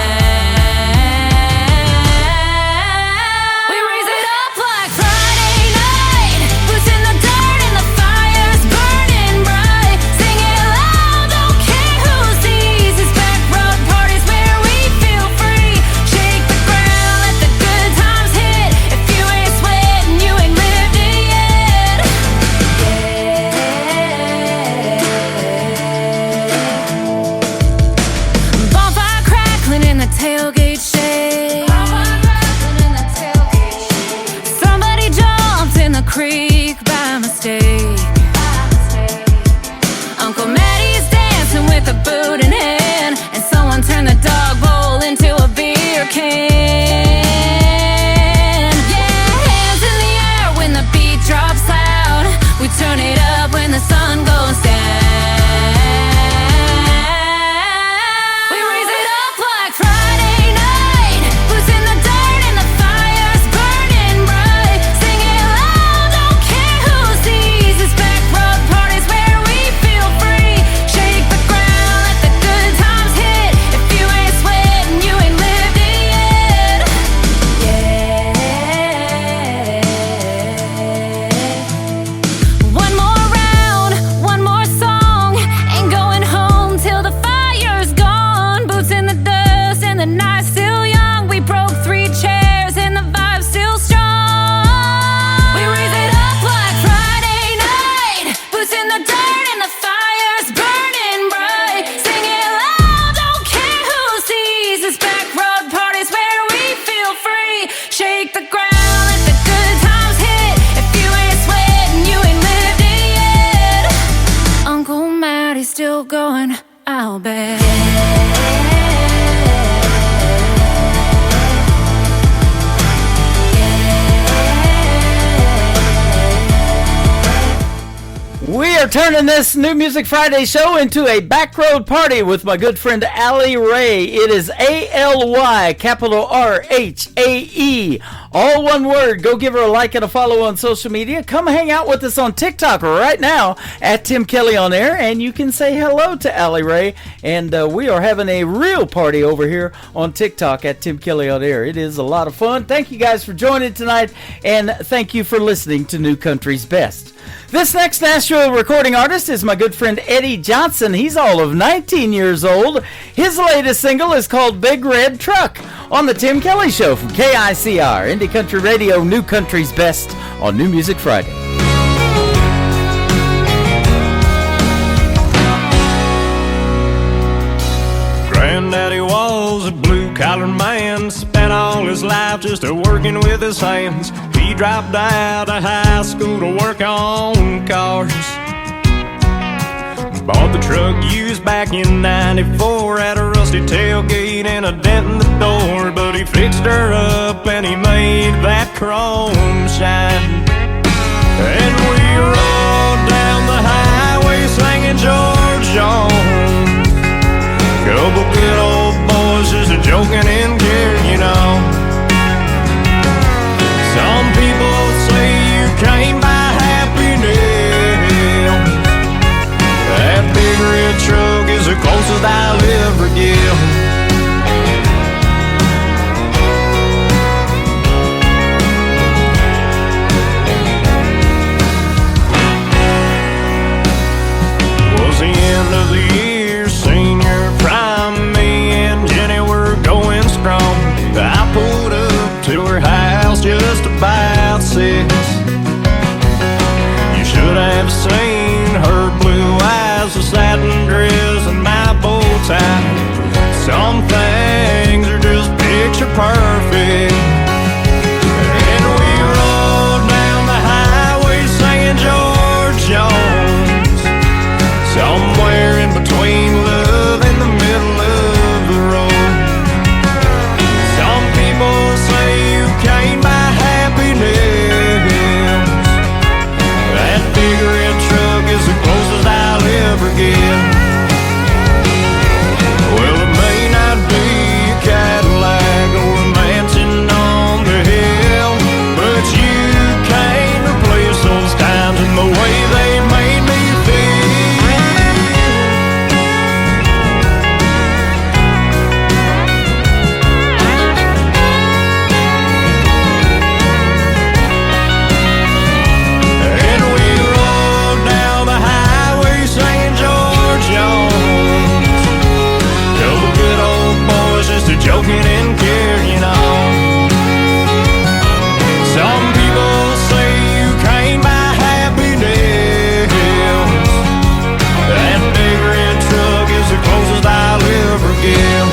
Turning this New Music Friday show into a backroad party with my good friend Allie Ray. It is A-L-Y, capital R-H-A-E. All one word. Go give her a like and a follow on social media. Come hang out with us on TikTok right now at Tim Kelly on Air, and you can say hello to Allie Ray. And we are having a real party over here on TikTok at Tim Kelly on Air. It is a lot of fun. Thank you guys for joining tonight, and thank you for listening to New Country's Best. This next Nashville recording artist is my good friend Eddie Johnson. He's all of 19 years old. His latest single is called Big Red Truck on the Tim Kelly Show from KICR, Indie Country Radio, New Country's Best on New Music Friday. Granddaddy was a blue-collar man, spent all his life just working with his hands. He dropped out of high school to work on cars. Bought the truck used back in '94, had a rusty tailgate and a dent in the door. But he fixed her up and he made that chrome shine. And we rolled down the highway singing George Jones. Couple good old boys just joking and carrying on. Some people say you can't buy happiness. That big red truck is the closest I'll ever get. joking and carrying on. Some people say you can't buy happiness. That big red truck is the closest I'll ever get.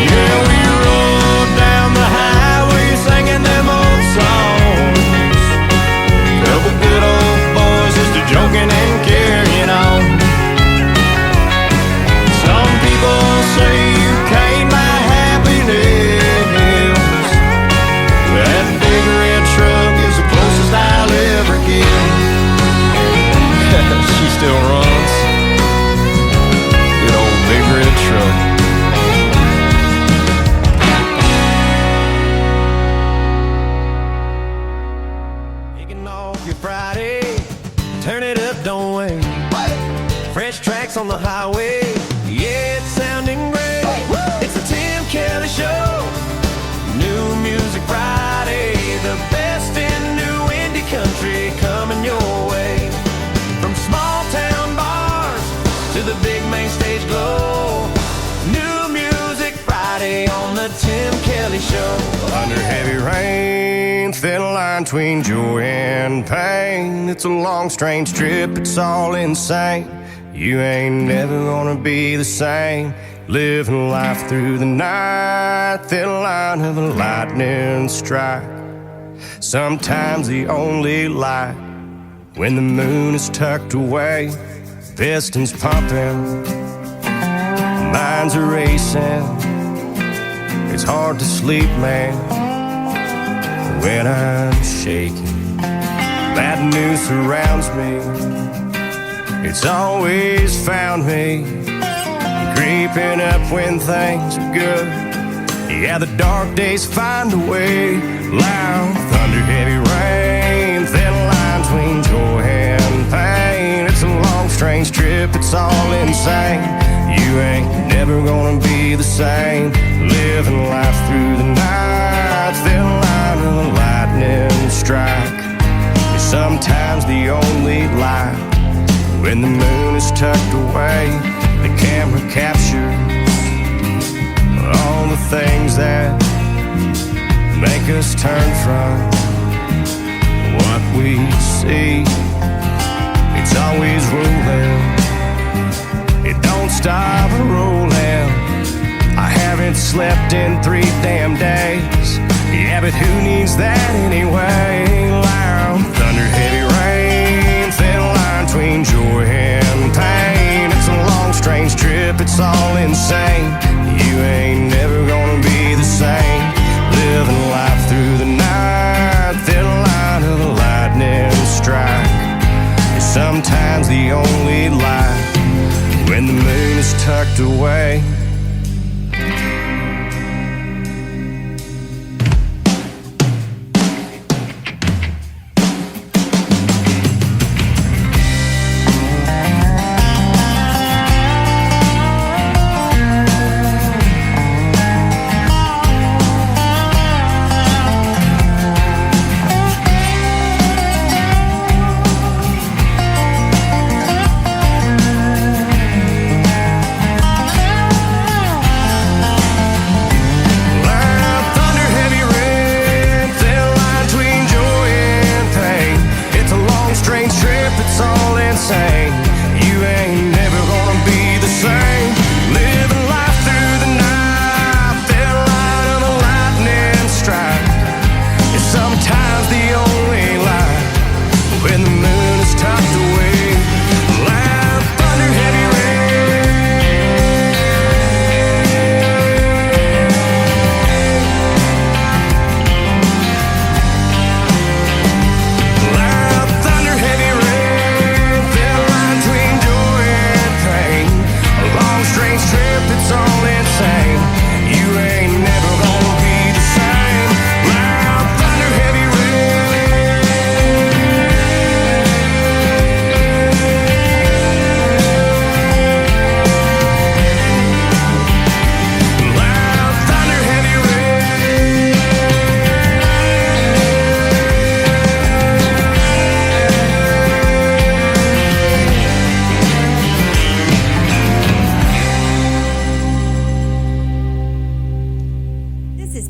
Yeah, we rode down the highway singing them old songs. Couple good old boys just a joking and carrying on. Some people say you can't buy happiness. That big red truck is the closest I'll ever get. She still runs. Good old big red truck. Taking off your Friday, turn it up, don't wait. Fresh tracks on the highway, yeah, it's sounding great. It's the Tim Kelly Show. New Music Friday, the best in new indie country coming your way. From small town bars to the big main stage glow. New Music Friday on the Tim Kelly Show. Under heavy rain, thin line between joy and pain. It's a long, strange trip, it's all insane. You ain't never gonna be the same. Living life through the night, thin line of a lightning strike. Sometimes the only light when the moon is tucked away. Pistons pumping, minds are racing. It's hard to sleep, man, when I'm shaking. Bad news surrounds me, it's always found me creeping up when things are good. Yeah, the dark days find a way. Loud thunder, heavy rain, thin line between joy and pain. It's a long, strange trip, it's all insane. You ain't never gonna be the same. Living life through the night, thin line of a lightning strike. It's sometimes the only light when the moon is tucked away. The camera captures all the things that make us turn from what we see. It's always rolling, it don't stop rolling. I haven't slept in 3 damn days. Yeah, but who needs that anyway? Loud thunder, heavy rain, thin line between joy and pain. It's a long, strange trip, it's all insane. You ain't never gonna be the same. Living life through the night, thin line of a lightning strike. It's sometimes the only light when the moon is tucked away.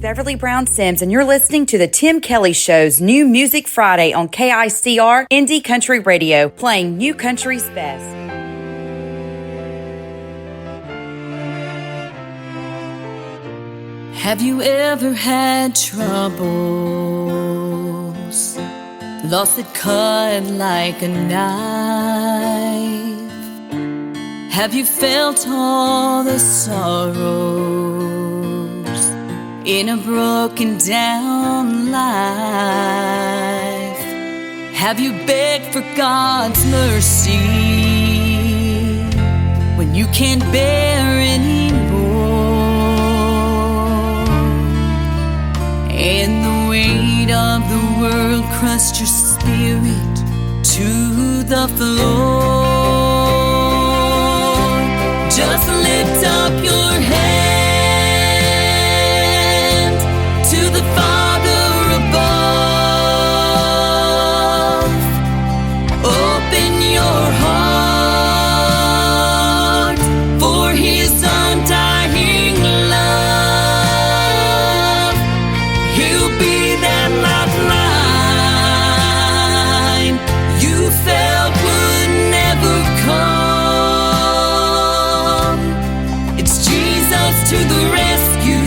Beverly Brown Sims, and you're listening to the Tim Kelly Show's New Music Friday on KICR Indie Country Radio, playing New Country's best. Have you ever had troubles? Lost that cut like a knife? Have you felt all the sorrows in a broken down life? Have you begged for God's mercy when you can't bear anymore? And the weight of the world crushed your spirit to the floor. Just lift up your hand to the Father above. Open your heart for His undying love. He'll be that lifeline you felt would never come. To the rescue,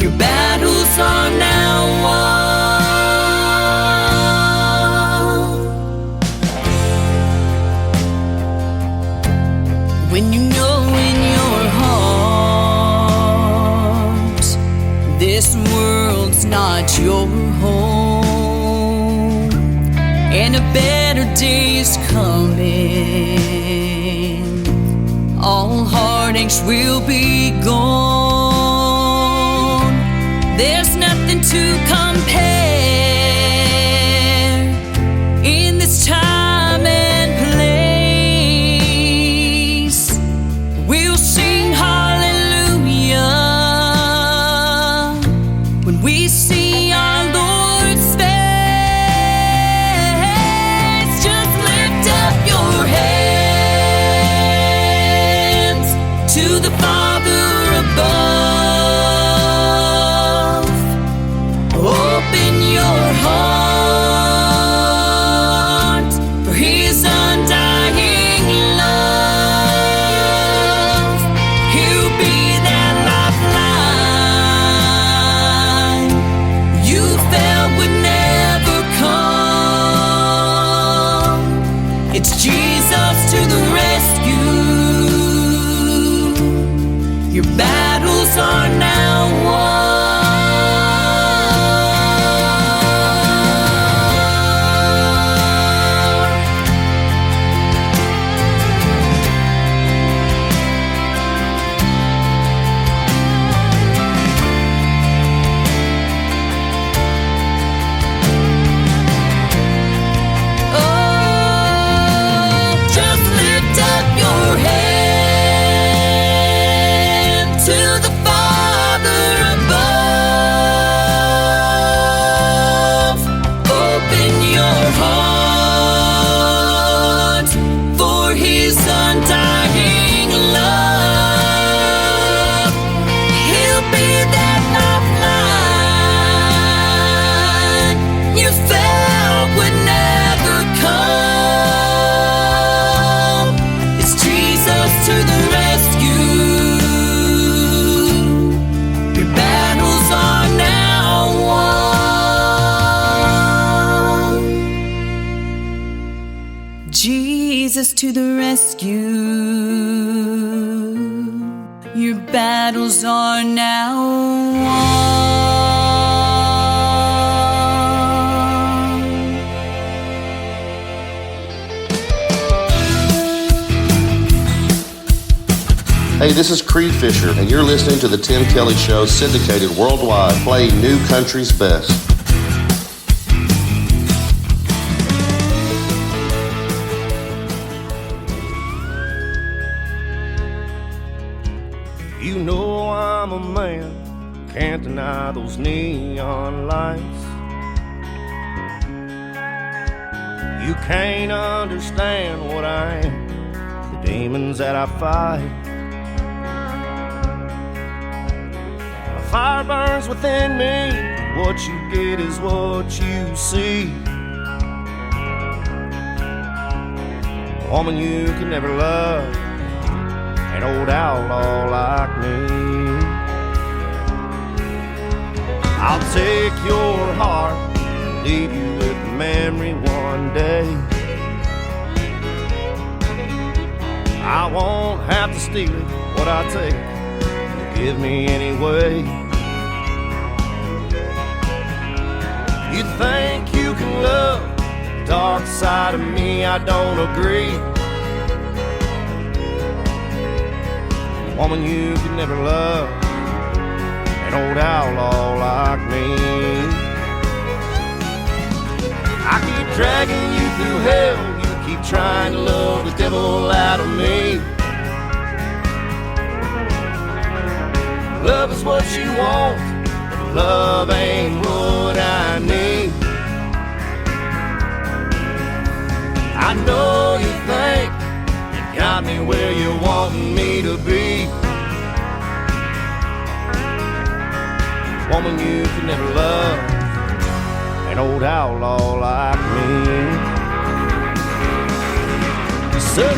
your battles are now won. When you know in your heart this world's not your home and a better day's coming, all heartaches will be gone. There's nothing to compare in this time and place. We'll sing hallelujah when we see our Lord's face. Just lift up your head to the Father above. Open your heart for His undying love. He'll be that lifeline you felt would never come. It's Jesus to the rescue. Your battles are now won. Oh, just lift up your head to the Father above. Open your heart for His undying love. He'll be that lifeline you felt would never come. It's Jesus to the rescue. Your battles are now won. Jesus to the rescue. Your battles are now won. Hey, this is Creed Fisher, and you're listening to The Tim Kelly Show, syndicated worldwide, playing new country's best. You know I'm a man, can't deny those neon lights. You can't understand what I am, the demons that I fight. fire burns within me. What you get is what you see. A woman you can never love, an old outlaw like me. I'll take your heart, leave you with the memory one day. I won't have to steal it, what I take, give me anyway. You think you can love the dark side of me, I don't agree. Woman you can never love, an old outlaw like me. I keep dragging you through hell, you keep trying to love the devil out of me. Love is what you want, but love ain't what I need. I know you think you got me where you want me to be. Woman you can never love, an old outlaw like me. Sir.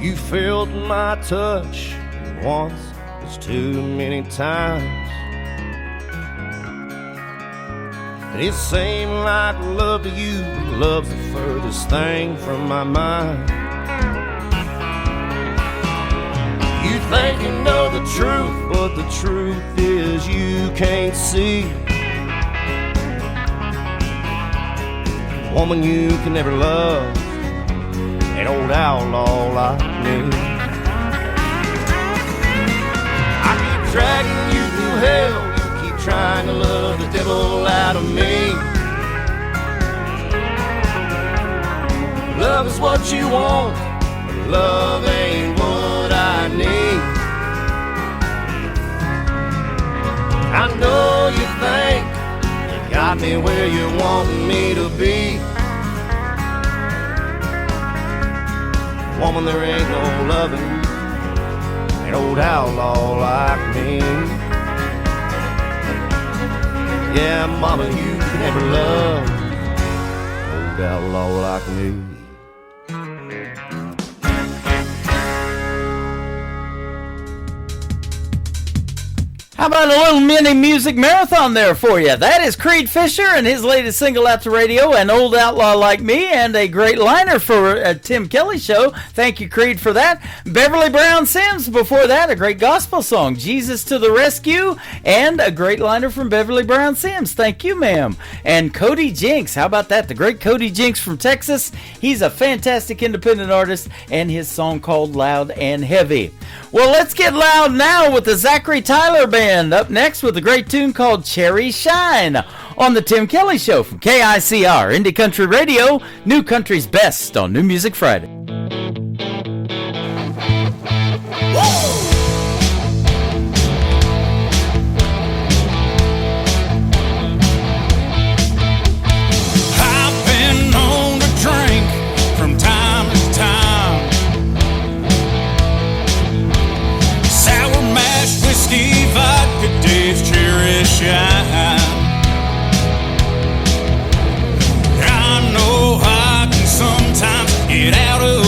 You felt my touch once, it's too many times. It seemed like love to you, love's the furthest thing from my mind. You think you know the truth, but the truth is you can't see. Woman you can never love, an old outlaw like me. I keep dragging you through hell, you keep trying to love the devil out of me. Love is what you want, but love ain't what I need. I know you think you got me where you want me to be. Woman, there ain't no loving an old outlaw like me. Yeah, mama, you can never love an old outlaw like me. How about a little mini music marathon there for you? That is Creed Fisher and his latest single out to radio, An Old Outlaw Like Me, and a great liner for a Tim Kelly show. Thank you, Creed, for that. Beverly Brown Sims, before that, a great gospel song, Jesus to the Rescue, and a great liner from Beverly Brown Sims. Thank you, ma'am. And Cody Jinks, how about that? The great Cody Jinks from Texas. He's a fantastic independent artist, and his song called Loud and Heavy. Well, let's get loud now with the Zachary Tyler Band. Up next with a great tune called Cherry Shine on the Tim Kelly Show from KICR, Indie Country Radio, New Country's best on New Music Friday. I've been known to drink from time to time. Sour mash, whiskey, vodka, Dave's Cherry Shine. I know I can sometimes get out of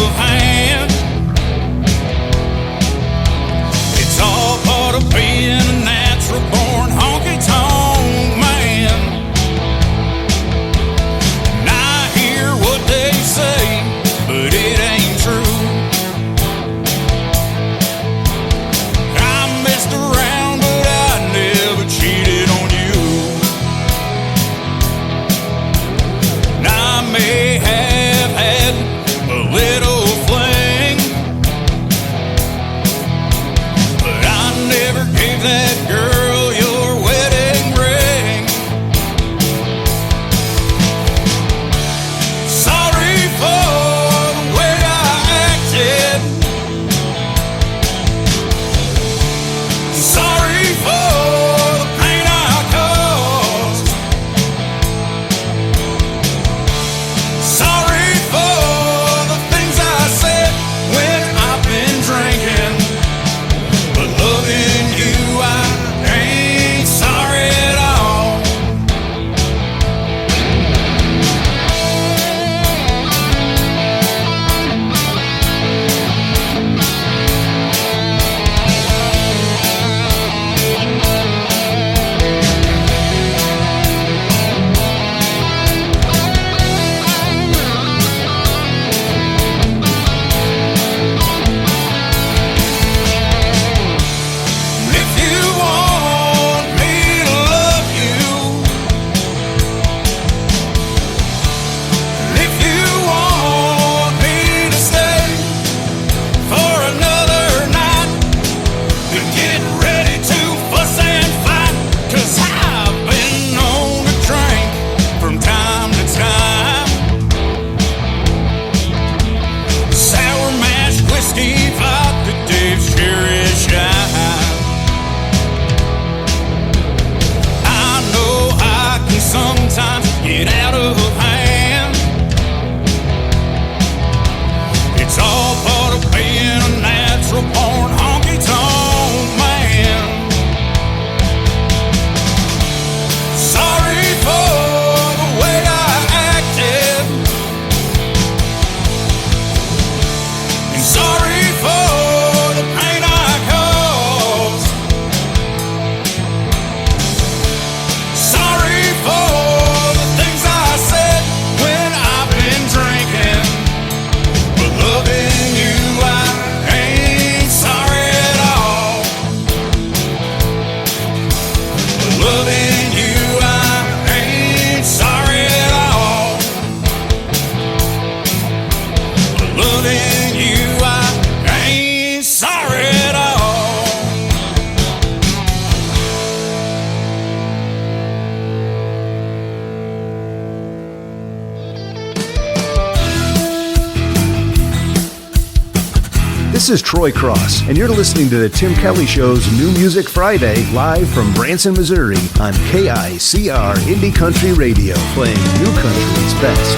This is Troy Cross, and you're listening to the Tim Kelly Show's New Music Friday, live from Branson, Missouri, on KICR Indie Country Radio, playing new country's best.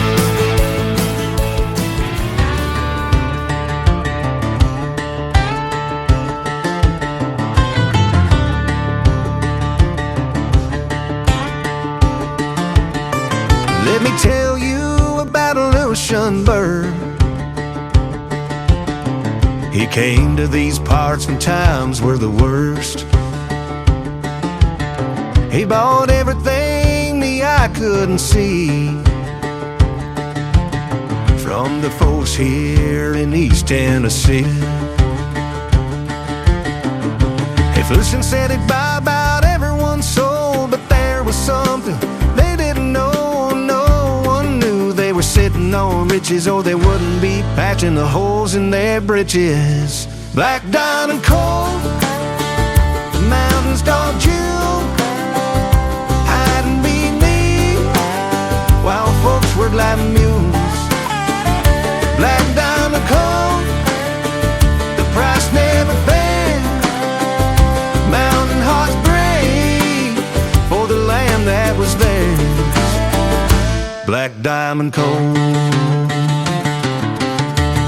Let me tell you about a little shunbird. He came to these parts when times were the worst. He bought everything the eye couldn't see from the folks here in East Tennessee. If Lucian said it by about everyone's soul, but there was something they didn't know. No one knew they were sitting on riches, or they wouldn't be patching the holes in their britches. Black diamond coal, the mountains dark jewel, hiding beneath while folks were like mules. Black diamond coal, the price never fair. Mountain hearts break for the land that was theirs. Black diamond coal.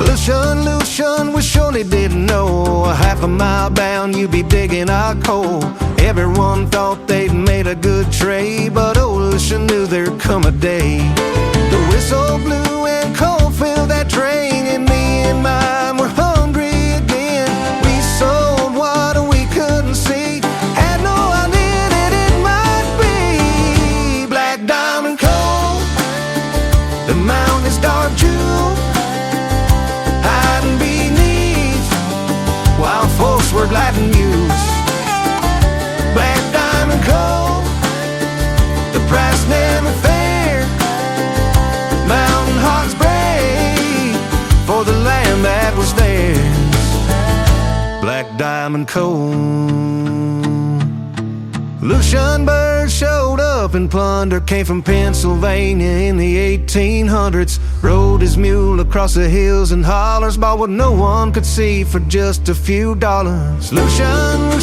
Lucian, we surely didn't know. A half a mile down you'd be digging our coal. Everyone thought they'd made a good trade, but old Lucian knew there'd come a day. The whistle blew and coal filled that train, and me and mine were hungry again. We sold what we couldn't see, had no idea that it might be black diamond coal. The mountain's dark jewel, hiding beneath while folks were lighting mules. Black diamond coal, the price never fair. Mountain hearts break for the land that was theirs. Black diamond coal. Lucian Bird showed up in plunder, came from Pennsylvania in the 1800s. Rode his mule across the hills and hollers, bought what no one could see for just a few dollars. Lucian, we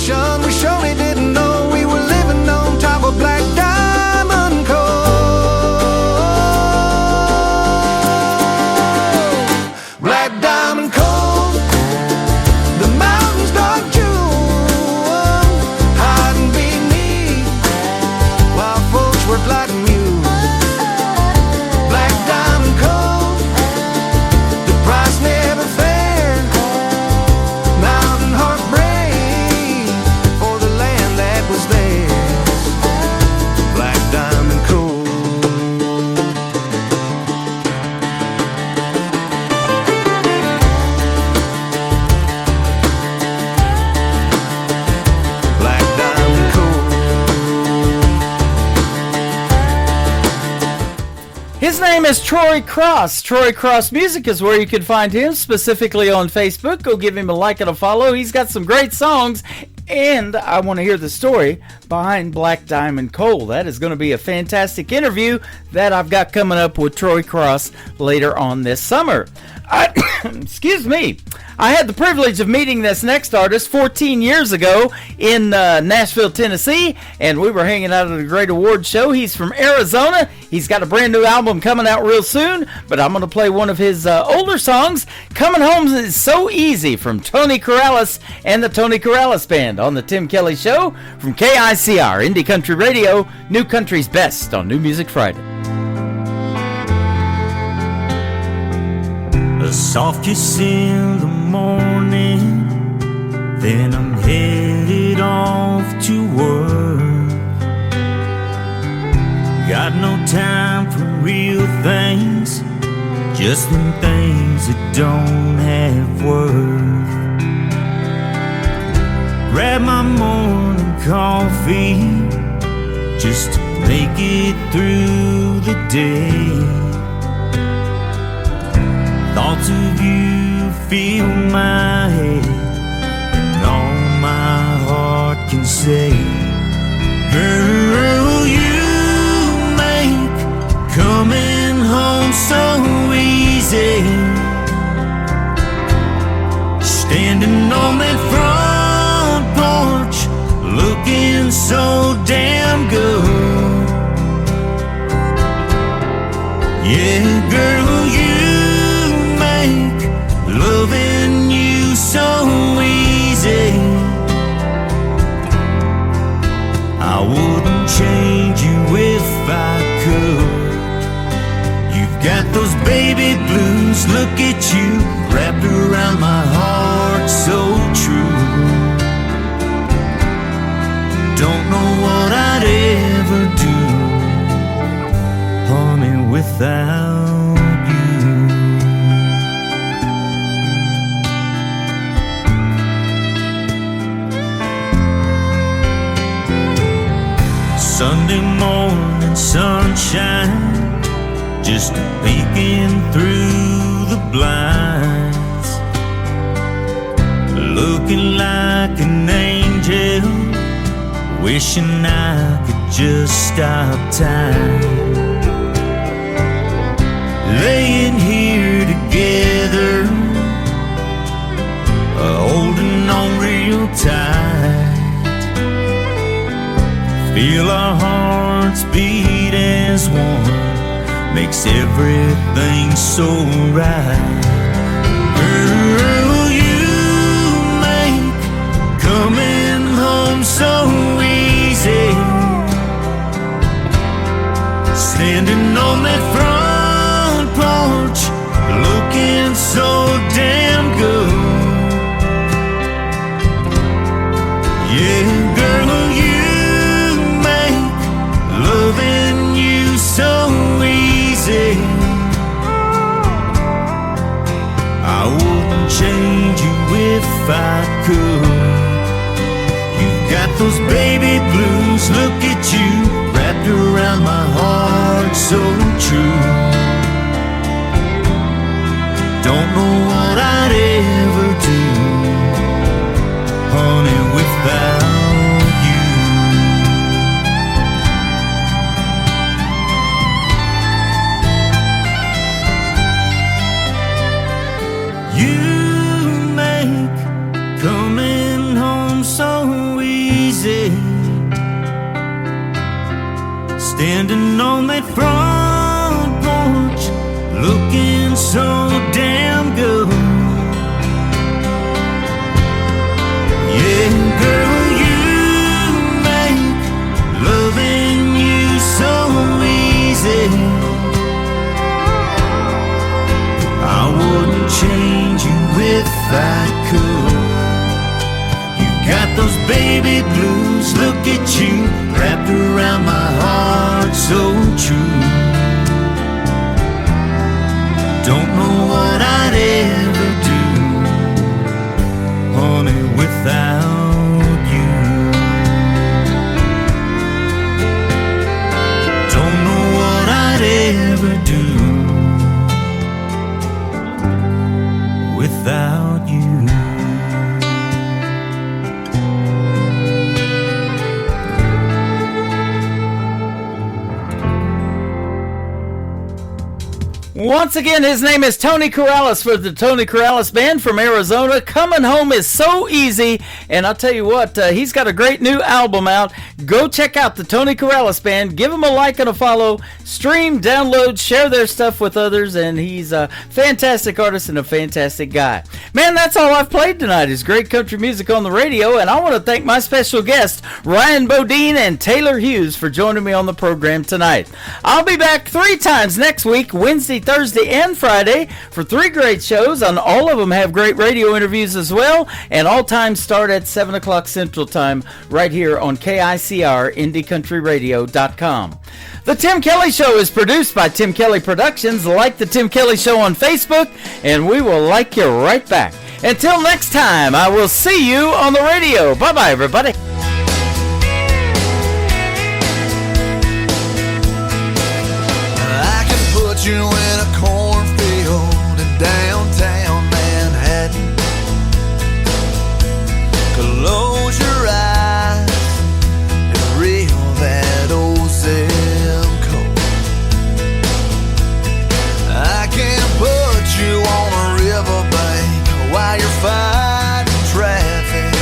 surely didn't know we were living on top of black diamond coal. Black diamond coal, the mountains dark jewel, hiding beneath while folks were lighting mules. Black diamond coal, the price never fair. Mountain hearts break for the land that was theirs. Black diamond coal. Black diamond coal. His name is Troy Cross. Troy Cross Music is where you can find him, specifically on Facebook. Go give him a like and a follow. He's got some great songs, and I want to hear the story behind Black Diamond Coal. That is going to be a fantastic interview that I've got coming up with Troy Cross later on this summer. Excuse me. I had the privilege of meeting this next artist 14 years ago in Nashville, Tennessee, and we were hanging out at a great award show. He's from Arizona. He's got a brand new album coming out real soon, but I'm going to play one of his older songs. Coming Home is So Easy from Tony Corrales and the Tony Corrales Band on the Tim Kelly Show from KICR Indie Country Radio, New Country's Best on New Music Friday. A soft kiss in the morning, then I'm headed off to work. Got no time for real things, just them things that don't have worth. Grab my morning coffee just to make it through the day. Thoughts of you fill my head, and all my heart can say, girl, you make coming home so easy. Stay Yeah, girl, you make loving you so easy. I wouldn't change you if I could. You've got those baby blues, look at you, wrapped around my heart so true. Don't know what I'd ever do, honey, without you. Sunday morning sunshine, just peeking through the blinds, looking like an angel, wishing I could just stop time. Laying here together, holding on real tight, feel our hearts beat as one, makes everything so right. Girl, you make coming home so easy. Standing on that front porch, looking so damn good. Yeah, girl, you make loving you so easy. I wouldn't change you if I could. You've got those baby blues, look at you, wrapped around my heart so true. Don't know what I'd ever do, honey, without you. Make coming home so easy. Standing on that front porch, looking so damn good. Yeah, girl, you make loving you so easy. I wouldn't change you if I could. You got those baby blues, look at you, wrapped around my heart so true. Don't know what I'd ever do, honey, without you. Don't know what I'd ever do without you. Once again, his name is Tony Corrales for the Tony Corrales Band from Arizona. Coming Home is so easy, and I'll tell you what, he's got a great new album out. Go check out the Tony Corrales Band. Give him a like and a follow. Stream, download, share their stuff with others, and he's a fantastic artist and a fantastic guy. Man, that's all I've played tonight is great country music on the radio, and I want to thank my special guests, Ryan Bodine and Taylor Hughes, for joining me on the program tonight. I'll be back 3 times next week, Wednesday, Thursday, and Friday, for 3 great shows, and all of them have great radio interviews as well, and all times start at 7 o'clock Central Time right here on KICR, IndieCountryRadio.com. The Tim Kelly Show is produced by Tim Kelly Productions. Like the Tim Kelly Show on Facebook, and we will like you right back. Until next time, I will see you on the radio. Bye-bye, everybody. I can put you in a cornfield in downtown Manhattan. Close your eyes and reel that old zip code. I can put you on a riverbank while you're fighting traffic.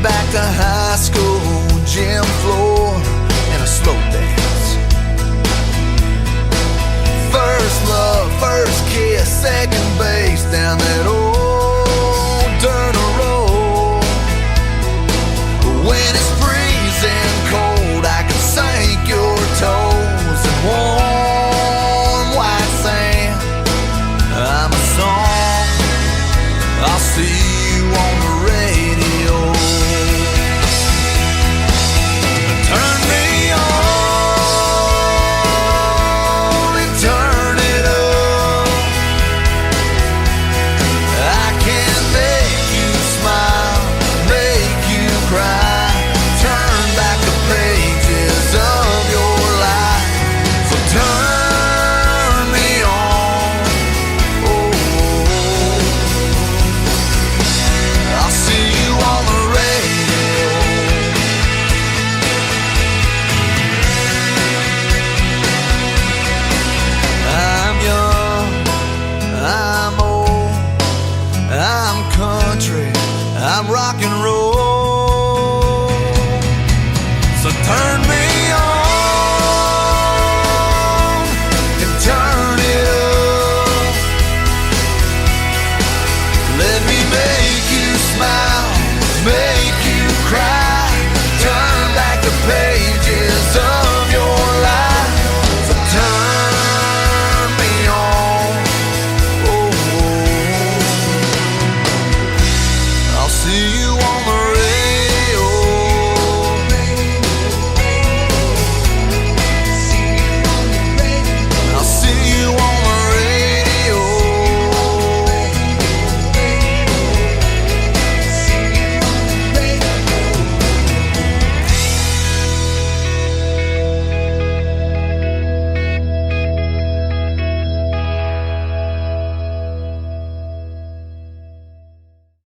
back to high school, gym floor, and a slow dance. First love, first kiss, second base down that old dirt road. When it's freezing cold, I can sink your toes in warm white sand. I'm a song, I'll see you on the radio. Turn me on and turn it up. I can make you smile, make you cry, turn back the pages of your life. So turn me on. Oh, I'll see you on the radio. I'm young, I'm old, I'm country, I'm rock and roll. So turn